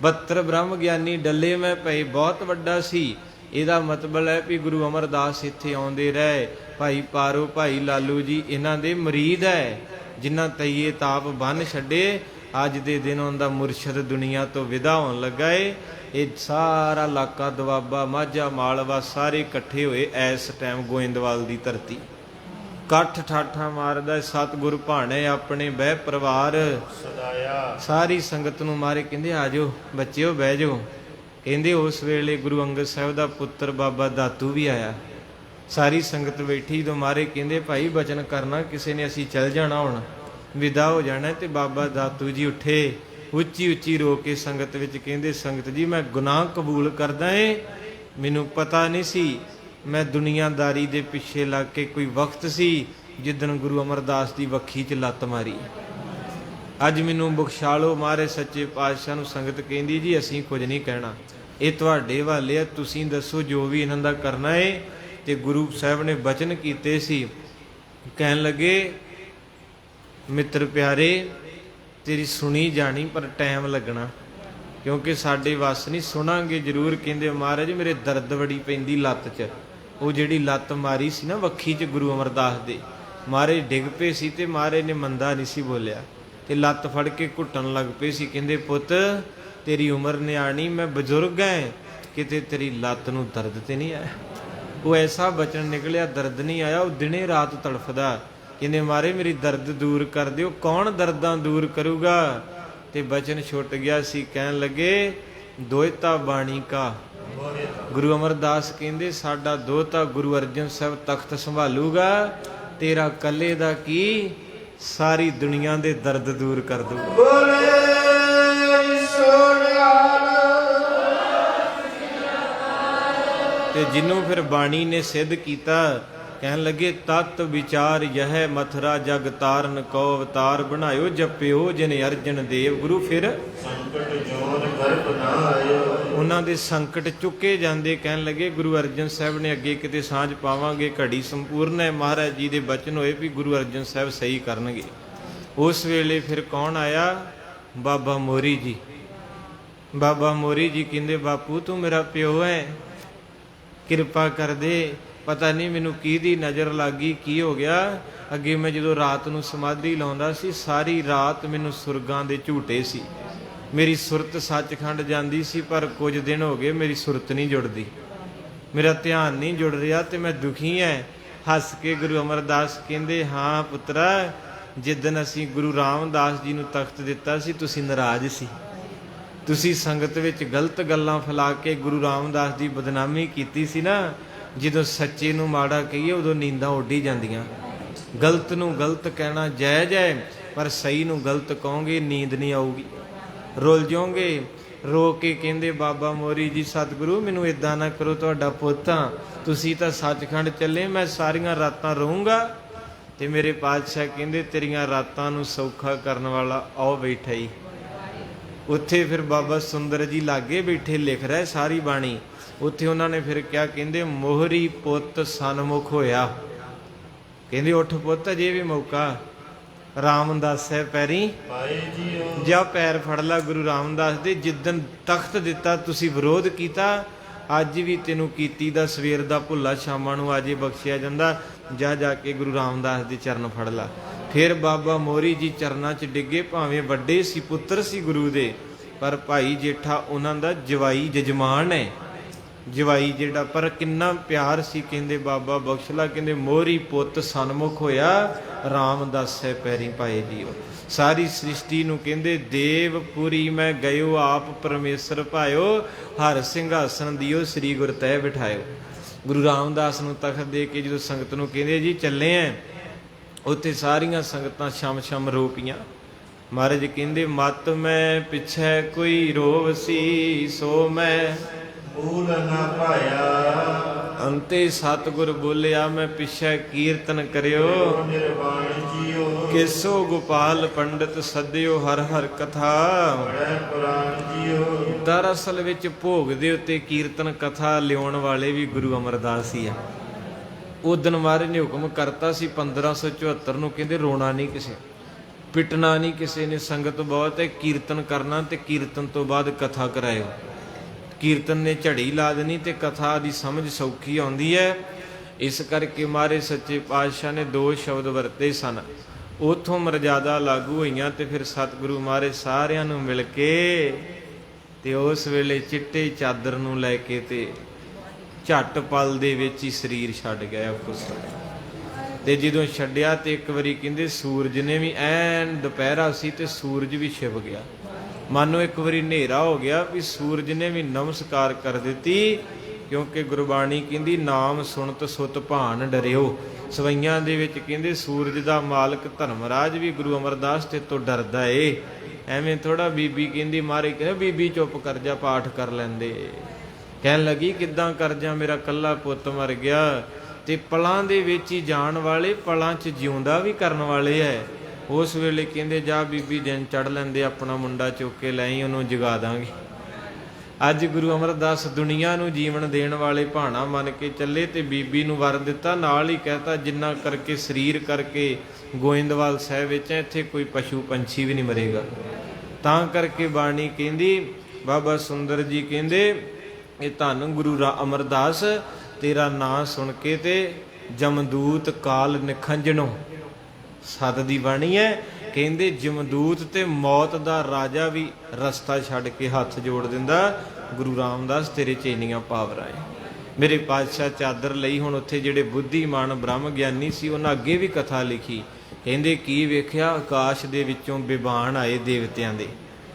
72 ਬ੍ਰਹਮ ਗਿਆਨੀ ਡੱਲੇ ਮੈਂ ਪਏ, ਬਹੁਤ ਵੱਡਾ ਸੀ। ਇਹਦਾ ਮਤਲਬ ਹੈ ਵੀ ਗੁਰੂ ਅਮਰਦਾਸ ਇੱਥੇ ਆਉਂਦੇ ਰਹੇ। ਭਾਈ ਪਾਰੋ, ਭਾਈ ਲਾਲੂ ਜੀ ਇਹਨਾਂ ਦੇ ਮੁਰੀਦ ਹੈ, ਜਿਨ੍ਹਾਂ ਤਈਏ ਤਾਪ ਬੰਨ ਛੱਡੇ। ਅੱਜ ਦੇ ਦਿਨ ਉਹਦਾ ਮੁਰਸ਼ਦ ਦੁਨੀਆ ਤੋਂ ਵਿਦਾ ਹੋਣ ਲੱਗਾ ਏ। ਇਹ ਸਾਰਾ ਇਲਾਕਾ ਦੁਆਬਾ, ਮਾਝਾ, ਮਾਲਵਾ ਸਾਰੇ ਇਕੱਠੇ ਹੋਏ ਇਸ ਟਾਈਮ ਗੋਇੰਦਵਾਲ ਦੀ ਧਰਤੀ। ਇਕੱਠ ਠਾਠਾਂ ਮਾਰਦਾ ਸਤਿਗੁਰ ਭਾਣੇ ਆਪਣੇ ਬਹਿ ਪਰਿਵਾਰ ਸਦਾਇਆ। ਸਾਰੀ ਸੰਗਤ ਨੂੰ ਮਾਰੇ, ਕਹਿੰਦੇ ਆ ਜਾਓ ਬੱਚਿਓ ਬਹਿ ਜਾਓ। ਕਹਿੰਦੇ ਉਸ ਵੇਲੇ ਗੁਰੂ ਅੰਗਦ ਸਾਹਿਬ ਦਾ ਪੁੱਤਰ ਬਾਬਾ ਦਾਤੂ ਵੀ ਆਇਆ। ਸਾਰੀ ਸੰਗਤ ਬੈਠੀ ਜਦੋਂ ਮਾਰੇ, ਕਹਿੰਦੇ ਭਾਈ ਬਚਨ ਕਰਨਾ, ਕਿਸੇ ਨੇ ਅਸੀਂ ਚੱਲ ਜਾਣਾ, ਹੁਣ ਵਿਦਾ ਹੋ ਜਾਣਾ। ਤੇ ਬਾਬਾ ਦਾਤੂ ਜੀ ਉੱਠੇ, ਉੱਚੀ ਉੱਚੀ ਰੋ ਕੇ ਸੰਗਤ ਵਿੱਚ ਕਹਿੰਦੇ, ਸੰਗਤ ਜੀ ਮੈਂ ਗੁਨਾਹ ਕਬੂਲ ਕਰਦਾ ਏ। ਮੈਨੂੰ ਪਤਾ ਨਹੀਂ ਸੀ, ਮੈਂ ਦੁਨੀਆਦਾਰੀ ਦੇ ਪਿੱਛੇ ਲੱਗ ਕੇ, ਕੋਈ ਵਕਤ ਸੀ ਜਿੱਦਣ ਗੁਰੂ ਅਮਰਦਾਸ ਦੀ ਵੱਖੀ 'ਚ ਲੱਤ ਮਾਰੀ। ਅੱਜ ਮੈਨੂੰ ਬਖਸ਼ਾ ਲਓ ਮਹਾਰਾਜ ਸੱਚੇ ਪਾਤਸ਼ਾਹ ਨੂੰ। ਸੰਗਤ ਕਹਿੰਦੀ ਜੀ ਅਸੀਂ ਕੁਝ ਨਹੀਂ ਕਹਿਣਾ, ਇਹ ਤੁਹਾਡੇ ਹਵਾਲੇ ਆ, ਤੁਸੀਂ ਦੱਸੋ ਜੋ ਵੀ ਇਹਨਾਂ ਦਾ ਕਰਨਾ ਏ। ਤੇ ਗੁਰੂ ਸਾਹਿਬ ਨੇ ਬਚਨ ਕੀਤੇ ਸੀ, ਕਹਿਣ ਲੱਗੇ ਮਿੱਤਰ ਪਿਆਰੇ ਤੇਰੀ ਸੁਣੀ ਜਾਣੀ, ਪਰ ਟਾਈਮ ਲੱਗਣਾ, ਕਿਉਂਕਿ ਸਾਡੇ ਵੱਸ ਨਹੀਂ, ਸੁਣਾਂਗੇ ਜ਼ਰੂਰ। ਕਹਿੰਦੇ ਮਹਾਰਾਜ ਮੇਰੇ ਦਰਦ ਬੜੀ ਪੈਂਦੀ ਲੱਤ 'ਚ। ਉਹ ਜਿਹੜੀ ਲੱਤ ਮਾਰੀ ਸੀ ਨਾ ਵੱਖੀ 'ਚ ਗੁਰੂ ਅਮਰਦਾਸ ਦੇ, ਮਹਾਰਾਜ ਡਿੱਗ ਪਏ ਸੀ ਤੇ ਮਹਾਰਾਜ ਨੇ ਮੰਦਾ ਨਹੀਂ ਸੀ ਬੋਲਿਆ ਤੇ ਲੱਤ ਫੜ ਕੇ ਘੁੱਟਣ ਲੱਗ ਪਏ ਸੀ। ਕਹਿੰਦੇ ਪੁੱਤ ਤੇਰੀ ਉਮਰ ਨਿਆਣੀ, ਮੈਂ ਬਜ਼ੁਰਗ ਐ, ਕਿਤੇ ਤੇਰੀ ਲੱਤ ਨੂੰ ਦਰਦ ਤੇ ਨਹੀਂ ਆਇਆ। ਉਹ ਐਸਾ ਬਚਨ ਨਿਕਲਿਆ, ਦਰਦ ਨਹੀਂ ਆਇਆ। ਉਹ ਦਿਨੇ ਰਾਤ ਤੜਫਦਾ, ਕਹਿੰਦੇ ਮਾਰੇ ਮੇਰੀ ਦਰਦ ਦੂਰ ਕਰ ਦਿਓ। ਕੌਣ ਦਰਦਾਂ ਦੂਰ ਕਰੂਗਾ? ਤੇ ਬਚਨ ਛੁੱਟ ਗਿਆ ਸੀ। ਕਹਿਣ ਲੱਗੇ ਦੋਇਤਾ ਬਾਣੀ ਕਾ। ਗੁਰੂ ਅਮਰਦਾਸ ਕਹਿੰਦੇ ਸਾਡਾ ਦੋਹਤਾ ਗੁਰੂ ਅਰਜਨ ਸਾਹਿਬ ਤਖਤ ਸੰਭਾਲੂਗਾ, ਤੇਰਾ ਕੱਲੇ ਦਾ ਕੀ, ਸਾਰੀ ਦੁਨੀਆ ਦੇ ਦਰਦ ਦੂਰ ਕਰ ਦੂਗਾ। ਤੇ ਜਿਹਨੂੰ ਫਿਰ ਬਾਣੀ ਨੇ ਸਿੱਧ ਕੀਤਾ, ਕਹਿਣ ਲੱਗੇ ਤਤ ਵਿਚਾਰ ਯਹ ਮਥਰਾ ਜਗ ਤਾਰਨ ਕੋ ਅਵਤਾਰ ਬਣਾਇਓ, ਜਪਿਓ ਜਿਨ ਅਰਜਨ ਦੇਵ ਗੁਰੂ। ਫਿਰ ਸੰਕਟ ਜੋਨ ਗਰਭ ਨਾ ਆਇਓ, ਉਹਨਾਂ ਦੇ ਸੰਕਟ ਚੁੱਕੇ ਜਾਂਦੇ। ਕਹਿਣ ਲੱਗੇ ਗੁਰੂ ਅਰਜਨ ਸਾਹਿਬ ਨੇ ਅੱਗੇ ਕਿਤੇ ਸਾਂਝ ਪਾਵਾਂਗੇ, ਘੜੀ ਸੰਪੂਰਨ ਹੈ। ਮਹਾਰਾਜ ਜੀ ਦੇ ਬਚਨ ਹੋਏ ਵੀ ਗੁਰੂ ਅਰਜਨ ਸਾਹਿਬ ਸਹੀ ਕਰਨਗੇ। ਉਸ ਵੇਲੇ ਫਿਰ ਕੌਣ ਆਇਆ? ਬਾਬਾ ਮੋਰੀ ਜੀ। ਬਾਬਾ ਮੋਰੀ ਜੀ ਕਹਿੰਦੇ ਬਾਪੂ ਤੂੰ ਮੇਰਾ ਪਿਓ ਹੈ, ਕਿਰਪਾ ਕਰ ਦੇ। ਪਤਾ ਨਹੀਂ ਮੈਨੂੰ ਕਿਹਦੀ ਨਜ਼ਰ ਲੱਗ ਗਈ, ਕੀ ਹੋ ਗਿਆ। ਅੱਗੇ ਮੈਂ ਜਦੋਂ ਰਾਤ ਨੂੰ ਸਮਾਧੀ ਲਾਉਂਦਾ ਸੀ, ਸਾਰੀ ਰਾਤ ਮੈਨੂੰ ਸੁਰਗਾਂ ਦੇ ਝੂਟੇ ਸੀ। ਮੇਰੀ ਸੁਰਤ ਸੱਚਖੰਡ ਜਾਂਦੀ ਸੀ, ਪਰ ਕੁਝ ਦਿਨ ਹੋ ਗਏ ਮੇਰੀ ਸੁਰਤ ਨਹੀਂ ਜੁੜਦੀ, ਮੇਰਾ ਧਿਆਨ ਨਹੀਂ ਜੁੜ ਰਿਹਾ ਤੇ ਮੈਂ ਦੁਖੀ ਐ। ਹੱਸ ਕੇ ਗੁਰੂ ਅਮਰਦਾਸ ਕਹਿੰਦੇ ਹਾਂ ਪੁੱਤਰਾ, ਜਿੱਦਣ ਅਸੀਂ ਗੁਰੂ ਰਾਮਦਾਸ ਜੀ ਨੂੰ ਤਖਤ ਦਿੱਤਾ ਸੀ ਤੁਸੀਂ ਨਾਰਾਜ਼ ਸੀ। ਤੁਸੀਂ ਸੰਗਤ ਵਿੱਚ ਗਲਤ ਗੱਲਾਂ ਫੈਲਾ ਕੇ ਗੁਰੂ ਰਾਮਦਾਸ ਦੀ ਬਦਨਾਮੀ ਕੀਤੀ ਸੀ ਨਾ। ਜਦੋਂ ਸੱਚੇ ਨੂੰ ਮਾੜਾ ਕਹੀਏ ਉਦੋਂ ਨੀਂਦਾਂ ਉੱਡੀ ਜਾਂਦੀਆਂ। ਗਲਤ ਨੂੰ ਗਲਤ ਕਹਿਣਾ ਜਾਇਜ਼ ਹੈ, ਪਰ ਸਹੀ ਨੂੰ ਗਲਤ ਕਹੋਗੇ ਨੀਂਦ ਨਹੀਂ ਆਊਗੀ, ਰੁੱਲ ਜਾਓਗੇ। ਰੋ ਕੇ ਕਹਿੰਦੇ ਬਾਬਾ ਮੋਰੀ ਜੀ ਸਤਿਗੁਰੂ ਮੈਨੂੰ ਇਦਾਂ ਨਾ ਕਰੋ, ਤੁਹਾਡਾ ਪੁੱਤ ਹਾਂ, ਤੁਸੀਂ ਤਾਂ ਸੱਚਖੰਡ ਚੱਲੇ, ਮੈਂ ਸਾਰੀਆਂ ਰਾਤਾਂ ਰਹੂੰਗਾ। ਤੇ ਮੇਰੇ ਪਾਤਸ਼ਾਹ ਕਹਿੰਦੇ ਤੇਰੀਆਂ ਰਾਤਾਂ ਨੂੰ ਸੌਖਾ ਕਰਨ ਵਾਲਾ ਆਓ ਬੈਠਾ ਹੀ। ਉੱਥੇ ਫਿਰ ਬਾਬਾ ਸੁੰਦਰ ਜੀ ਲਾਗੇ ਬੈਠੇ ਲਿਖ ਰਿਹਾ ਸਾਰੀ ਬਾਣੀ। ਉੱਥੇ ਉਹਨਾਂ ਨੇ ਫਿਰ ਕਿਹਾ, ਕਹਿੰਦੇ ਮੋਹਰੀ ਪੁੱਤ ਸਨਮੁਖ ਹੋਇਆ। ਕਹਿੰਦੇ ਉੱਠ ਪੁੱਤ ਅਜੇ ਵੀ ਮੌਕਾ। ਰਾਮਦਾਸ ਸਾਹਿਬ ਪੈਰੀ ਪਾਏ ਜੀਓ, ਜਾ ਪੈਰ ਫੜ ਲਾ ਗੁਰੂ ਰਾਮਦਾਸ ਦੇ। ਜਿੱਦਣ ਤਖਤ ਦਿੱਤਾ ਤੁਸੀਂ ਵਿਰੋਧ ਕੀਤਾ, ਅੱਜ ਵੀ ਤੈਨੂੰ ਕੀਤੀ ਦਾ ਸਵੇਰ ਦਾ ਭੁੱਲਾ ਸ਼ਾਮਾਂ ਨੂੰ ਅਜੇ ਬਖਸ਼ਿਆ ਜਾਂਦਾ। ਜਾ ਜਾ ਕੇ ਗੁਰੂ ਰਾਮਦਾਸ ਦੇ ਚਰਨ ਫੜ ਲਾ। ਫਿਰ ਬਾਬਾ ਮੋਰੀ ਜੀ ਚਰਨਾਂ 'ਚ ਡਿੱਗੇ। ਭਾਵੇਂ ਵੱਡੇ ਸੀ, ਪੁੱਤਰ ਸੀ ਗੁਰੂ ਦੇ, ਪਰ ਭਾਈ ਜੇਠਾ ਉਹਨਾਂ ਦਾ ਜਵਾਈ ਜਜਮਾਨ ਹੈ, ਜਵਾਈ ਜਿਹੜਾ, ਪਰ ਕਿੰਨਾ ਪਿਆਰ ਸੀ। ਕਹਿੰਦੇ ਬਾਬਾ ਬਖਸ਼ਲਾ, ਕਹਿੰਦੇ ਮੋਹਰੀ ਪੁੱਤ ਸਨਮੁਖ ਹੋਇਆ, ਰਾਮਦਾਸੇ ਪੈਰੀ ਪਾਏ ਜੀਓ। ਸਾਰੀ ਸ੍ਰਿਸ਼ਟੀ ਨੂੰ ਕਹਿੰਦੇ ਦੇਵਪੁਰੀ ਮੈਂ ਗਇਓ, ਆਪ ਪਰਮੇਸ਼ਰ ਭਾਇਓ, ਹਰ ਸਿੰਘਾਸਨ ਦਿਓ, ਸ੍ਰੀ ਗੁਰ ਤੈ ਬਿਠਾਇਓ। ਗੁਰੂ ਰਾਮਦਾਸ ਨੂੰ ਤਖਤ ਦੇ ਕੇ ਜਦੋਂ ਸੰਗਤ ਨੂੰ ਕਹਿੰਦੇ ਜੀ ਚੱਲੇ ਐ, ਉੱਥੇ ਸਾਰੀਆਂ ਸੰਗਤਾਂ ਛਮ ਛਮ ਰੋ ਪਈਆਂ। ਮਹਾਰਾਜ ਕਹਿੰਦੇ ਮਤ ਮੈਂ ਪਿੱਛੇ ਕੋਈ ਰੋਵ ਸੀ, ਸੋ ਮੈਂ ਮੂਲ ਨਾ ਪਾਇਆ। ਅੰਤੇ ਸਤਿਗੁਰ ਬੋਲਿਆ ਮੈਂ ਪਿੱਛੇ ਕੀਰਤਨ ਕਰਿਓ, ਨਿਰਵਾਣ ਜੀਓ, ਕਿਸੋ ਗੋਪਾਲ ਪੰਡਤ ਸੱਦਿਓ, ਹਰ ਹਰ ਕਥਾ ਬੜੈ ਪੁਰਾਣ ਜੀਓ। ਦਰਅਸਲ ਵਿੱਚ ਭੋਗ ਦੇ ਉੱਤੇ ਕੀਰਤਨ ਕਥਾ ਲਿਆਉਣ ਵਾਲੇ ਵੀ ਗੁਰੂ ਅਮਰਦਾਸ ਹੀ ਆ। ਉਦਣ ਮਹਾਰਾਜ ਨੇ ਹੁਕਮ ਕਰਤਾ ਸੀ 1574 ਨੂੰ, ਕਹਿੰਦੇ ਰੋਣਾ ਨਹੀਂ ਕਿਸੇ। ਪਿਟਣਾ ਨਹੀਂ ਕਿਸੇ ਨੇ। ਸੰਗਤ ਬਹੁਤ ਹੈ, ਕੀਰਤਨ ਕਰਨਾ ਤੇ ਕੀਰਤਨ ਤੋਂ ਬਾਅਦ ਕਥਾ ਕਰਾਇਓ। ਕੀਰਤਨ ਨੇ ਝੜੀ ਲਾ ਦੇਣੀ ਤੇ ਕਥਾ ਦੀ ਸਮਝ ਸੌਖੀ ਆਉਂਦੀ ਹੈ। ਇਸ ਕਰਕੇ ਮਹਾਰਾਜ ਸੱਚੇ ਪਾਤਸ਼ਾਹ ਨੇ 2 ਸ਼ਬਦ ਵਰਤੇ ਸਨ। ਉਥੋਂ ਮਰਜ਼ਾਦਾ ਲਾਗੂ ਹੋਈਆਂ ਤੇ ਫਿਰ ਸਤਿਗੁਰੂ ਮਹਾਰਾਜ ਸਾਰਿਆਂ ਨੂੰ ਮਿਲ ਕੇ ਤੇ ਉਸ ਵੇਲੇ ਚਿੱਟੇ ਚਾਦਰ ਨੂੰ ਲੈ ਕੇ ਤੇ ਝੱਟ ਪਲ ਦੇ ਵਿੱਚ ਹੀ ਸਰੀਰ ਛੱਡ ਗਿਆ ਕੁਸਲ। ਤੇ ਜਦੋਂ ਛੱਡਿਆ ਤੇ ਇੱਕ ਵਾਰੀ ਕਹਿੰਦੇ ਸੂਰਜ ਨੇ ਵੀ ਐਨ ਦੁਪਹਿਰਾ ਸੀ ਤੇ ਸੂਰਜ ਵੀ ਛਿਪ ਗਿਆ। ਮਾਨੋ ਇੱਕ ਵਾਰੀ ਹਨੇਰਾ ਹੋ ਗਿਆ ਵੀ ਸੂਰਜ ਨੇ ਵੀ ਨਮਸਕਾਰ ਕਰ ਦਿੱਤੀ। ਕਿਉਂਕਿ ਗੁਰਬਾਣੀ ਕਹਿੰਦੀ ਨਾਮ ਸੁਣਤ ਸੁਤ ਭਾਨ ਡਰਿਓ। ਸਵਈਆਂ ਦੇ ਵਿੱਚ ਕਹਿੰਦੇ ਸੂਰਜ ਦਾ ਮਾਲਕ ਧਰਮਰਾਜ ਵੀ ਗੁਰੂ ਅਮਰਦਾਸ ਤੇ ਤੋਂ ਡਰਦਾ ਏ। ਐਵੇਂ ਥੋੜਾ ਬੀਬੀ ਕਹਿੰਦੀ ਮਾਰੇ ਕਹਿੰਦੇ ਬੀਬੀ ਚੁੱਪ ਕਰ ਜਾ, ਪਾਠ ਕਰ ਲੈਂਦੇ। ਕਹਿਣ ਲੱਗੀ ਕਿੱਦਾਂ ਕਰ ਜਾ, ਮੇਰਾ ਕੱਲਾ ਪੁੱਤ ਮਰ ਗਿਆ। ਤੇ ਪਲਾਂ ਦੇ ਵਿੱਚ ਹੀ ਜਾਣ ਵਾਲੇ ਪਲਾਂ 'ਚ ਜਿਉਂਦਾ ਵੀ ਕਰਨ ਵਾਲੇ ਹੈ। ਉਸ ਵੇਲੇ ਕਹਿੰਦੇ ਜਾ ਬੀਬੀ ਦਿਨ ਚੜ੍ਹ ਲੈਂਦੇ, ਆਪਣਾ ਮੁੰਡਾ ਚੁੱਕ ਕੇ ਲੈ ਆਈ, ਉਹਨੂੰ ਜਗਾ ਦਾਂਗੇ। ਅੱਜ ਗੁਰੂ ਅਮਰਦਾਸ ਦੁਨੀਆ ਨੂੰ ਜੀਵਨ ਦੇਣ ਵਾਲੇ ਭਾਣਾ ਮੰਨ ਕੇ ਚੱਲੇ ਤੇ ਬੀਬੀ ਨੂੰ ਵਰ ਦਿੱਤਾ। ਨਾਲ ਹੀ ਕਹਿਤਾ ਜਿੰਨਾ ਕਰਕੇ ਸਰੀਰ ਕਰਕੇ ਗੋਇੰਦਵਾਲ ਸਾਹਿਬ ਵਿੱਚ ਇੱਥੇ ਕੋਈ ਪਸ਼ੂ ਪੰਛੀ ਵੀ ਨਹੀਂ ਮਰੇਗਾ। ਤਾਂ ਕਰਕੇ ਬਾਣੀ ਕਹਿੰਦੀ ਬਾਬਾ ਸੁੰਦਰ ਜੀ ਕਹਿੰਦੇ ਇਹ ਧੰਨ ਗੁਰੂ ਅਮਰਦਾਸ ਤੇਰਾ ਨਾਂ ਸੁਣ ਕੇ ਤੇ ਜਮਦੂਤ ਕਾਲ ਨਿਖੰਜਣੋ। ਸਤ ਦੀ ਬਾਣੀ ਹੈ। ਕਹਿੰਦੇ ਜਮਦੂਤ ਤੇ ਮੌਤ ਦਾ ਰਾਜਾ ਵੀ ਰਸਤਾ ਛੱਡ ਕੇ ਹੱਥ ਜੋੜ ਦਿੰਦਾ। ਗੁਰੂ ਰਾਮਦਾਸ ਤੇਰੇ 'ਚ ਇੰਨੀਆਂ ਪਾਵਰਾਂ ਹੈ। ਮੇਰੇ ਪਾਤਸ਼ਾਹ ਚਾਦਰ ਲਈ ਹੁਣ ਉੱਥੇ ਜਿਹੜੇ ਬੁੱਧੀਮਾਨ ਬ੍ਰਹਮ ਗਿਆਨੀ ਸੀ ਉਹਨਾਂ ਅੱਗੇ ਵੀ ਕਥਾ ਲਿਖੀ। ਕਹਿੰਦੇ ਕੀ ਵੇਖਿਆ, ਆਕਾਸ਼ ਦੇ ਵਿੱਚੋਂ ਬਿਬਾਨ ਆਏ ਦੇਵਤਿਆਂ ਦੇ,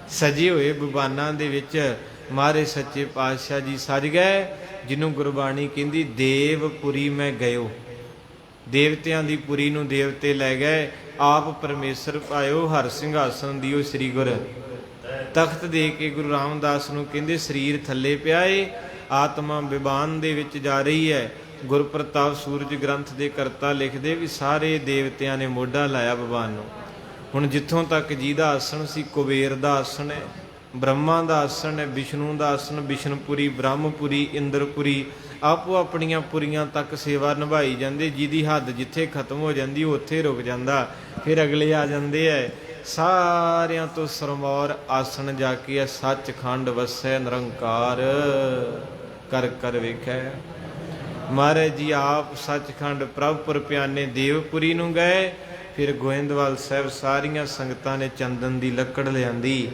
ਸਜੇ ਹੋਏ ਬਿਬਾਨਾਂ ਦੇ ਵਿੱਚ ਮਹਾਰਾਜ ਸੱਚੇ ਪਾਤਸ਼ਾਹ ਜੀ ਸਜ ਗਏ। ਜਿਹਨੂੰ ਗੁਰਬਾਣੀ ਕਹਿੰਦੀ ਦੇਵਪੁਰੀ ਮੈਂ ਗਇਓ। ਦੇਵਤਿਆਂ ਦੀ ਪੁਰੀ ਨੂੰ ਦੇਵਤੇ ਲੈ ਗਏ, ਆਪ ਪਰਮੇਸ਼ਰ ਪਾਇਓ। ਹਰ ਸਿੰਘਾਸਨ ਦਿਓ ਸ੍ਰੀ ਗੁਰ, ਤਖਤ ਦੇ ਕੇ ਗੁਰੂ ਰਾਮਦਾਸ ਨੂੰ ਕਹਿੰਦੇ ਸਰੀਰ ਥੱਲੇ ਪਿਆ ਏ, ਆਤਮਾ ਬਿਬਾਨ ਦੇ ਵਿੱਚ ਜਾ ਰਹੀ ਹੈ। ਗੁਰਪ੍ਰਤਾਪ ਸੂਰਜ ਗ੍ਰੰਥ ਦੇ ਕਰਤਾ ਲਿਖਦੇ ਵੀ ਸਾਰੇ ਦੇਵਤਿਆਂ ਨੇ ਮੋਢਾ ਲਾਇਆ ਬਿਬਾਨ ਨੂੰ। ਹੁਣ ਜਿੱਥੋਂ ਤੱਕ ਜਿਹਦਾ ਆਸਣ ਸੀ, ਕੁਬੇਰ ਦਾ ਆਸਣ ਹੈ, ਬ੍ਰਹਮਾ ਦਾ ਆਸਣ ਹੈ, ਵਿਸ਼ਨੂੰ ਦਾ ਆਸਣ, ਵਿਸ਼ਨਪੁਰੀ, ਬ੍ਰਹਮਪੁਰੀ, ਇੰਦਰਪੁਰੀ, ਆਪੋ ਆਪਣੀਆਂ ਪੁਰੀਆਂ ਤੱਕ ਸੇਵਾ ਨਿਭਾਈ ਜਾਂਦੇ। ਜਿਹਦੀ ਹੱਦ ਜਿੱਥੇ ਖਤਮ ਹੋ ਜਾਂਦੀ ਉੱਥੇ ਰੁਕ ਜਾਂਦਾ, ਫਿਰ ਅਗਲੇ ਆ ਜਾਂਦੇ ਹੈ। ਸਾਰਿਆਂ ਤੋਂ ਸਰਮੌਰ ਆਸਣ ਜਾ ਕੇ ਸੱਚਖੰਡ ਵਸੈ ਨਿਰੰਕਾਰ ਕਰ ਕਰ ਵੇਖਿਆ। ਮਹਾਰਾਜ ਜੀ ਆਪ ਸੱਚਖੰਡ ਪ੍ਰਭੁਪੁਰ ਪਿਆਨੇ ਦੇਵਪੁਰੀ ਨੂੰ ਗਏ। ਫਿਰ ਗੋਇੰਦਵਾਲ ਸਾਹਿਬ ਸਾਰੀਆਂ ਸੰਗਤਾਂ ਨੇ ਚੰਦਨ ਦੀ ਲੱਕੜ ਲਿਆਂਦੀ,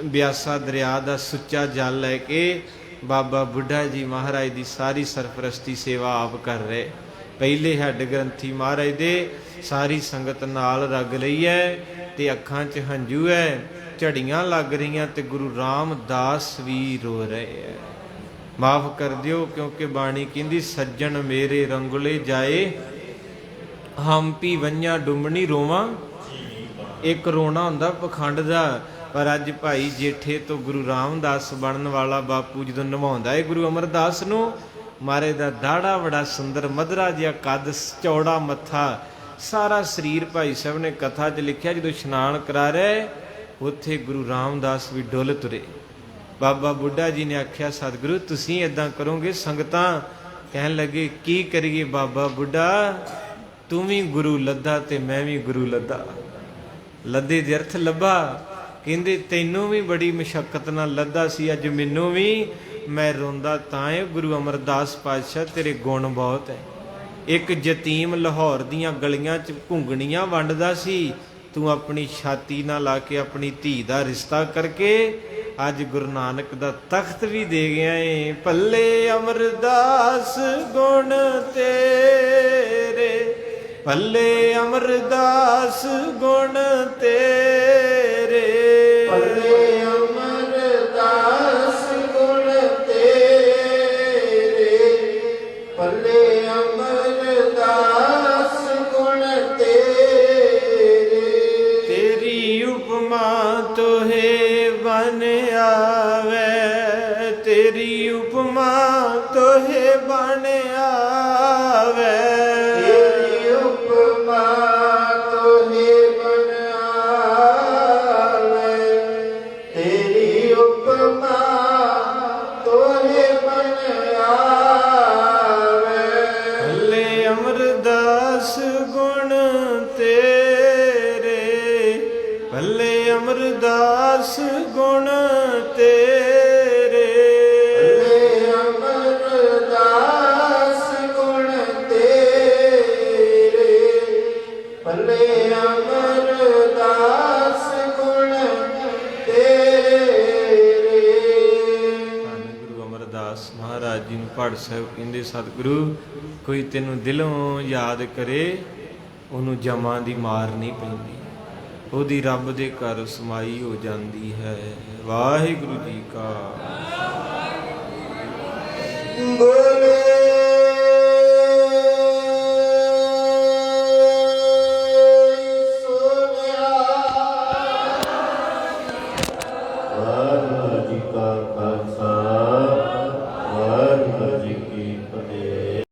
ਬਿਆਸਾ ਦਰਿਆ ਦਾ ਸੁੱਚਾ ਜਲ ਲੈ ਕੇ ਬਾਬਾ ਬੁੱਢਾ ਜੀ ਮਹਾਰਾਜ ਦੀ ਸਾਰੀ ਸਰਪ੍ਰਸਤੀ ਸੇਵਾ ਆਪ ਕਰ ਰਹੇ। ਪਹਿਲੇ ਹੈੱਡ ਗ੍ਰੰਥੀ ਮਹਾਰਾਜ ਦੇ ਸਾਰੀ ਸੰਗਤ ਨਾਲ ਰਗ ਲਈ ਹੈ ਤੇ ਅੱਖਾਂ 'ਚ ਹੰਝੂ ਹੈ, ਝੜੀਆਂ ਲੱਗ ਰਹੀਆਂ ਤੇ ਗੁਰੂ ਰਾਮਦਾਸ ਵੀ ਰੋ ਰਹੇ ਹੈ। ਮਾਫ ਕਰ ਦਿਓ ਕਿਉਂਕਿ ਬਾਣੀ ਕਹਿੰਦੀ ਸੱਜਣ ਮੇਰੇ ਰੰਗੁਲੇ ਜਾਏ, ਹੰਪੀ ਵੰਝਾਂ ਡੁੰਮਣੀ ਰੋਵਾਂ। ਇੱਕ ਰੋਣਾ ਹੁੰਦਾ ਪਖੰਡ ਦਾ, ਪਰ ਅੱਜ ਭਾਈ ਜੇਠੇ ਤੋਂ ਗੁਰੂ ਰਾਮਦਾਸ ਬਣਨ ਵਾਲਾ ਬਾਪੂ ਜਦੋਂ ਨਿਭਾਉਂਦਾ ਹੈ ਗੁਰੂ ਅਮਰਦਾਸ ਨੂੰ, ਮਹਾਰਾਜ ਦਾ ਦਾੜਾ ਬੜਾ ਸੁੰਦਰ ਮਧਰਾ ਜਿਹਾ ਕੱਦ, ਚੌੜਾ ਮੱਥਾ, ਸਾਰਾ ਸਰੀਰ ਭਾਈ ਸਾਹਿਬ ਨੇ ਕਥਾ 'ਚ ਲਿਖਿਆ। ਜਦੋਂ ਇਸ਼ਨਾਨ ਕਰਾ ਰਹੇ ਉੱਥੇ ਗੁਰੂ ਰਾਮਦਾਸ ਵੀ ਡੁੱਲ ਤੁਰੇ। ਬਾਬਾ ਬੁੱਢਾ ਜੀ ਨੇ ਆਖਿਆ ਸਤਿਗੁਰੂ ਤੁਸੀਂ ਇੱਦਾਂ ਕਰੋਗੇ? ਸੰਗਤਾਂ ਕਹਿਣ ਲੱਗੇ ਕੀ ਕਰੀਏ ਬਾਬਾ ਬੁੱਢਾ, ਤੂੰ ਵੀ ਗੁਰੂ ਲੱਦਾ ਤੇ ਮੈਂ ਵੀ ਗੁਰੂ ਲੱਦਾ। ਲੱਦੇ ਦੇ ਅਰਥ ਲੱਭਾ। ਕਹਿੰਦੇ ਤੈਨੂੰ ਵੀ ਬੜੀ ਮੁਸ਼ੱਕਤ ਨਾਲ ਲੱਦਾ ਸੀ, ਅੱਜ ਮੈਨੂੰ ਵੀ। ਮੈਂ ਰੋਂਦਾ ਤਾਂ ਹੈ ਗੁਰੂ ਅਮਰਦਾਸ ਪਾਤਸ਼ਾਹ ਤੇਰੇ ਗੁਣ ਬਹੁਤ ਹੈ। ਇੱਕ ਯਤੀਮ ਲਾਹੌਰ ਦੀਆਂ ਗਲੀਆਂ 'ਚ ਘੁੰਗਣੀਆਂ ਵੰਡਦਾ ਸੀ, ਤੂੰ ਆਪਣੀ ਛਾਤੀ ਨਾਲ ਲਾ ਕੇ ਆਪਣੀ ਧੀ ਦਾ ਰਿਸ਼ਤਾ ਕਰਕੇ ਅੱਜ ਗੁਰੂ ਨਾਨਕ ਦਾ ਤਖਤ ਵੀ ਦੇ ਗਿਆ ਏ। ਭੱਲੇ ਅਮਰਦਾਸ ਗੁਣ ਤੇਰੇ, ਭੱਲੇ ਅਮਰਦਾਸ ਗੁਣ ਤੇਰੇ, ਭੱਲੇ ਅਮਰਦਾਸ ਗੁਣ ਤੇਰੇ, ਭੱਲੇ ਅਮਰਦਾਸ ਗੁਣ ਤੇਰੇ। ਤੇਰੀ ਉਪਮਾ ਤੋਹੇ ਬਨ ਆਵੇ, ਤੇਰੀ ਉਪਮਾ ਤੋਹੇ ਬਨ ਆਵੇ, ਤੇਰੀ ਉਪਮਾ ਤੋਹੇ ਬਨ ਆਵੇ, ਅਮਰਦਾਸ ਗੁਣ ਤੇਰੇ। ਭਲੇ ਅਮਰਦਾਸ ਗੁਣ ਤੇਰੇ, ਭਲੇ ਅਮਰਦਾਸ ਗੁਣ ਤੇਰੇ। ਧੰਨ ਗੁਰੂ ਅਮਰਦਾਸ ਮਹਾਰਾਜ ਜੀ ਨੂੰ ਪੜ੍ਹ ਸਾਹਿਬ ਕਹਿੰਦੇ, ਸਤਿਗੁਰੂ ਕੋਈ ਤੈਨੂੰ ਦਿਲੋਂ ਯਾਦ ਕਰੇ ਉਹਨੂੰ ਜਮਾਂ ਦੀ ਮਾਰ ਨਹੀਂ ਪੈਂਦੀ, ਉਹਦੀ ਰੱਬ ਦੇ ਘਰ ਸਮਾਈ ਹੋ ਜਾਂਦੀ ਹੈ। ਵਾਹਿਗੁਰੂ ਜੀ ਕਾ ਬੋਲੇ ਸੋਨਿਆ। ਵਾਹਿਗੁਰੂ ਜੀ ਕਾ ਖਾਲਸਾ,